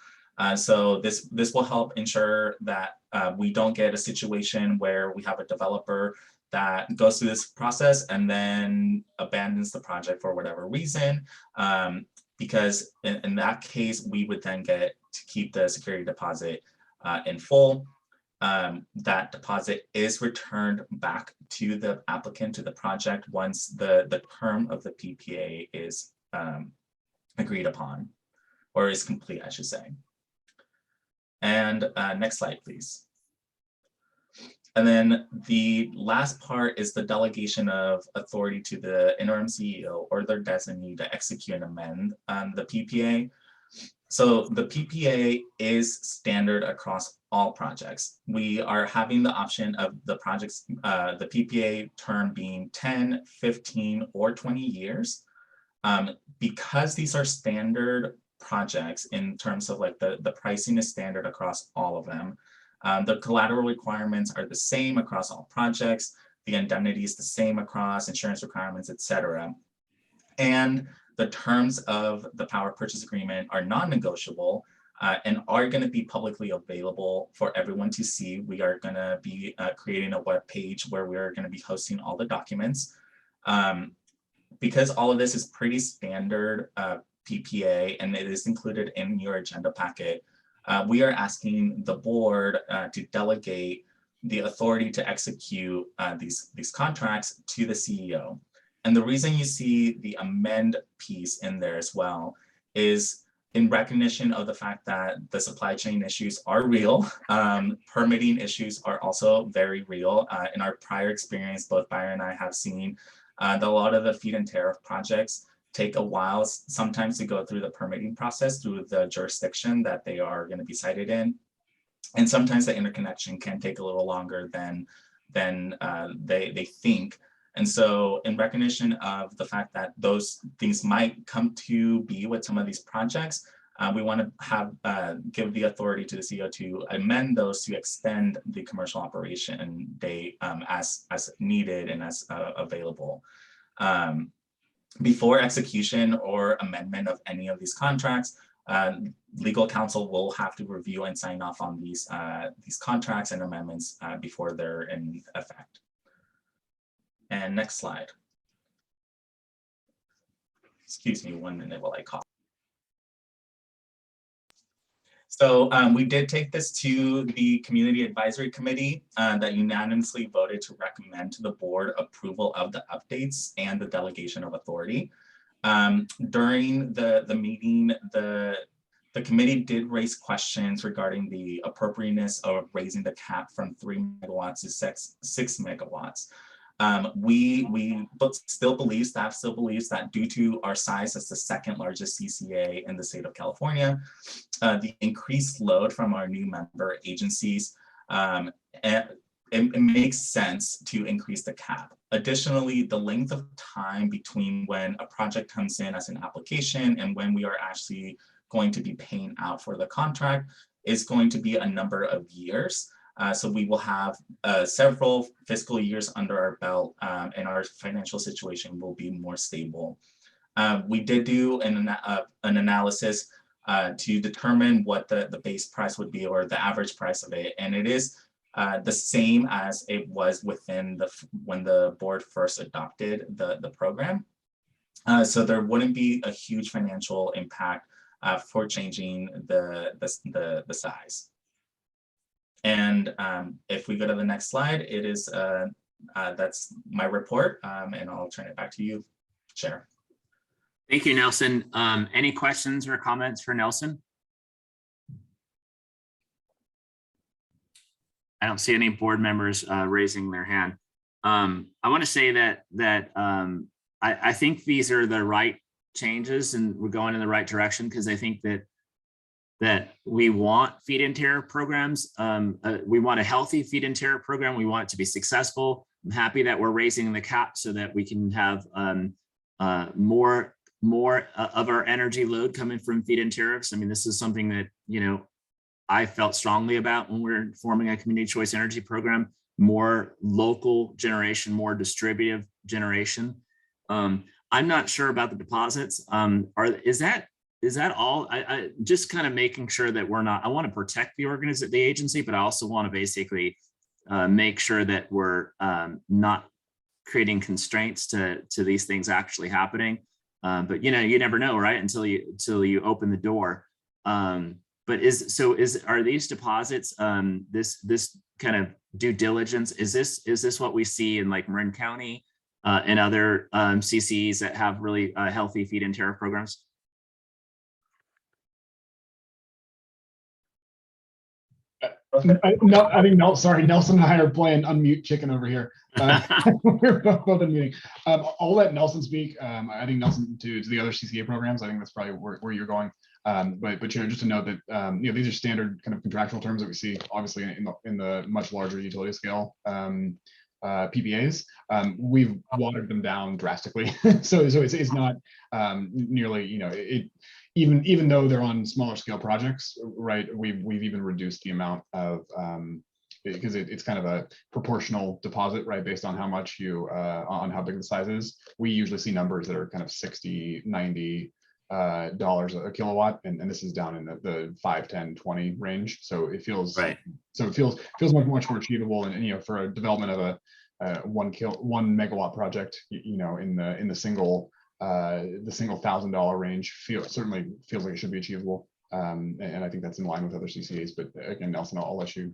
So this will help ensure that we don't get a situation where we have a developer that goes through this process and then abandons the project for whatever reason, because in that case, we would then get to keep the security deposit in full. That deposit is returned back to the applicant, to the project, once the term of the PPA is agreed upon, or is complete, I should say. And next slide, please. And then the last part is the delegation of authority to the interim CEO or their designee to execute and amend the PPA. So the PPA is standard across all projects. We are having the option of the projects, the PPA term being 10, 15, or 20 years. Because these are standard projects in terms of like the pricing is standard across all of them. The collateral requirements are the same across all projects. The indemnity is the same across insurance requirements, etc. And the terms of the power purchase agreement are non-negotiable and are going to be publicly available for everyone to see. We are going to be creating a web page where we are going to be hosting all the documents. Because all of this is pretty standard PPA and it is included in your agenda packet, we are asking the board to delegate the authority to execute these contracts to the CEO. And the reason you see the amend piece in there as well is in recognition of the fact that the supply chain issues are real. Permitting issues are also very real. In our prior experience, both Byron and I have seen that a lot of the feed-in tariff projects take a while sometimes to go through the permitting process through the jurisdiction that they are going to be sited in. And sometimes the interconnection can take a little longer than they think. And so in recognition of the fact that those things might come to be with some of these projects, we want to have give the authority to the CEO to amend those to extend the commercial operation date as needed and as available. Before execution or amendment of any of these contracts, legal counsel will have to review and sign off on these contracts and amendments before they're in effect. And next slide. Excuse me 1 minute while I cough. So we did take this to the Community Advisory Committee that unanimously voted to recommend to the board approval of the updates and the delegation of authority. During the meeting, the committee did raise questions regarding the appropriateness of raising the cap from 3 megawatts to 6 megawatts. Staff still believes that due to our size as the second largest CCA in the state of California, the increased load from our new member agencies, it makes sense to increase the cap. Additionally, the length of time between when a project comes in as an application and when we are actually going to be paying out for the contract is going to be a number of years. So we will have several fiscal years under our belt and our financial situation will be more stable. We did do an analysis to determine what the base price would be or the average price of it. And it is the same as it was within when the board first adopted the program. So there wouldn't be a huge financial impact for changing the size. And if we go to the next slide, it is that's my report, and I'll turn it back to you, Chair. Thank you, Nelson. Any questions or comments for Nelson? I don't see any board members raising their hand. I want to say that I think these are the right changes and we're going in the right direction because I think that we want feed-in tariff programs. We want a healthy feed-in tariff program. We want it to be successful. I'm happy that we're raising the cap so that we can have more of our energy load coming from feed-in tariffs. I mean, this is something that, you know, I felt strongly about when we're forming a community choice energy program, more local generation, more distributive generation. I'm not sure about the deposits. Is that all? I just kind of making sure that we're not, I want to protect the agency, but I also want to basically make sure that we're not creating constraints to these things actually happening. But you never know, right? Until you open the door. But are these deposits, this kind of due diligence, is this what we see in like Marin County and other CCEs that have really healthy feed-in tariff programs? No, I think Nelson and I are playing unmute chicken over here. We're both unmuting. I'll let Nelson speak. I think Nelson to the other CCA programs. I think that's probably where you're going. But Chair, just to note that these are standard kind of contractual terms that we see obviously in the much larger utility scale PPAs. We've watered them down drastically, so it's not nearly even though they're on smaller scale projects, right? We've even reduced the amount of because it's kind of a proportional deposit, right? Based on how much on how big the size is. We usually see numbers that are kind of $60, $90 a kilowatt, and this is down in the 5, 10, 20 range. So it feels right. So it feels much more achievable, and for a development of a 1 megawatt project, in the single $1,000 range certainly feels like it should be achievable. And I think that's in line with other CCAs. But again, Nelson, I'll let you.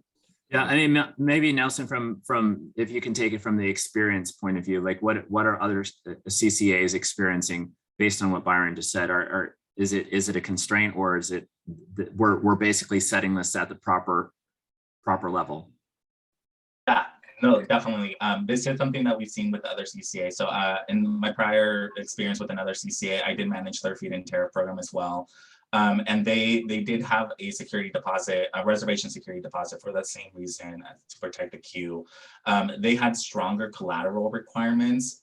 Yeah, I mean, maybe Nelson, from if you can take it from the experience point of view, like what are other CCAs experiencing based on what Byron just said? Is it a constraint, or is it we're basically setting this at the proper level? Yeah, no, definitely. This is something that we've seen with other CCA. So in my prior experience with another CCA, I did manage their feed-in tariff program as well. And they did have a security deposit, a reservation security deposit for that same reason, to protect the queue. They had stronger collateral requirements.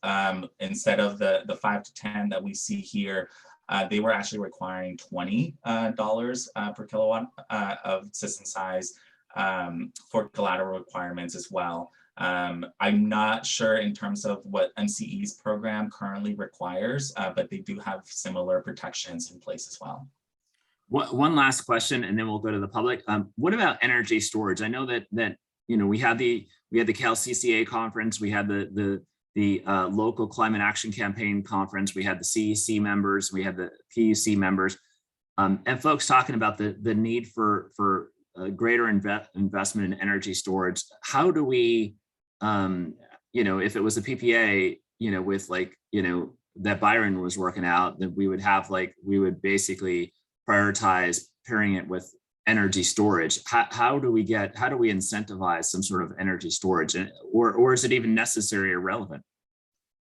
Instead of the 5 to 10 that we see here, they were actually requiring $20 per kilowatt of system size for collateral requirements as well. I'm not sure in terms of what MCE's program currently requires, but they do have similar protections in place as well. One last question, and then we'll go to the public. What about energy storage? I know that we had the Cal CCA conference, we had the local climate action campaign conference, we had the CEC members, we had the PUC members, and folks talking about the need for greater investment in energy storage. How do we, if it was a PPA, with that Byron was working out, that we would basically prioritize pairing it with energy storage. How do we incentivize some sort of energy storage, or is it even necessary or relevant?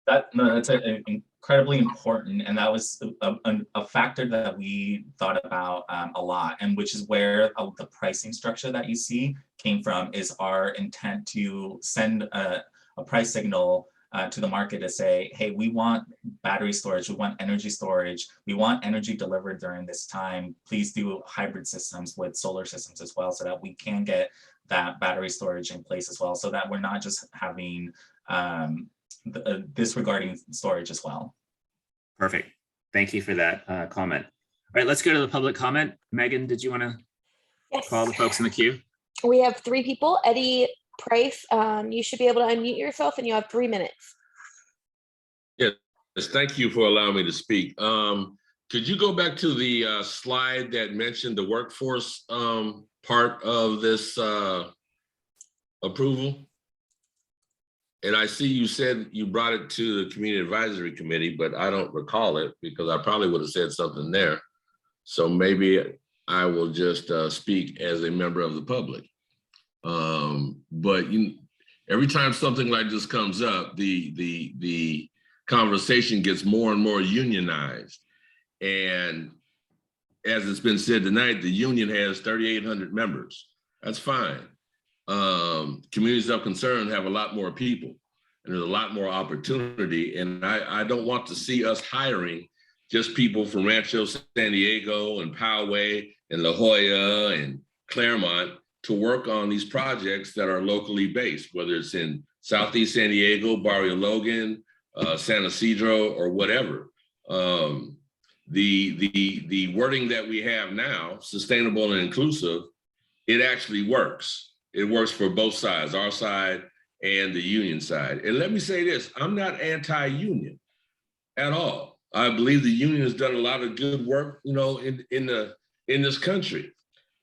That's incredibly important, and that was a factor that we thought about a lot, and which is where the pricing structure that you see came from. Is our intent to send a price signal to the market to say, hey, we want battery storage, we want energy storage, we want energy delivered during this time. Please do hybrid systems with solar systems as well, so that we can get that battery storage in place as well, so that we're not just having disregarding storage as well. Perfect. Thank you for that comment. All right, let's go to the public comment. Megan, did you want to call the folks in the queue? We have 3 people. Eddie Price, you should be able to unmute yourself, and you have 3 minutes. Yes, thank you for allowing me to speak. Could you go back to the slide that mentioned the workforce part of this approval? And I see you said you brought it to the Community Advisory Committee, but I don't recall it because I probably would have said something there. So maybe I will just speak as a member of the public. But every time something like this comes up, the conversation gets more and more unionized. And as it's been said tonight, the union has 3,800 members. That's fine. Communities of concern have a lot more people, and there's a lot more opportunity. And I don't want to see us hiring just people from Rancho San Diego and Poway and La Jolla and Claremont to work on these projects that are locally based, whether it's in Southeast San Diego, Barrio Logan, San Isidro, or whatever. The wording that we have now, sustainable and inclusive, it actually works. It works for both sides, our side and the union side. And let me say this, I'm not anti-union at all. I believe the union has done a lot of good work, you know, in this country,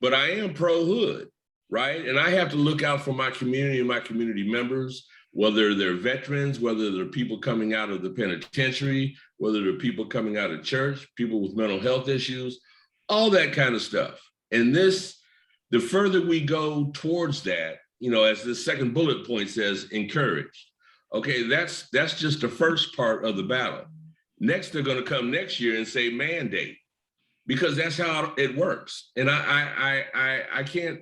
but I am pro-hood, right? And I have to look out for my community and my community members, whether they're veterans, whether they're people coming out of the penitentiary, whether they're people coming out of church, people with mental health issues, all that kind of stuff. And this, the further we go towards that, you know, as the second bullet point says, encourage. Okay, that's just the first part of the battle. Next, they're going to come next year and say mandate, because that's how it works. And I can't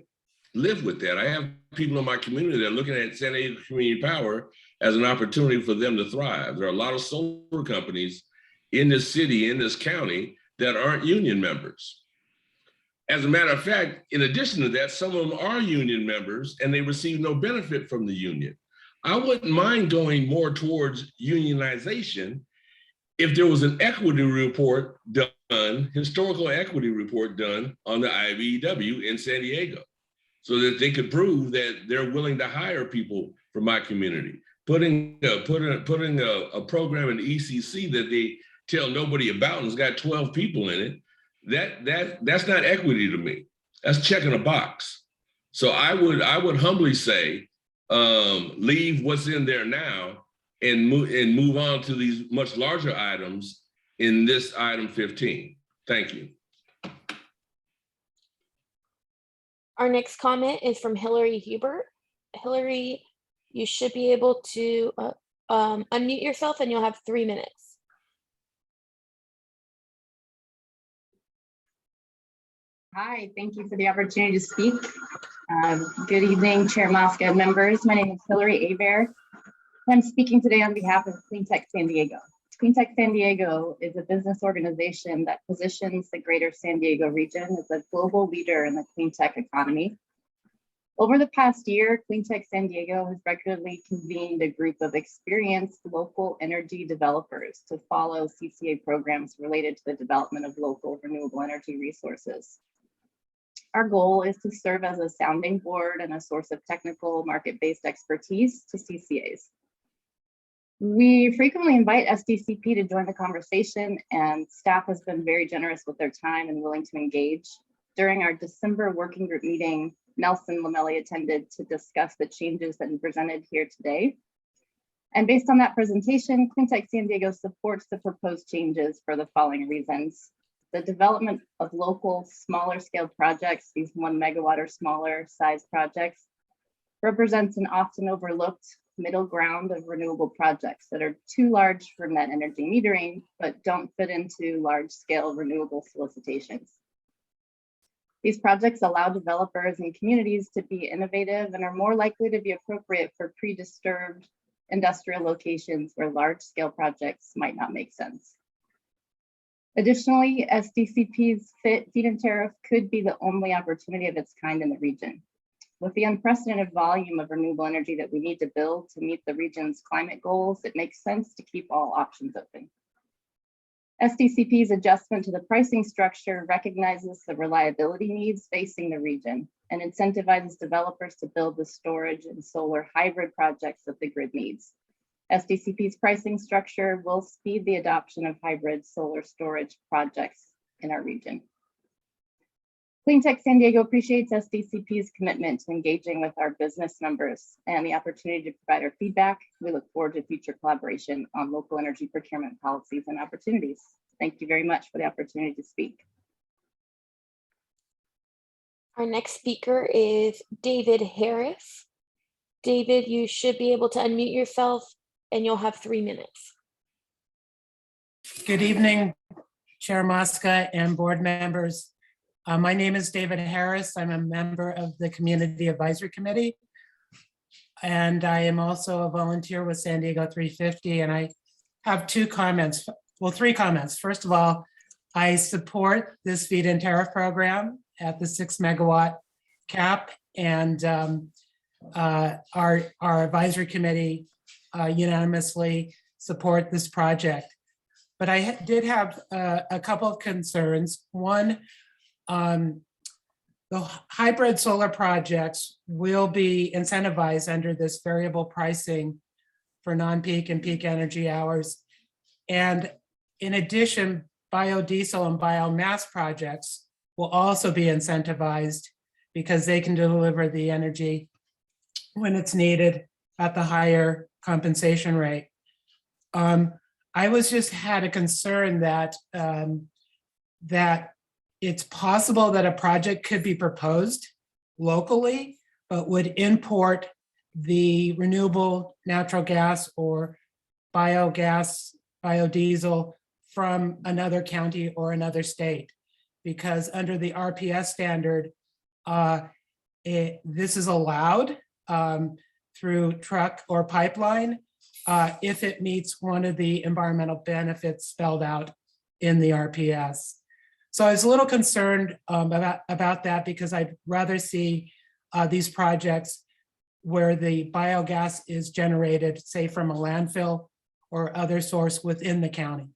live with that. I have people in my community that are looking at San Diego Community Power as an opportunity for them to thrive. There are a lot of solar companies in this city, in this county, that aren't union members. As a matter of fact, in addition to that, some of them are union members and they receive no benefit from the union. I wouldn't mind going more towards unionization if there was an equity report done, historical equity report done on the IBEW in San Diego, so that they could prove that they're willing to hire people from my community. Putting a program in ECC that they tell nobody about and it's got 12 people in it, that's not equity to me. That's checking a box. So I would humbly say, leave what's in there now and move on to these much larger items in this item 15. Thank you. Our next comment is from Hillary Hubert. Hillary, you should be able to unmute yourself and you'll have 3 minutes. Hi, thank you for the opportunity to speak. Good evening, Chair Mosca, members. My name is Hillary Hebert. I'm speaking today on behalf of Cleantech San Diego. Cleantech San Diego is a business organization that positions the greater San Diego region as a global leader in the clean tech economy. Over the past year, Cleantech San Diego has regularly convened a group of experienced local energy developers to follow CCA programs related to the development of local renewable energy resources. Our goal is to serve as a sounding board and a source of technical market-based expertise to CCAs. We frequently invite SDCP to join the conversation, and staff has been very generous with their time and willing to engage. During our December working group meeting, Nelson Lamelli attended to discuss the changes that he presented here today. And based on that presentation, Cleantech San Diego supports the proposed changes for the following reasons. The development of local smaller scale projects, these 1 megawatt or smaller size projects, represents an often overlooked middle ground of renewable projects that are too large for net energy metering, but don't fit into large scale renewable solicitations. These projects allow developers and communities to be innovative and are more likely to be appropriate for pre-disturbed industrial locations where large scale projects might not make sense. Additionally, SDCP's feed-in tariff could be the only opportunity of its kind in the region. With the unprecedented volume of renewable energy that we need to build to meet the region's climate goals, it makes sense to keep all options open. SDCP's adjustment to the pricing structure recognizes the reliability needs facing the region and incentivizes developers to build the storage and solar hybrid projects that the grid needs. SDCP's pricing structure will speed the adoption of hybrid solar storage projects in our region. Cleantech San Diego appreciates SDCP's commitment to engaging with our business members and the opportunity to provide our feedback. We look forward to future collaboration on local energy procurement policies and opportunities. Thank you very much for the opportunity to speak. Our next speaker is David Harris. David, you should be able to unmute yourself and you'll have 3 minutes. Good evening, Chair Mosca and board members. My name is David Harris. I'm a member of the Community Advisory Committee. And I am also a volunteer with San Diego 350. And I have 2 comments, well, 3 comments. First of all, I support this feed-in tariff program at the 6 megawatt cap, and our advisory committee unanimously support this project. But I did have a couple of concerns. One, the hybrid solar projects will be incentivized under this variable pricing for non-peak and peak energy hours. And in addition, biodiesel and biomass projects will also be incentivized because they can deliver the energy when it's needed at the higher compensation rate. I was just had a concern that that it's possible that a project could be proposed locally, but would import the renewable natural gas or biogas, biodiesel from another county or another state. Because under the RPS standard, this is allowed through truck or pipeline if it meets one of the environmental benefits spelled out in the RPS. So I was a little concerned about that because I'd rather see these projects where the biogas is generated, say from a landfill or other source within the county.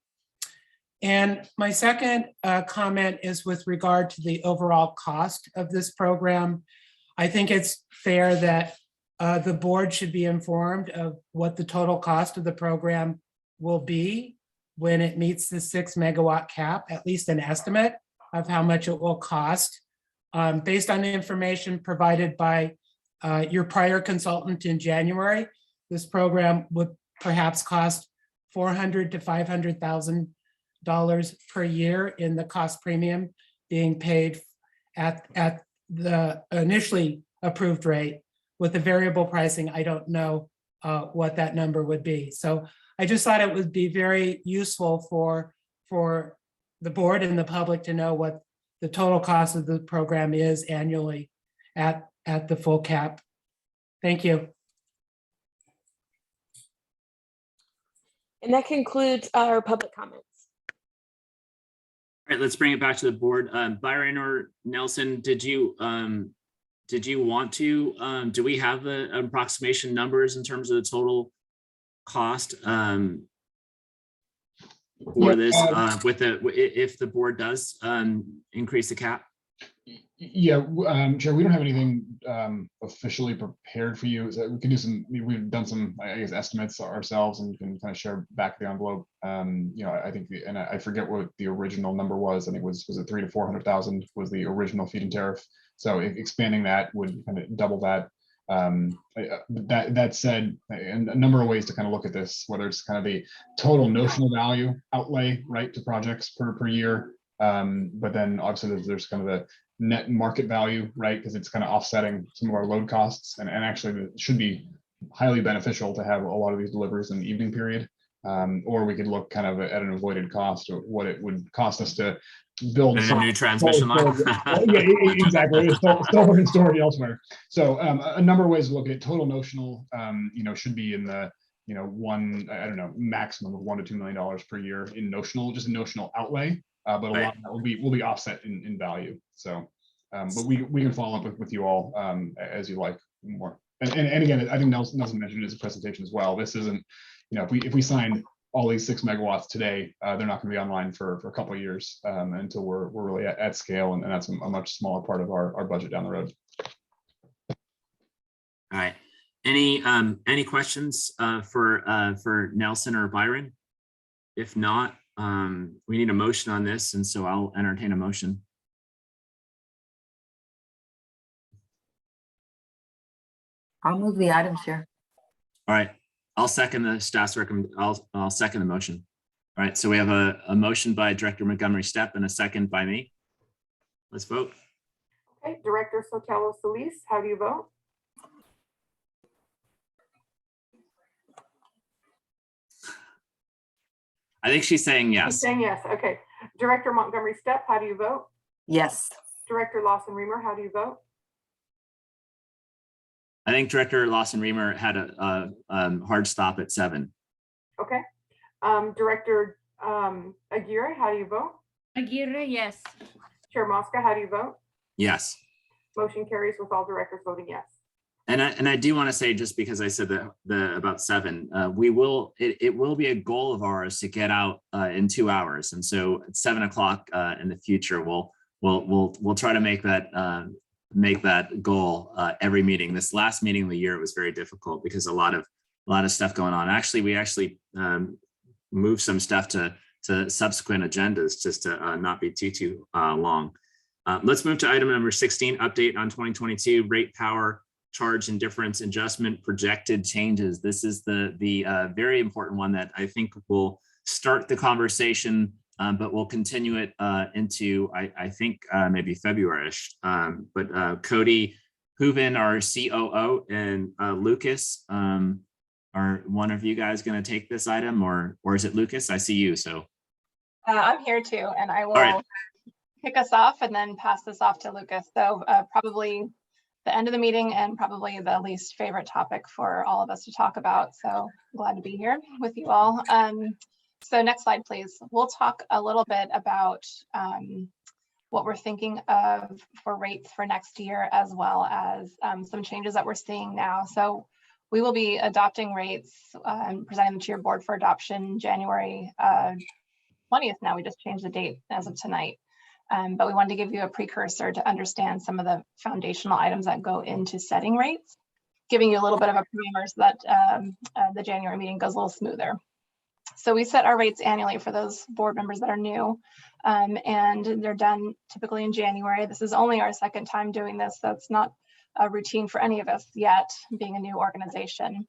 And my second comment is with regard to the overall cost of this program. I think it's fair that the board should be informed of what the total cost of the program will be when it meets the 6 megawatt cap, at least an estimate of how much it will cost. Based on the information provided by your prior consultant in January, this program would perhaps cost $400,000 to $500,000 per year in the cost premium being paid at the initially approved rate. With the variable pricing, I don't know what that number would be. So I just thought it would be very useful for the board and the public to know what the total cost of the program is annually at the full cap. Thank you. And that concludes our public comments. All right, let's bring it back to the board. Byron or Nelson, did you want to, do we have the approximation numbers in terms of the total cost for this with if the board does increase the cap? Yeah, Chair, we don't have anything officially prepared for you. So we can do some, we've done some, I guess, estimates ourselves, and you can kind of share back the envelope. You know, I think, and I forget what the original number was. I think was it 300,000 to 400,000 was the original feed-in tariff. So expanding that would kind of double that. That said, and a number of ways to kind of look at this, whether it's kind of the total notional value outlay, right, to projects per year. But then obviously there's kind of the net market value, right? Because it's kind of offsetting some of our load costs, and actually it should be highly beneficial to have a lot of these deliveries in the evening period. Or we could look kind of at an avoided cost, or what it would cost us to build a new transmission line. Yeah, exactly. It's solar and storage elsewhere. So a number of ways to look at it. Total notional, you know, should be in the, you know, maximum of $1 to $2 million per year in notional, just a notional outlay. But a lot of that will be offset in value. So, but we can follow up with you all as you like more. And again, I think Nelson mentioned in his presentation as well. This isn't, you know, if we sign all these 6 megawatts today, they're not going to be online for a couple of years until we're really at scale, and that's a much smaller part of our budget down the road. All right. Any questions for Nelson or Byron? If not, we need a motion on this, and so I'll entertain a motion. I'll move the item, Chair. All right, I'll second the staff's recommend. I'll second the motion. All right, so we have a motion by Director Montgomery Steppe and a second by me. Let's vote. Okay, Director Sotelo Solis, how do you vote? I think she's saying yes. She's saying yes. Okay. Director Montgomery Steppe, how do you vote? Yes. Director Lawson Remer, how do you vote? I think Director Lawson Remer had a hard stop at 7. Okay. Director Aguirre, how do you vote? Aguirre, yes. Chair Mosca, how do you vote? Yes. Motion carries with all directors voting yes. And I do want to say, just because I said that about 7, it will be a goal of ours to get out in 2 hours. And so at 7 o'clock in the future, we'll try to make that goal every meeting. This last meeting of the year, it was very difficult because a lot of stuff going on. Actually, we moved some stuff to subsequent agendas just to not be too long. Let's move to item number 16, update on 2022 rate power charge and difference adjustment projected changes. This is the very important one that I think will start the conversation, but we'll continue it into, I think, maybe February-ish. But Cody Hooven, our COO, and Lucas, are one of you guys going to take this item, or is it Lucas? I see you, so. I'm here too, and I will right. kick us off and then pass this off to Lucas. So probably the end of the meeting and probably the least favorite topic for all of us to talk about. So glad to be here with you all. So next slide, please. We'll talk a little bit about what we're thinking of for rates for next year, as well as some changes that we're seeing now. So we will be adopting rates and presenting them to your board for adoption January 20th. Now we just changed the date as of tonight. But we wanted to give you a precursor to understand some of the foundational items that go into setting rates, giving you a little bit of a primer so that the January meeting goes a little smoother. So we set our rates annually for those board members that are new, and they're done typically in January. This is only our second time doing this, so it's not a routine for any of us yet, being a new organization.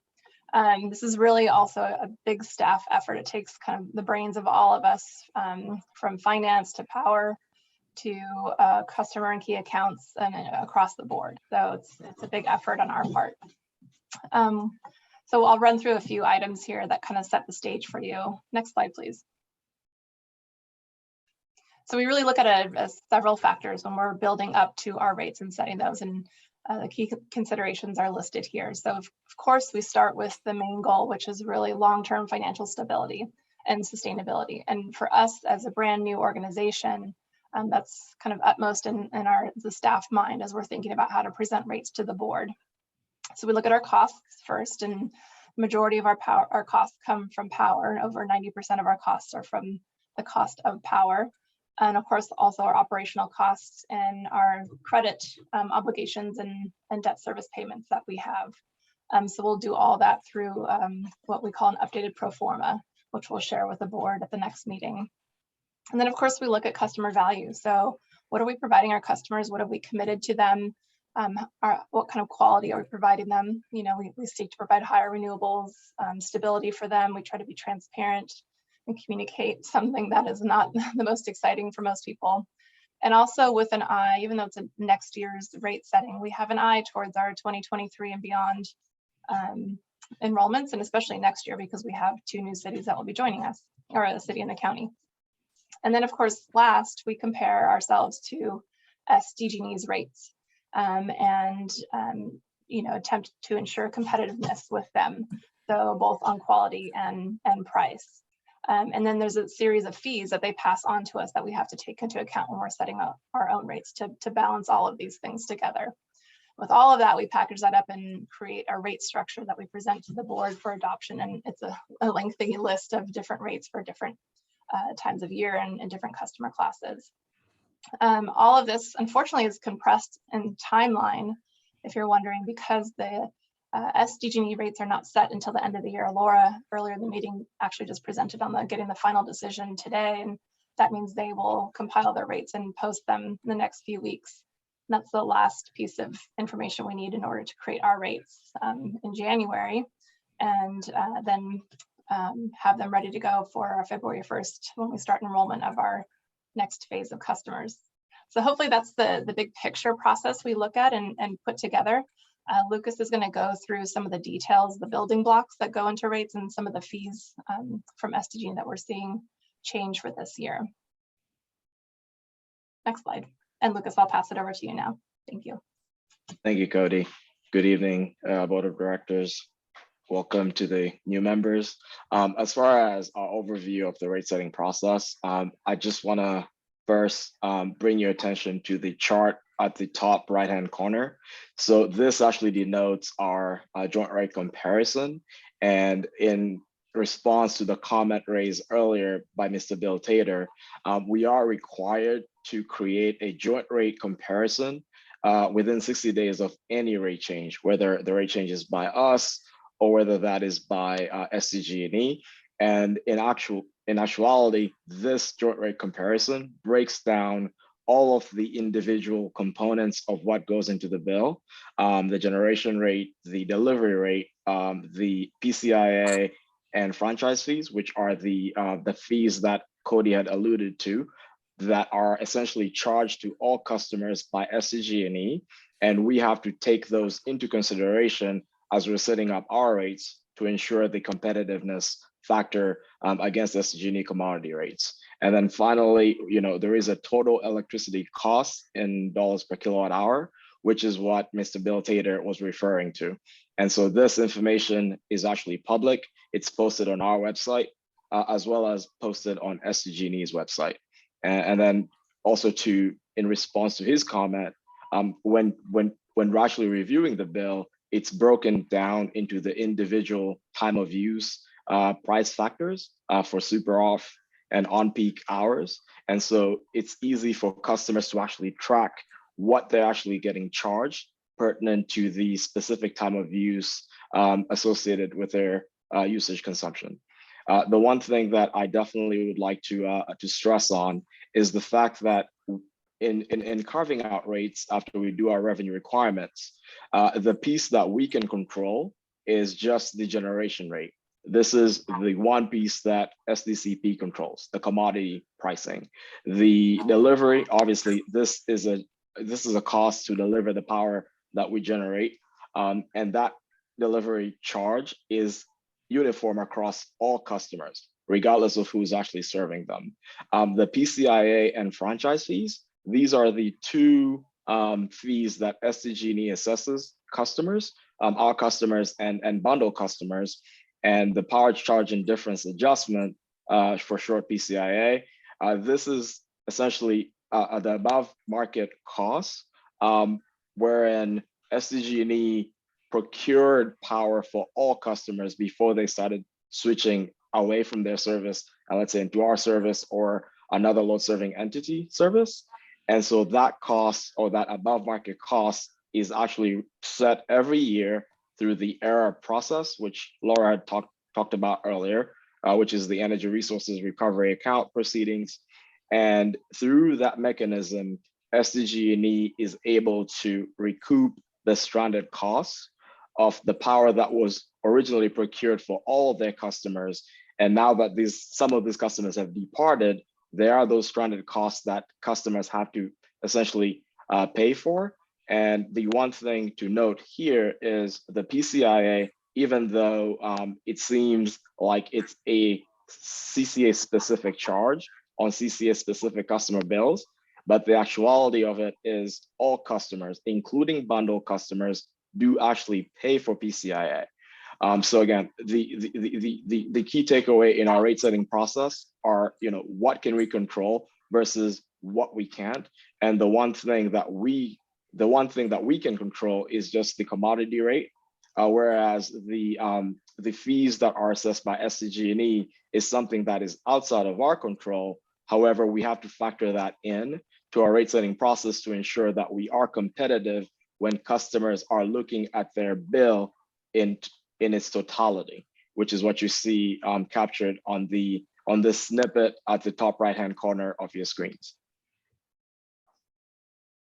This is really also a big staff effort. It takes kind of the brains of all of us, from finance to power to customer and key accounts and across the board. So it's a big effort on our part. So I'll run through a few items here that kind of set the stage for you. Next slide, please. So we really look at several factors when we're building up to our rates and setting those, and the key considerations are listed here. So of course, we start with the main goal, which is really long-term financial stability and sustainability. And for us as a brand new organization, that's kind of utmost in the staff mind as we're thinking about how to present rates to the board. So we look at our costs first, and majority of our costs come from power. Over 90% of our costs are from the cost of power. And of course, also our operational costs and our credit obligations and debt service payments that we have. So we'll do all that through what we call an updated pro forma, which we'll share with the board at the next meeting. And then of course, we look at customer value. So what are we providing our customers? What have we committed to them? What kind of quality are we providing them? You know, we seek to provide higher renewables, stability for them. We try to be transparent and communicate something that is not the most exciting for most people. And also with an eye, even though it's a next year's rate setting, we have an eye towards our 2023 and beyond enrollments, and especially next year because we have 2 new cities that will be joining us, or a city and a county. And then of course, last, we compare ourselves to SDG&E's rates you know, attempt to ensure competitiveness with them. So both on quality and price. And then there's a series of fees that they pass on to us that we have to take into account when we're setting up our own rates to balance all of these things together. With all of that, we package that up and create a rate structure that we present to the board for adoption. And it's a lengthy list of different rates for different times of year and different customer classes. All of this, unfortunately, is compressed in timeline, if you're wondering, because the SDG&E rates are not set until the end of the year. Laura, earlier in the meeting, actually just presented on getting the final decision today, and that means they will compile their rates and post them in the next few weeks. And that's the last piece of information we need in order to create our rates in January, and then have them ready to go for our February 1st when we start enrollment of our next phase of customers. So hopefully that's the big picture process we look at and put together. Lucas is going to go through some of the details, the building blocks that go into rates, and some of the fees from SDG that we're seeing change for this year. Next slide. And Lucas, I'll pass it over to you now. Thank you. Thank you, Cody. Good evening, Board of Directors. Welcome to the new members. As far as our overview of the rate setting process, I just want to first bring your attention to the chart at the top right-hand corner. So this actually denotes our joint rate comparison. And in response to the comment raised earlier by Mr. Bill Tater, we are required to create a joint rate comparison within 60 days of any rate change, whether the rate change is by us or whether that is by SDG&E. And in actuality, this joint rate comparison breaks down all of the individual components of what goes into the bill, the generation rate, the delivery rate, the PCIA, and franchise fees, which are the fees that Cody had alluded to, that are essentially charged to all customers by SDG&E. And we have to take those into consideration as we're setting up our rates to ensure the competitiveness factor against SDG&E commodity rates. And then finally, there is a total electricity cost in dollars per kilowatt hour, which is what Mr. Bill Tater was referring to. And so this information is actually public. It's posted on our website, as well as posted on SDG&E's website. And then also in response to his comment, when we're actually reviewing the bill, it's broken down into the individual time of use price factors for super off and on-peak hours. And so it's easy for customers to actually track what they're actually getting charged pertinent to the specific time of use associated with their usage consumption. The one thing that I definitely would like to stress on is the fact that in carving out rates after we do our revenue requirements, the piece that we can control is just the generation rate. This is the one piece that SDCP controls, the commodity pricing. The delivery, obviously, this is a cost to deliver the power that we generate, and that delivery charge is uniform across all customers, regardless of who's actually serving them. The PCIA and franchise fees, these are the two fees that SDG&E assesses customers, our customers and bundle customers. And the power charge and difference adjustment, for short PCIA, this is essentially the above market cost, wherein SDG&E procured power for all customers before they started switching away from their service, let's say into our service or another load serving entity service. And so that cost, or that above market cost, is actually set every year through the ERA process, which Laura had talked about earlier, which is the Energy Resources Recovery Account proceedings. And through that mechanism, SDG&E is able to recoup the stranded costs of the power that was originally procured for all of their customers. And now that some of these customers have departed, there are those stranded costs that customers have to essentially pay for. And the one thing to note here is the PCIA, even though it seems like it's a CCA specific charge on CCA specific customer bills, but the actuality of it is all customers, including bundle customers, do actually pay for PCIA. So again, the key takeaway in our rate setting process are, what can we control versus what we can't. And the one thing that we can control is just the commodity rate, whereas the fees that are assessed by SDG&E is something that is outside of our control. However, we have to factor that in to our rate setting process to ensure that we are competitive when customers are looking at their bill in its totality, which is what you see captured on this snippet at the top right-hand corner of your screens.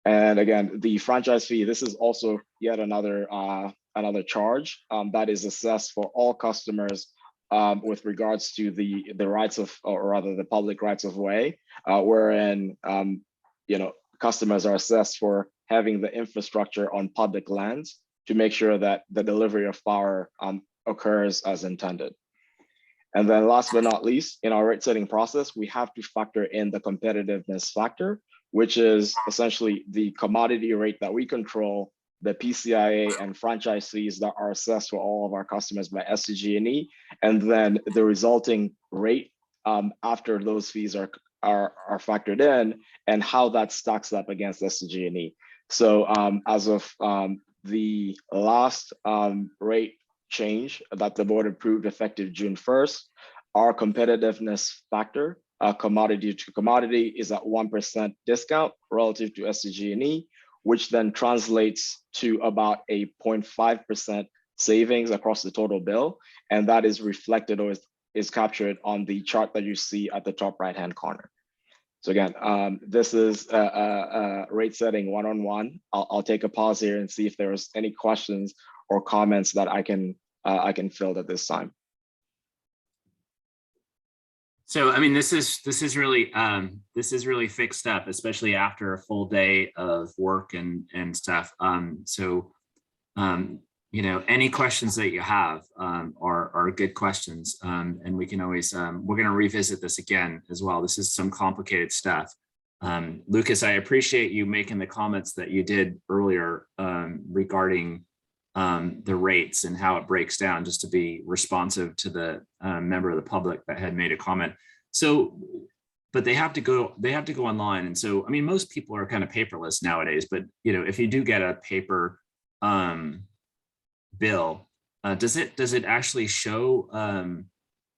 And again, the franchise fee, this is also yet another charge that is assessed for all customers with regards to the rights of, or rather the public rights of way, wherein customers are assessed for having the infrastructure on public lands to make sure that the delivery of power occurs as intended. And then last but not least, in our rate setting process, we have to factor in the competitiveness factor, which is essentially the commodity rate that we control, the PCIA and franchise fees that are assessed for all of our customers by SDG&E, and then the resulting rate after those fees are factored in and how that stacks up against SDG&E. So as of the last rate change that the board approved effective June 1st, our competitiveness factor, commodity to commodity, is at 1% discount relative to SDG&E, which then translates to about a 0.5% savings across the total bill. And that is reflected or is captured on the chart that you see at the top right-hand corner. So again, this is rate setting one-on-one. I'll take a pause here and see if there's any questions or comments that I can field at this time. So, I mean, this is really fixed up, especially after a full day of work and stuff. You know, any questions that you have are good questions, and we can always we're going to revisit this again as well. This is some complicated stuff. Lucas, I appreciate you making the comments that you did earlier regarding the rates and how it breaks down, just to be responsive to the member of the public that had made a comment. So, but they have to go online. And so, I mean, most people are kind of paperless nowadays, but you know, if you do get a paper bill, does it actually show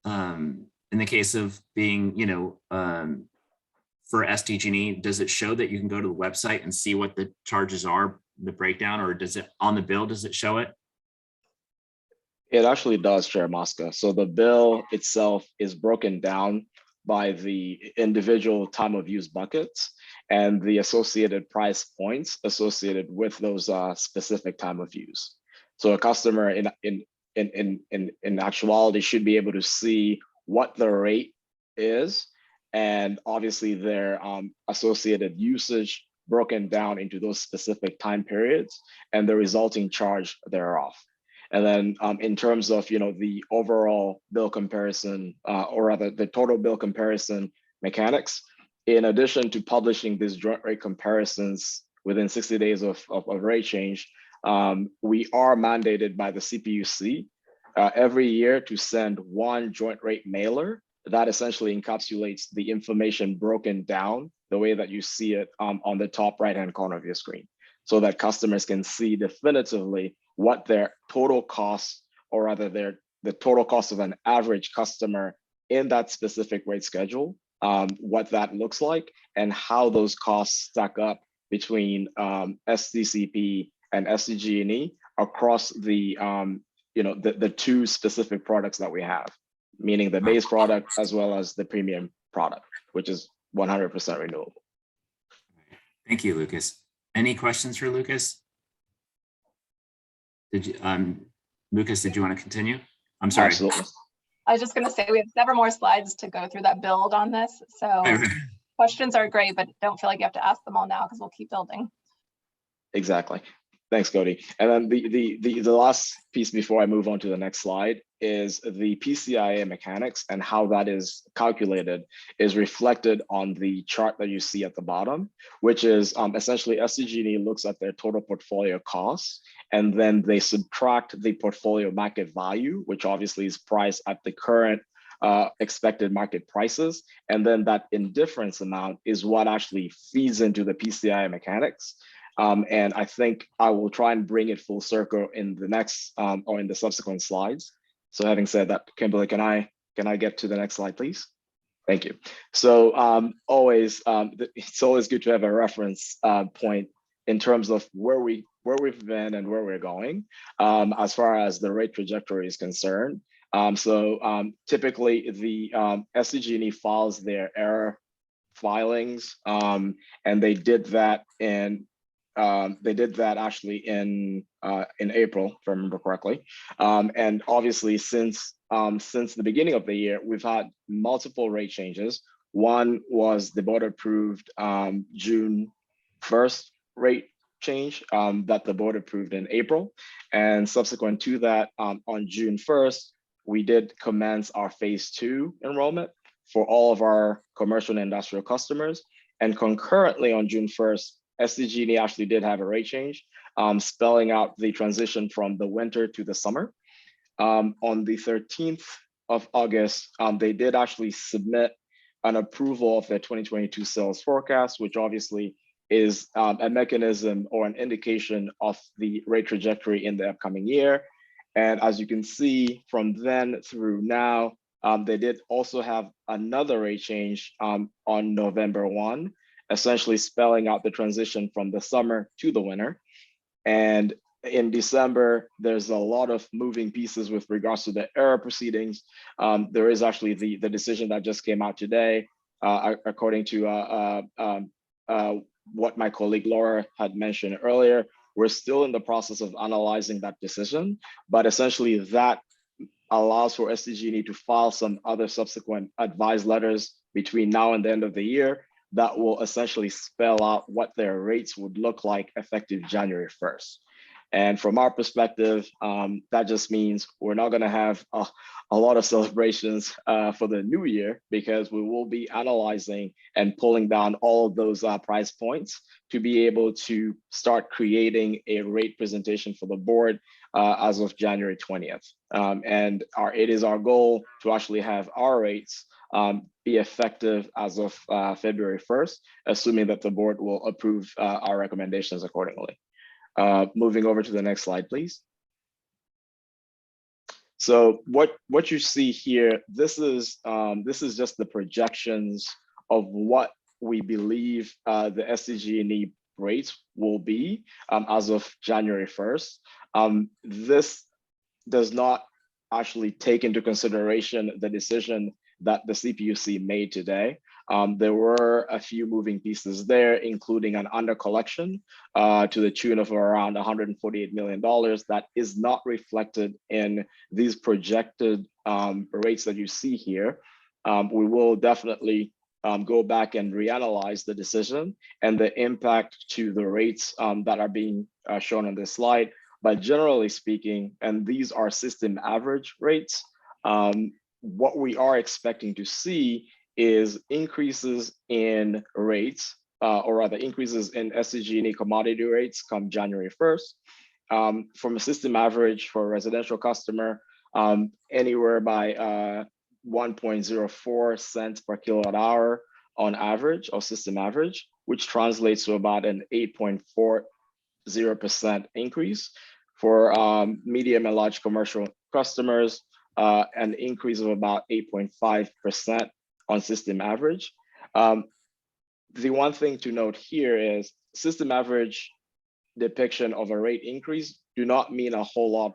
in the case of being, you know, for SDG&E, does it show that you can go to the website and see what the charges are, the breakdown, or does it on the bill, does it show it? It actually does, Chair Mosca. So the bill itself is broken down by the individual time of use buckets and the associated price points associated with those specific time of use. So a customer in actuality should be able to see what the rate is, and obviously their associated usage broken down into those specific time periods and the resulting charge thereof. And then in terms of, you know, the overall bill comparison, or rather the total bill comparison mechanics, in addition to publishing these joint rate comparisons within 60 days of rate change, we are mandated by the CPUC every year to send one joint rate mailer that essentially encapsulates the information broken down the way that you see it on the top right-hand corner of your screen, so that customers can see definitively what their total costs, or rather the total cost of an average customer in that specific rate schedule, what that looks like, and how those costs stack up between SDCP and SDG&E across the you know, the two specific products that we have, meaning the base product as well as the premium product, which is 100% renewable. Thank you, Lucas. Any questions for Lucas? Did you, Lucas, did you want to continue? I'm sorry. Absolutely. I was just going to say, we have several more slides to go through that build on this. So questions are great, but don't feel like you have to ask them all now because we'll keep building. Exactly. Thanks, Cody. And then the last piece before I move on to the next slide is the PCIA mechanics, and how that is calculated is reflected on the chart that you see at the bottom, which is essentially SDG&E looks at their total portfolio costs, and then they subtract the portfolio market value, which obviously is priced at the current expected market prices. And then that indifference amount is what actually feeds into the PCIA mechanics. And I think I will try and bring it full circle in the next or in the subsequent slides. So having said that, Kimberly, can I get to the next slide, please? Thank you. So it's always good to have a reference point in terms of where we've been and where we're going as far as the rate trajectory is concerned. Typically the SDG&E files their error filings, and they did that actually in April, if I remember correctly. And obviously, since the beginning of the year, we've had multiple rate changes. One was the board approved June 1st rate change that the board approved in April. And subsequent to that, on June 1st, we did commence our phase 2 enrollment for all of our commercial and industrial customers. And concurrently on June 1st, SDG&E actually did have a rate change, spelling out the transition from the winter to the summer. On the 13th of August, they did actually submit an approval of the 2022 sales forecast, which obviously is a mechanism or an indication of the rate trajectory in the upcoming year. And as you can see from then through now, they did also have another rate change on November 1, essentially spelling out the transition from the summer to the winter. And in December, there's a lot of moving pieces with regards to the error proceedings. There is actually the decision that just came out today, according to what my colleague Laura had mentioned earlier. We're still in the process of analyzing that decision, but essentially that allows for SDG&E to file some other subsequent advice letters between now and the end of the year that will essentially spell out what their rates would look like effective January 1st. And from our perspective, that just means we're not going to have a lot of celebrations for the new year, because we will be analyzing and pulling down all of those price points to be able to start creating a rate presentation for the board as of January 20th. And it is our goal to actually have our rates be effective as of February 1st, assuming that the board will approve our recommendations accordingly. Moving over to the next slide, please. So what you see here, this is just the projections of what we believe the SDG&E rates will be as of January 1st. This does not actually take into consideration the decision that the CPUC made today. There were a few moving pieces there, including an under collection to the tune of around $148 million that is not reflected in these projected rates that you see here. We will definitely go back and reanalyze the decision and the impact to the rates that are being shown on this slide. But generally speaking, and these are system average rates, what we are expecting to see is increases in rates, or rather increases in SDG&E commodity rates come January 1st. From a system average for a residential customer, anywhere by 1.04 cents per kilowatt hour on average, or system average, which translates to about an 8.40% increase. For medium and large commercial customers, an increase of about 8.5% on system average. The one thing to note here is system average depiction of a rate increase do not mean a whole lot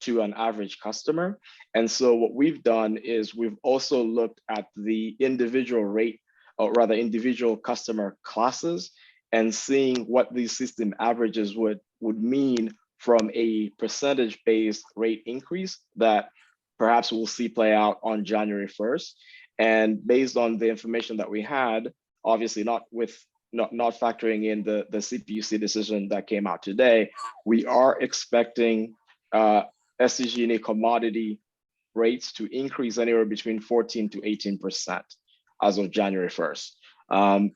to an average customer. And so what we've done is we've also looked at the individual rate, or rather individual customer classes, and seeing what these system averages would mean from a percentage-based rate increase that perhaps we'll see play out on January 1st. And based on the information that we had, obviously not factoring in the CPUC decision that came out today, we are expecting SDG&E commodity rates to increase anywhere between 14 to 18% as of January 1st.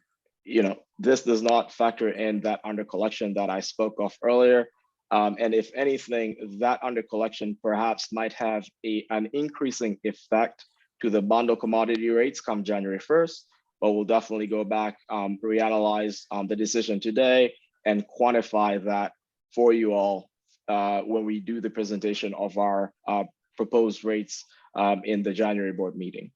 This does not factor in that under collection that I spoke of earlier. And if anything, that under collection perhaps might have an increasing effect to the bundle commodity rates come January 1st, but we'll definitely go back, reanalyze the decision today and quantify that for you all when we do the presentation of our proposed rates in the January board meeting.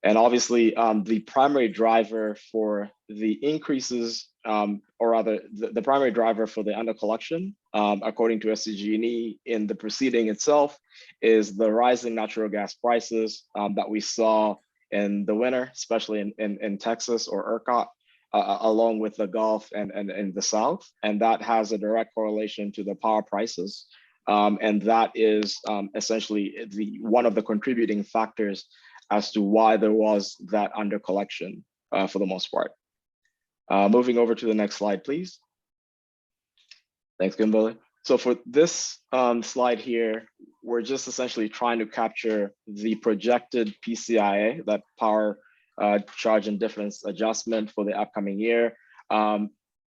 And obviously, the primary driver for the increases, or rather the primary driver for the under collection, according to SDG&E in the proceeding itself, is the rising natural gas prices that we saw in the winter, especially in Texas or ERCOT, along with the Gulf and the South. And that has a direct correlation to the power prices. And that is essentially one of the contributing factors as to why there was that under collection for the most part. Moving over to the next slide, please. Thanks, Kimberly. So for this slide here, we're just essentially trying to capture the projected PCIA, that power charge and difference adjustment for the upcoming year.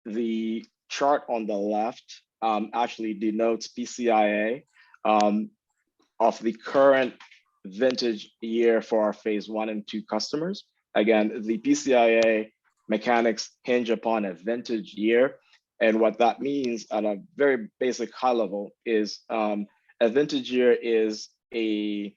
The chart on the left actually denotes PCIA of the current vintage year for our phase 1 and 2 customers. Again, the PCIA mechanics hinge upon a vintage year. And what that means at a very basic high level is a vintage year is a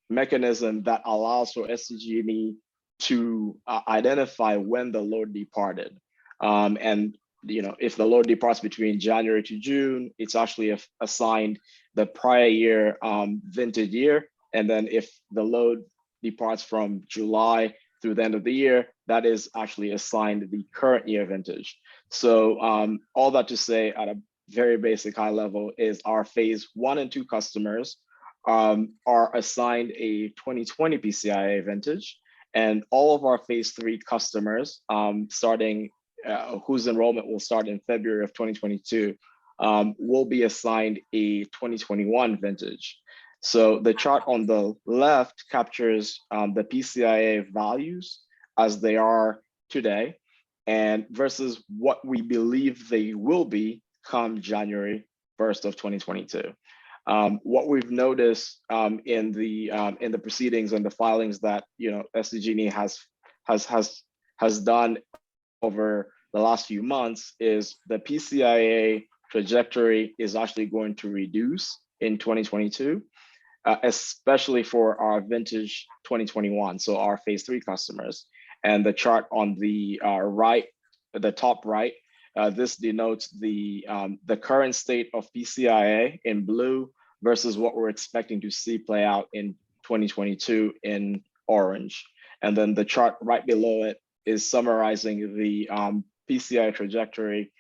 mechanism that allows for SDG&E to identify when the load departed. And if the load departs between January to June, it's actually assigned the prior year vintage year. And then if the load departs from July through the end of the year, that is actually assigned the current year vintage. So all that to say at a very basic high level is our phase 1 and 2 customers are assigned a 2020 PCIA vintage, and all of our phase 3 customers whose enrollment will start in February of 2022 will be assigned a 2021 vintage. So the chart on the left captures the PCIA values as they are today, and versus what we believe they will be come January 1st of 2022. What we've noticed in the proceedings and the filings that SDG&E has done over the last few months is the PCIA trajectory is actually going to reduce in 2022, especially for our vintage 2021, so our phase 3 customers. And the chart on the right, the top right, this denotes the current state of PCIA in blue versus what we're expecting to see play out in 2022 in orange. And then the chart right below it is summarizing the PCIA trajectory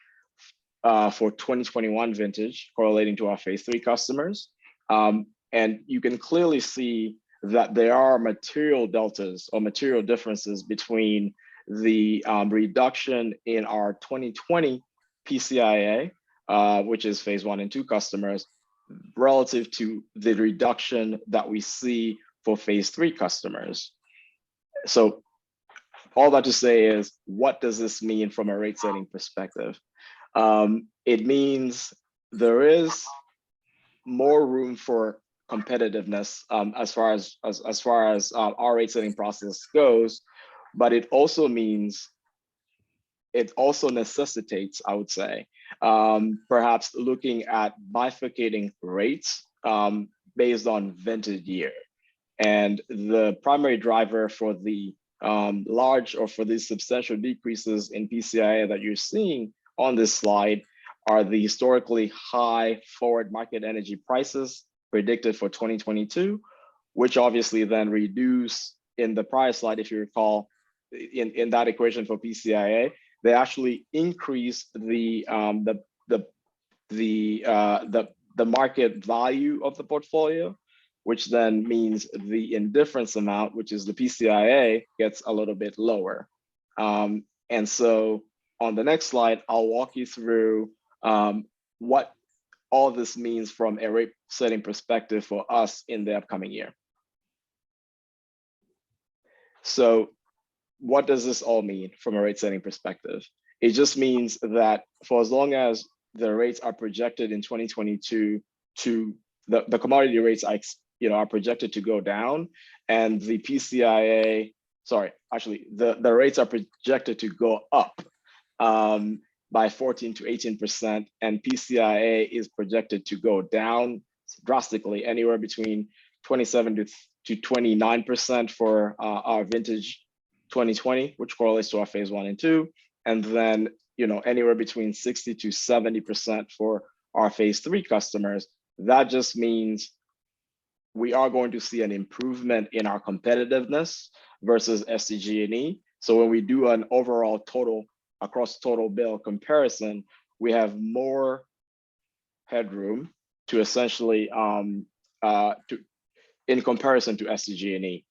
for 2021 vintage correlating to our phase 3 customers. And you can clearly see that there are material deltas or material differences between the reduction in our 2020 PCIA, which is phase 1 and 2 customers, relative to the reduction that we see for phase 3 customers. So all that to say is, what does this mean from a rate setting perspective? It means there is more room for competitiveness as far as our rate setting process goes, but it also necessitates, I would say, perhaps looking at bifurcating rates based on vintage year. And the primary driver for the large or for these substantial decreases in PCIA that you're seeing on this slide are the historically high forward market energy prices predicted for 2022, which obviously then reduce in the prior slide, if you recall, in that equation for PCIA, they actually increase the market value of the portfolio, which then means the indifference amount, which is the PCIA, gets a little bit lower. And so on the next slide, I'll walk you through what all this means from a rate setting perspective for us in the upcoming year. So what does this all mean from a rate setting perspective? It just means that for as long as the rates are projected in 2022 to the commodity rates are projected to go down, and the PCIA, sorry, actually the rates are projected to go up by 14 to 18%, and PCIA is projected to go down drastically, anywhere between 27 to 29% for our vintage 2020, which correlates to our phase 1 and 2, and then anywhere between 60 to 70% for our phase 3 customers. That just means we are going to see an improvement in our competitiveness versus SDG&E. So when we do an overall total across total bill comparison, we have more headroom to essentially in comparison to SDG&E.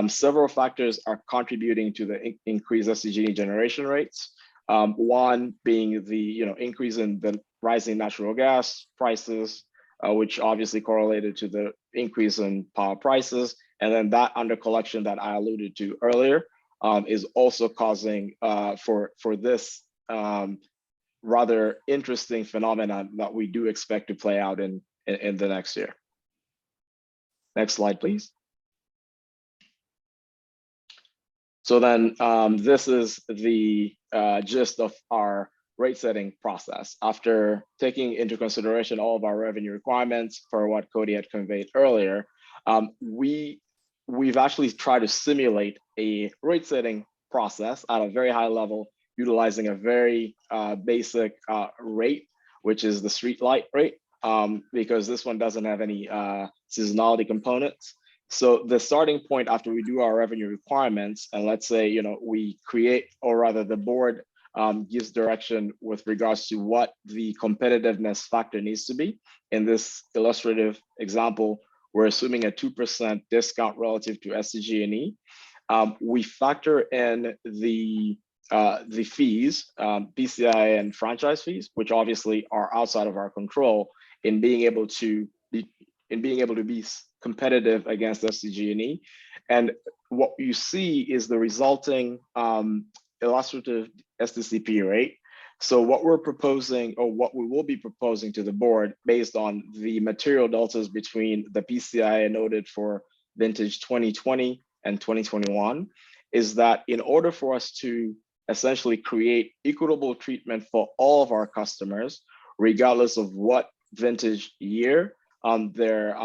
Several factors are contributing to the increased SDG&E generation rates. One being the increase in the rising natural gas prices, which obviously correlated to the increase in power prices, and then that under collection that I alluded to earlier is also causing for this rather interesting phenomenon that we do expect to play out in the next year. Next slide, please. So then this is the gist of our rate setting process. After taking into consideration all of our revenue requirements for what Cody had conveyed earlier, we've actually tried to simulate a rate setting process at a very high level, utilizing a very basic rate, which is the street light rate, because this one doesn't have any seasonality components. So the starting point after we do our revenue requirements, and let's say, we create, or rather the board gives direction with regards to what the competitiveness factor needs to be. In this illustrative example, we're assuming a 2% discount relative to SDG&E. We factor in the fees, PCI and franchise fees, which obviously are outside of our control, in being able to be competitive against SDG&E. And what you see is the resulting illustrative SDCP rate. So what we're proposing, or what we will be proposing to the board based on the material deltas between the PCI noted for vintage 2020 and 2021, is that in order for us to essentially create equitable treatment for all of our customers, regardless of what vintage year they're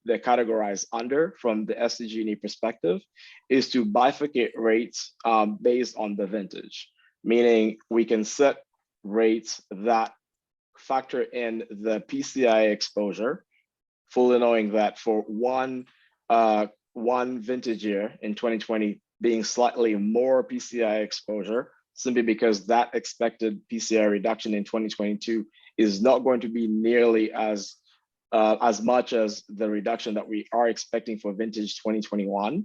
categorized under from the SDG&E perspective, is to bifurcate rates based on the vintage, meaning we can set rates that factor in the PCI exposure, fully knowing that for one vintage year in 2020 being slightly more PCI exposure, simply because that expected PCI reduction in 2022 is not going to be nearly as much as the reduction that we are expecting for vintage 2021,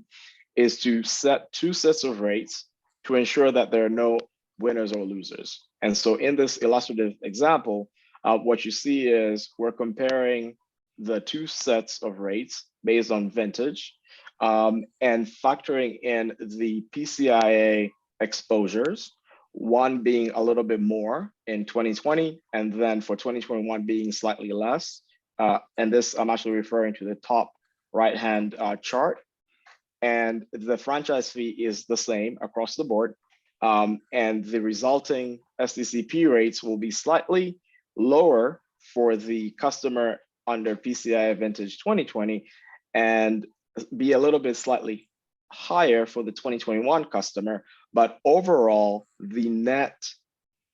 is to set two sets of rates to ensure that there are no winners or losers. And so in this illustrative example, what you see is we're comparing the two sets of rates based on vintage and factoring in the PCIA exposures, one being a little bit more in 2020, and then for 2021 being slightly less. And this, I'm actually referring to the top right-hand chart. And the franchise fee is the same across the board. And the resulting SDCP rates will be slightly lower for the customer under PCI vintage 2020 and be a little bit slightly higher for the 2021 customer. But overall, the net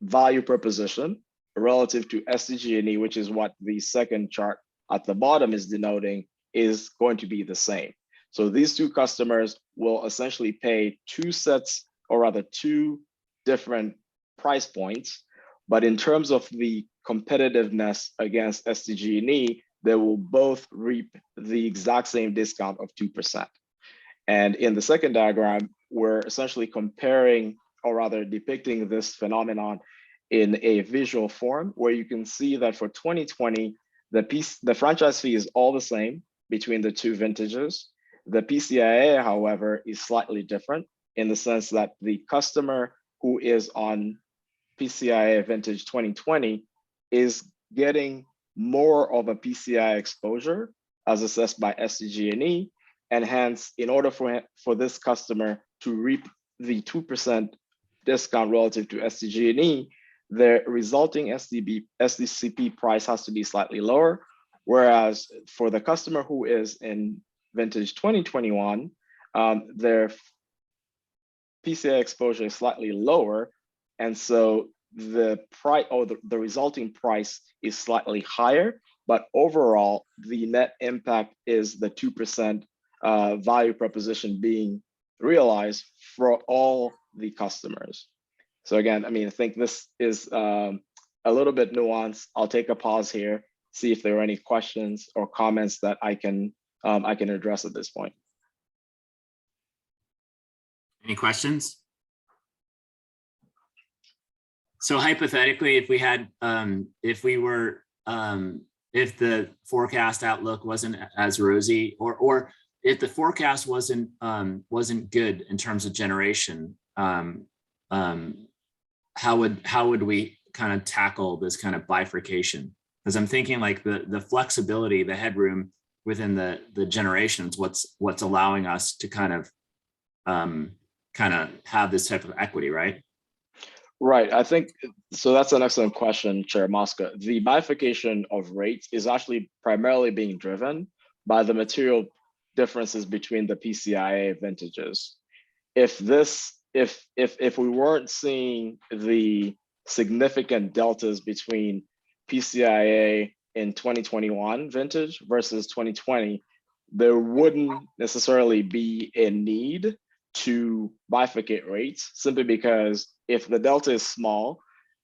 value proposition relative to SDG&E, which is what the second chart at the bottom is denoting, is going to be the same. So these two customers will essentially pay two different price points, but in terms of the competitiveness against SDG&E, they will both reap the exact same discount of 2%. And in the second diagram, we're essentially comparing, or rather depicting this phenomenon in a visual form, where you can see that for 2020, the franchise fee is all the same between the two vintages. The PCIA, however, is slightly different in the sense that the customer who is on PCIA vintage 2020 is getting more of a PCI exposure as assessed by SDG&E, and hence, in order for this customer to reap the 2% discount relative to SDG&E, the resulting SDCP price has to be slightly lower, whereas for the customer who is in vintage 2021, their PCI exposure is slightly lower, and so the price, or the resulting price, is slightly higher, but overall the net impact is the 2% value proposition being realized for all the customers. So again, I think this is a little bit nuanced. I'll take a pause here, see if there are any questions or comments that I can address at this point. Any questions? So hypothetically, if we had, if the forecast outlook wasn't as rosy, or if the forecast wasn't good in terms of generation, how would we kind of tackle this kind of bifurcation? Because I'm thinking like the flexibility, the headroom within the generations, what's allowing us to kind of kind of have this type of equity, right? Right. I think so. That's an excellent question, Chair Mosca. The bifurcation of rates is actually primarily being driven by the material differences between the PCIA vintages. If we weren't seeing the significant deltas between PCIA in 2021 vintage versus 2020, there wouldn't necessarily be a need to bifurcate rates, simply because if the delta is small,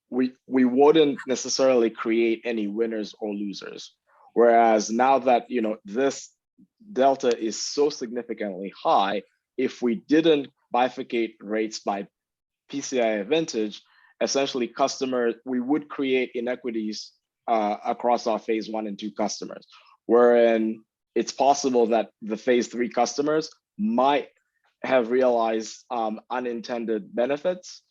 we wouldn't necessarily create any winners or losers. Whereas now that this delta is so significantly high, if we didn't bifurcate rates by PCI vintage, essentially we would create inequities across our phase 1 and 2 customers, wherein it's possible that the phase 3 customers might have realized unintended benefits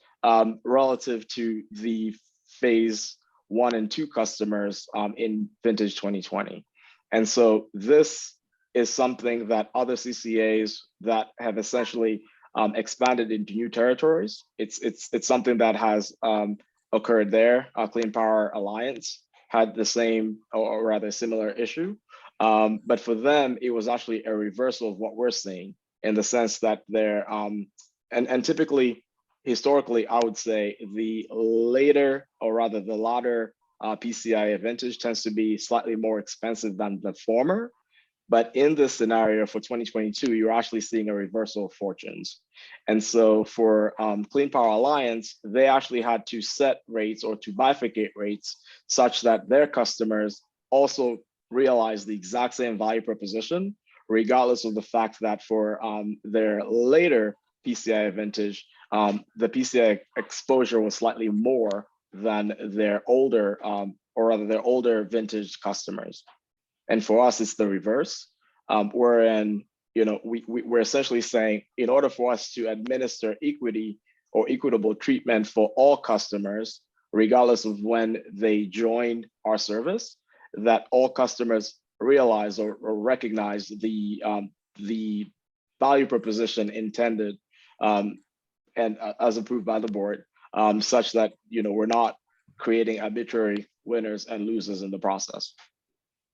relative to the phase 1 and 2 customers in vintage 2020. And so this is something that other CCAs that have essentially expanded into new territories, it's something that has occurred there. Clean Power Alliance had the same or rather similar issue. But for them, it was actually a reversal of what we're seeing, in the sense that they're, and typically, historically, I would say the later, or rather the latter PCI vintage tends to be slightly more expensive than the former. But in this scenario for 2022, you're actually seeing a reversal of fortunes. And so for Clean Power Alliance, they actually had to set rates or to bifurcate rates such that their customers also realize the exact same value proposition, regardless of the fact that for their later PCI vintage, the PCI exposure was slightly more than their older, or rather their older vintage customers. And for us, it's the reverse, wherein we're essentially saying, in order for us to administer equity or equitable treatment for all customers, regardless of when they joined our service, that all customers realize or recognize the value proposition intended and as approved by the board, such that we're not creating arbitrary winners and losers in the process.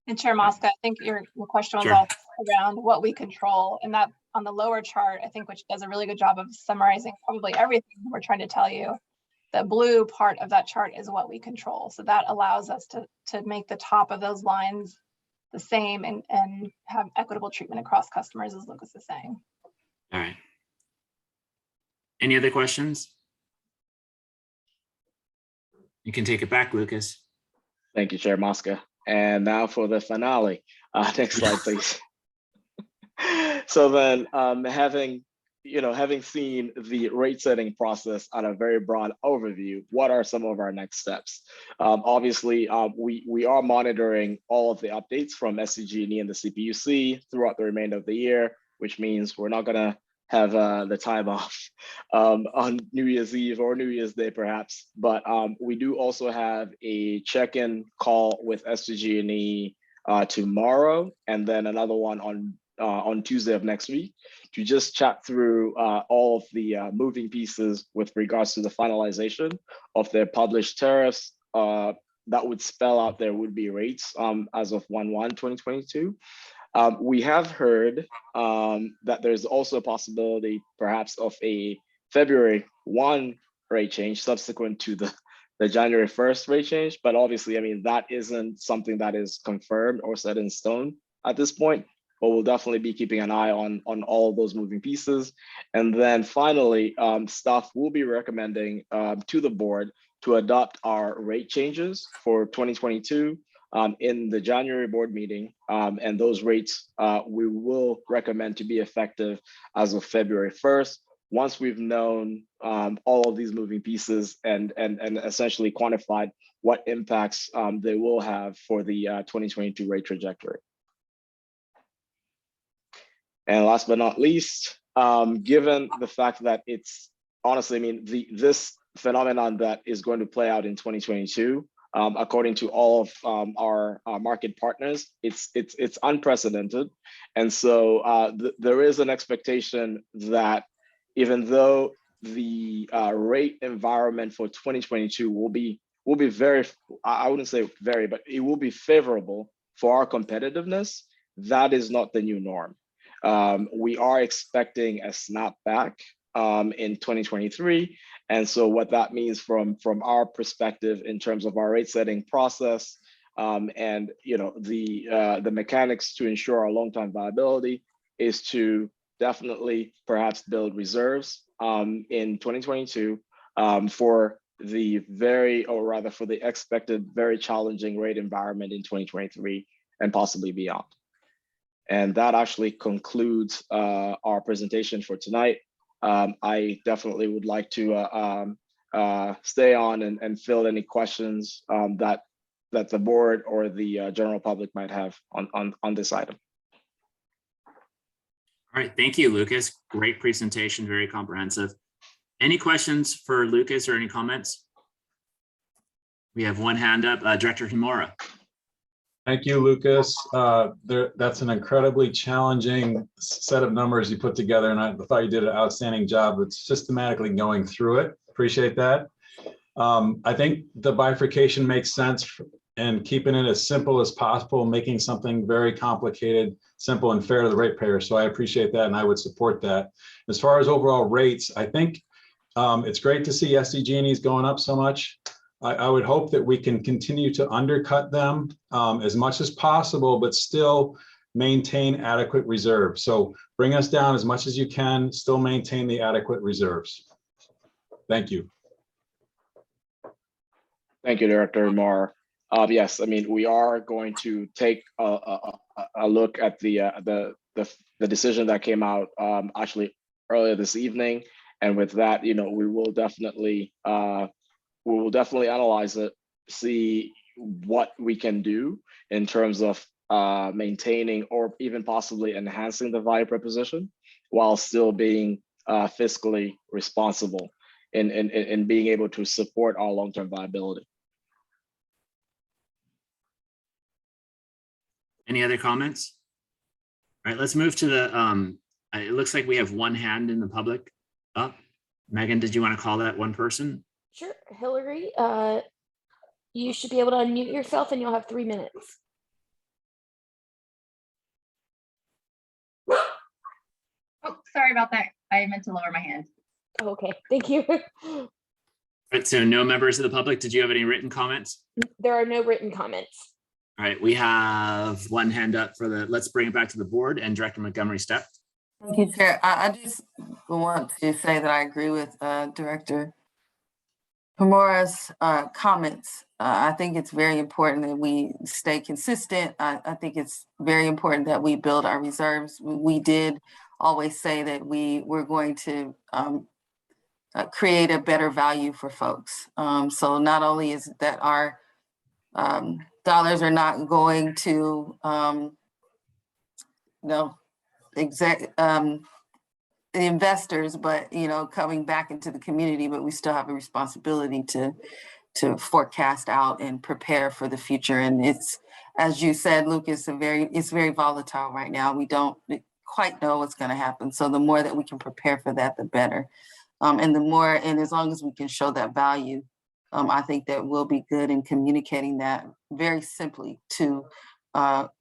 And Chair Mosca, I think your question was Sure. also around what we control, and that on the lower chart, I think, which does a really good job of summarizing probably everything we're trying to tell you. The blue part of that chart is what we control. So that allows us to make the top of those lines the same and have equitable treatment across customers, as Lucas is saying. All right. Any other questions? You can take it back, Lucas. Thank you, Chair Mosca. And now for the finale. Next slide, please. So then, having seen the rate setting process on a very broad overview, what are some of our next steps? Obviously, we are monitoring all of the updates from SCG&E and the CPUC throughout the remainder of the year, which means we're not gonna have the time off on New Year's Eve or New Year's Day, perhaps. But we do also have a check-in call with SCG&E tomorrow, and then another one on Tuesday of next week, to just chat through all of the moving pieces with regards to the finalization of their published tariffs that would spell out their would-be rates as of 1/1/2022. We have heard that there's also a possibility perhaps of a February 1 rate change subsequent to the January 1st rate change. But obviously, I mean, that isn't something that is confirmed or set in stone at this point, but we'll definitely be keeping an eye on all of those moving pieces. And then finally, staff will be recommending to the board to adopt our rate changes for 2022 in the January board meeting. And those rates we will recommend to be effective as of February 1st, once we've known all of these moving pieces and essentially quantified what impacts they will have for the 2022 rate trajectory. And last but not least, given the fact that it's honestly, I mean, this phenomenon that is going to play out in 2022, according to all of our market partners, it's unprecedented. And so there is an expectation that even though the rate environment for 2022 will be very, I wouldn't say very, but it will be favorable for our competitiveness. That is not the new norm. We are expecting a snapback in 2023. And so what that means from our perspective in terms of our rate setting process and the mechanics to ensure our long-term viability is to definitely perhaps build reserves in 2022 for the for the expected very challenging rate environment in 2023 and possibly beyond. And that actually concludes our presentation for tonight. I definitely would like to stay on and field any questions that the board or the general public might have on this item. All right, thank you, Lucas. Great presentation, very comprehensive. Any questions for Lucas or any comments? We have one hand up, Director Himura. Thank you, Lucas. That's an incredibly challenging set of numbers you put together, and I thought you did an outstanding job with systematically going through it. Appreciate that. I think the bifurcation makes sense and keeping it as simple as possible, making something very complicated, simple and fair to the ratepayer. So I appreciate that, and I would support that. As far as overall rates, I think it's great to see SDG&Es going up so much. I would hope that we can continue to undercut them as much as possible, but still maintain adequate reserves. So bring us down as much as you can, still maintain the adequate reserves. Thank you. Thank you, Director Himura. Yes, I mean, we are going to take a look at the decision that came out actually earlier this evening, and with that, we will definitely analyze it, see what we can do in terms of maintaining or even possibly enhancing the value proposition while still being fiscally responsible in being able to support our long-term viability. Any other comments? All right, let's move to the, it looks like we have one hand in the public up. Megan, did you want to call that one person? Sure, Hillary, you should be able to unmute yourself and you'll have 3 minutes. Oh, sorry about that. I meant to lower my hand. Okay, thank you. All right, so no members of the public. Did you have any written comments? There are no written comments. All right, we have one hand up for the, let's bring it back to the board, and Director Montgomery Steppe. Thank you, Chair. I just want to say that I agree with Director Himura's comments. I think it's very important that we stay consistent. I think it's very important that we build our reserves. We did always say that we were going to create a better value for folks. So not only is it that our dollars are not going to, the investors, but coming back into the community, but we still have a responsibility to forecast out and prepare for the future. And it's, as you said, Lucas, it's very volatile right now. We don't quite know what's going to happen. So the more that we can prepare for that, the better. And as long as we can show that value, I think that we'll be good in communicating that very simply to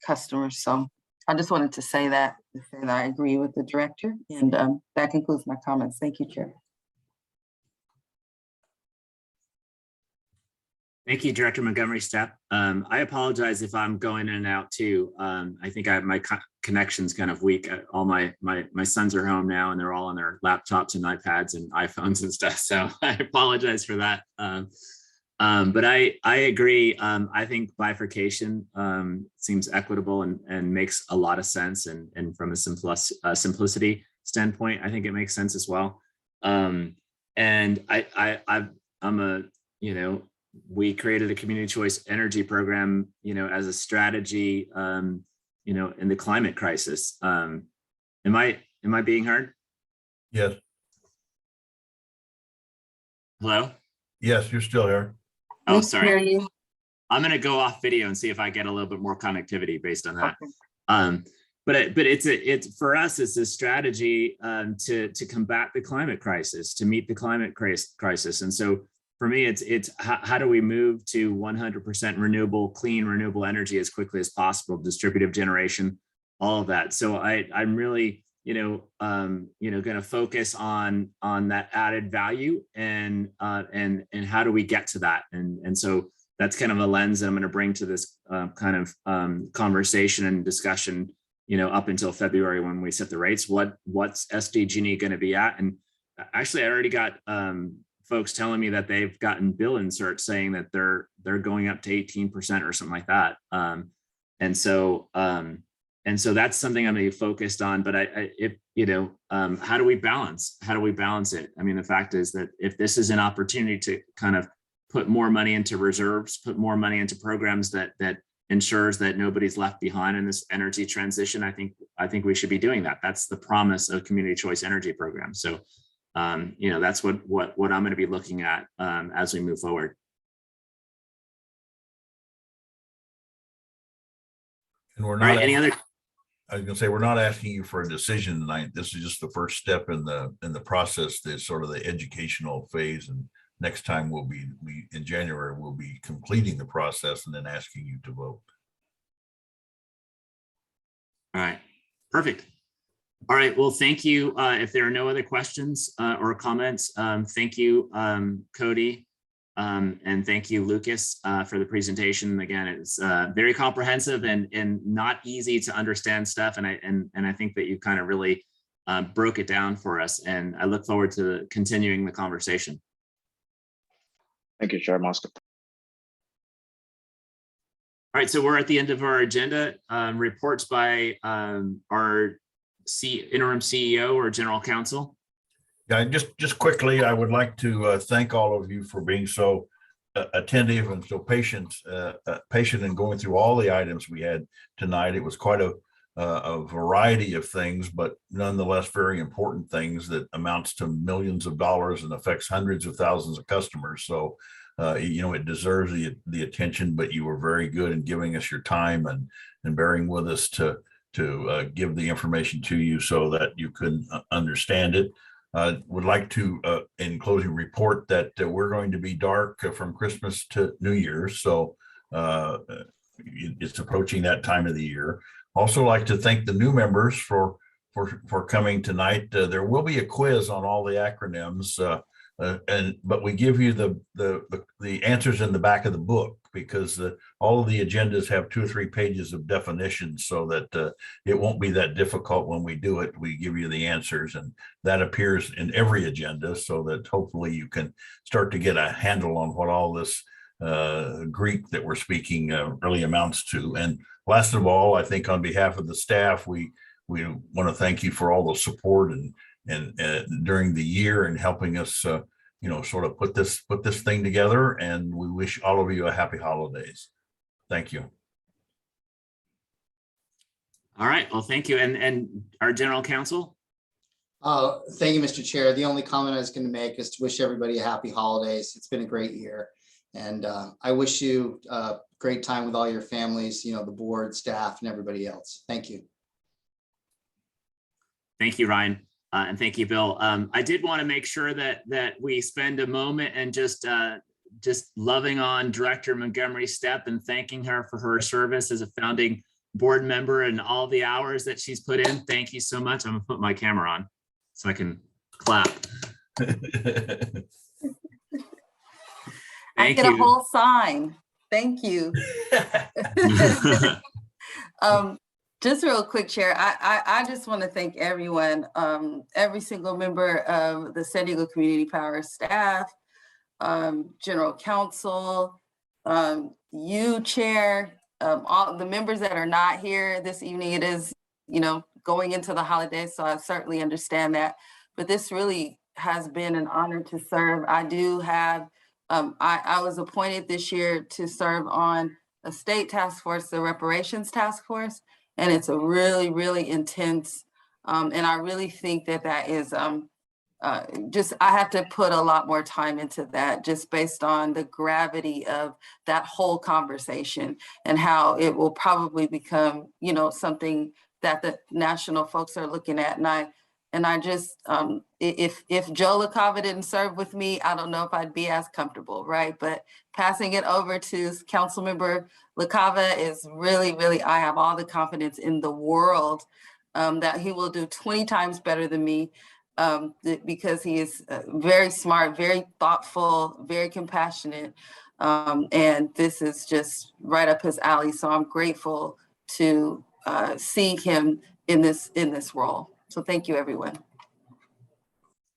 customers. So I just wanted to say that I agree with the director, and that concludes my comments. Thank you, Chair. Thank you, Director Montgomery Steppe. I apologize if I'm going in and out too. I think my connection's kind of weak. All my sons are home now, and they're all on their laptops and iPads and iPhones and stuff. So I apologize for that. But I agree. I think bifurcation seems equitable and makes a lot of sense. And from a simplicity standpoint, I think it makes sense as well. And we created a community choice energy program, as a strategy, in the climate crisis. Am I being heard? Yes. Hello? Yes, you're still here. Oh, sorry. I'm going to go off video and see if I get a little bit more connectivity based on that. it's for us, it's a strategy to combat the climate crisis, to meet the climate crisis. And so for me, it's how do we move to 100% renewable, clean, renewable energy as quickly as possible, distributed generation, all of that. So I'm really, going to focus on that added value and how do we get to that? And so that's kind of a lens that I'm going to bring to this kind of conversation and discussion, up until February when we set the rates. What's SDG&E going to be at? And actually, I already got folks telling me that they've gotten bill inserts saying that they're going up to 18% or something like that. And so that's something I'm going to be focused on. But how do we balance? How do we balance it? I mean, the fact is that if this is an opportunity to kind of put more money into reserves, put more money into programs that ensures that nobody's left behind in this energy transition, I think we should be doing that. That's the promise of community choice energy programs. So, that's what I'm going to be looking at as we move forward. And we're All not. right, any other? I was going to say, we're not asking you for a decision tonight. This is just the first step in the process. There's sort of the educational phase, and next time in January, we'll be completing the process and then asking you to vote. All right, perfect. All right, well, thank you. If there are no other questions or comments, thank you, Cody. And thank you, Lucas, for the presentation. Again, it's very comprehensive and not easy to understand stuff. And I think that you kind of really broke it down for us. And I look forward to continuing the conversation. Thank you, Chair Mosca. All right, so we're at the end of our agenda. Reports by our interim CEO or general counsel. Yeah, just quickly, I would like to thank all of you for being so attentive and so patient in going through all the items we had tonight. It was quite a variety of things, but nonetheless very important things that amounts to millions of dollars and affects hundreds of thousands of customers. So, it deserves the attention, but you were very good in giving us your time and bearing with us to give the information to you so that you could understand it. Would like to, in closing, report that we're going to be dark from Christmas to New Year's. So it's approaching that time of the year. Also like to thank the new members for coming tonight. There will be a quiz on all the acronyms, but we give you the answers in the back of the book because all of the agendas have 2 or 3 pages of definitions so that it won't be that difficult when we do it. We give you the answers, and that appears in every agenda so that hopefully you can start to get a handle on what all this Greek that we're speaking really amounts to. And last of all, I think on behalf of the staff, we want to thank you for all the support and during the year and helping us sort of put this thing together, and we wish all of you a happy holidays. Thank you. All right, well, thank you. And our general counsel. Thank you, Mr. Chair. The only comment I was going to make is to wish everybody a happy holidays. It's been a great year. And I wish you a great time with all your families, the board, staff, and everybody else. Thank you. Thank you, Ryan. And thank you, Bill. I did want to make sure that we spend a moment and just loving on Director Montgomery Stepp and thanking her for her service as a founding board member and all the hours that she's put in. Thank you so much. I'm gonna put my camera on so I can clap. I get a whole sign. Thank you. Just real quick, Chair, I just want to thank everyone, every single member of the San Diego Community Power staff, general counsel, you, Chair, all the members that are not here this evening. It is, going into the holidays, so I certainly understand that. But this really has been an honor to serve. I do have, I was appointed this year to serve on a state task force, the reparations task force. And it's a really, really intense, and I really think that is I have to put a lot more time into that just based on the gravity of that whole conversation and how it will probably become, something that the national folks are looking at. And I just, if Joe LaCava didn't serve with me, I don't know if I'd be as comfortable, right? But passing it over to Councilmember LaCava is really, really, I have all the confidence in the world that he will do 20 times better than me because he is very smart, very thoughtful, very compassionate. And this is just right up his alley. So I'm grateful to see him in this role. So thank you, everyone.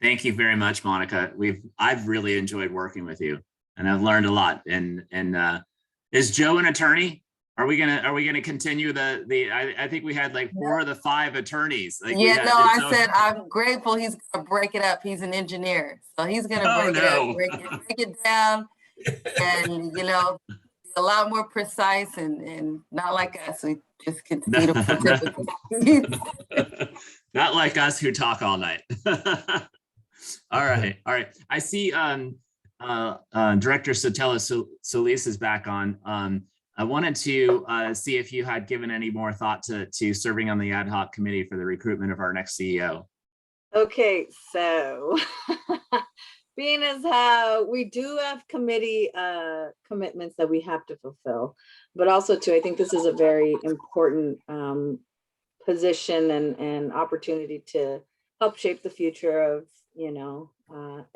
Thank you very much, Monica. I've really enjoyed working with you, and I've learned a lot. And is Joe an attorney? Are we gonna continue I think we had like 4 of the 5 attorneys. Like I said I'm grateful he's gonna break it up. He's an engineer, so he's gonna break it down, and be a lot more precise and not like us. We just continue to not like us who talk all night. All right. I see Director Sotelo Solis is back on. I wanted to see if you had given any more thought to serving on the ad hoc committee for the recruitment of our next CEO. Okay, so being as how we do have committee commitments that we have to fulfill, but also too, I think this is a very important position and opportunity to help shape the future of,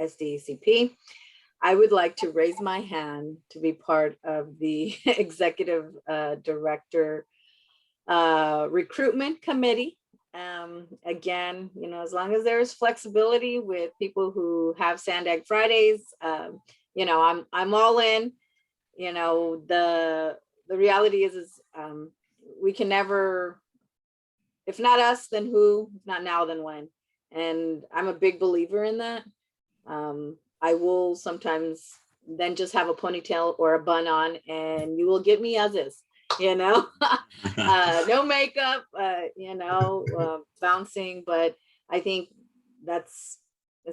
SDECP. I would like to raise my hand to be part of the executive director recruitment committee. Again, as long as there's flexibility with people who have Sand Egg Fridays, I'm all in. The reality is we can never, if not us, then who? If not now, then when? And I'm a big believer in that. I will sometimes then just have a ponytail or a bun on, and you will get me as is, no makeup, bouncing. But I think that's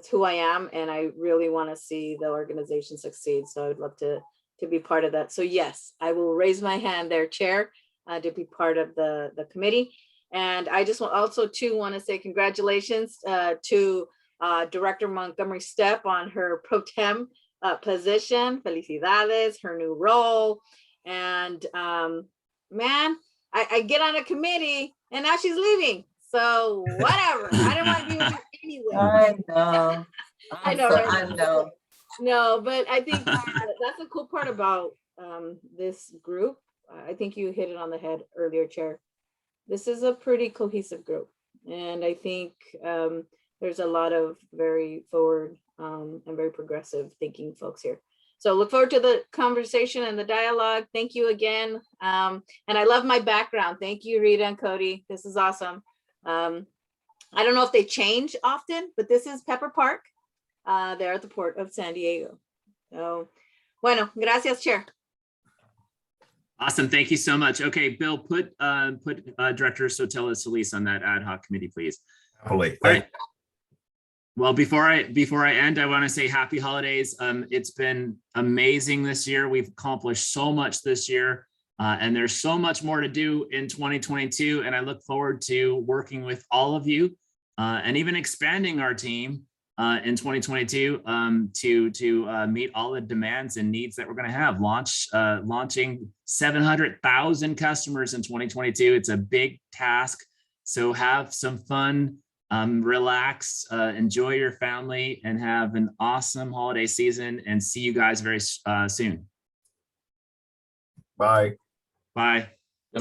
who I am, and I really want to see the organization succeed. So I would love to be part of that. So yes, I will raise my hand there, Chair, to be part of the committee. And I just want to say congratulations to Director Montgomery Stepp on her pro tem position. Felicidades, her new role. And man, I get on a committee and now she's leaving. So whatever. I don't want to be with her anyway. I know. I know. Right? I know. No, but I think that's the cool part about this group. I think you hit it on the head earlier, Chair. This is a pretty cohesive group. And I think there's a lot of very forward and very progressive thinking folks here. So look forward to the conversation and the dialogue. Thank you again. And I love my background. Thank you, Rita and Cody. This is awesome. I don't know if they change often, but this is Pepper Park. There at the Port of San Diego. So, bueno, gracias, Chair. Awesome, thank you so much. Okay, Bill, put Director Sotelo Solis on that ad hoc committee, please. Happily. All right. Well, before I end, I want to say happy holidays. It's been amazing this year. We've accomplished so much this year, and there's so much more to do in 2022. And I look forward to working with all of you and even expanding our team in 2022 to meet all the demands and needs that we're going to have. Launching 700,000 customers in 2022. It's a big task. So have some fun. Relax, enjoy your family, and have an awesome holiday season, and see you guys very soon. Bye. Bye.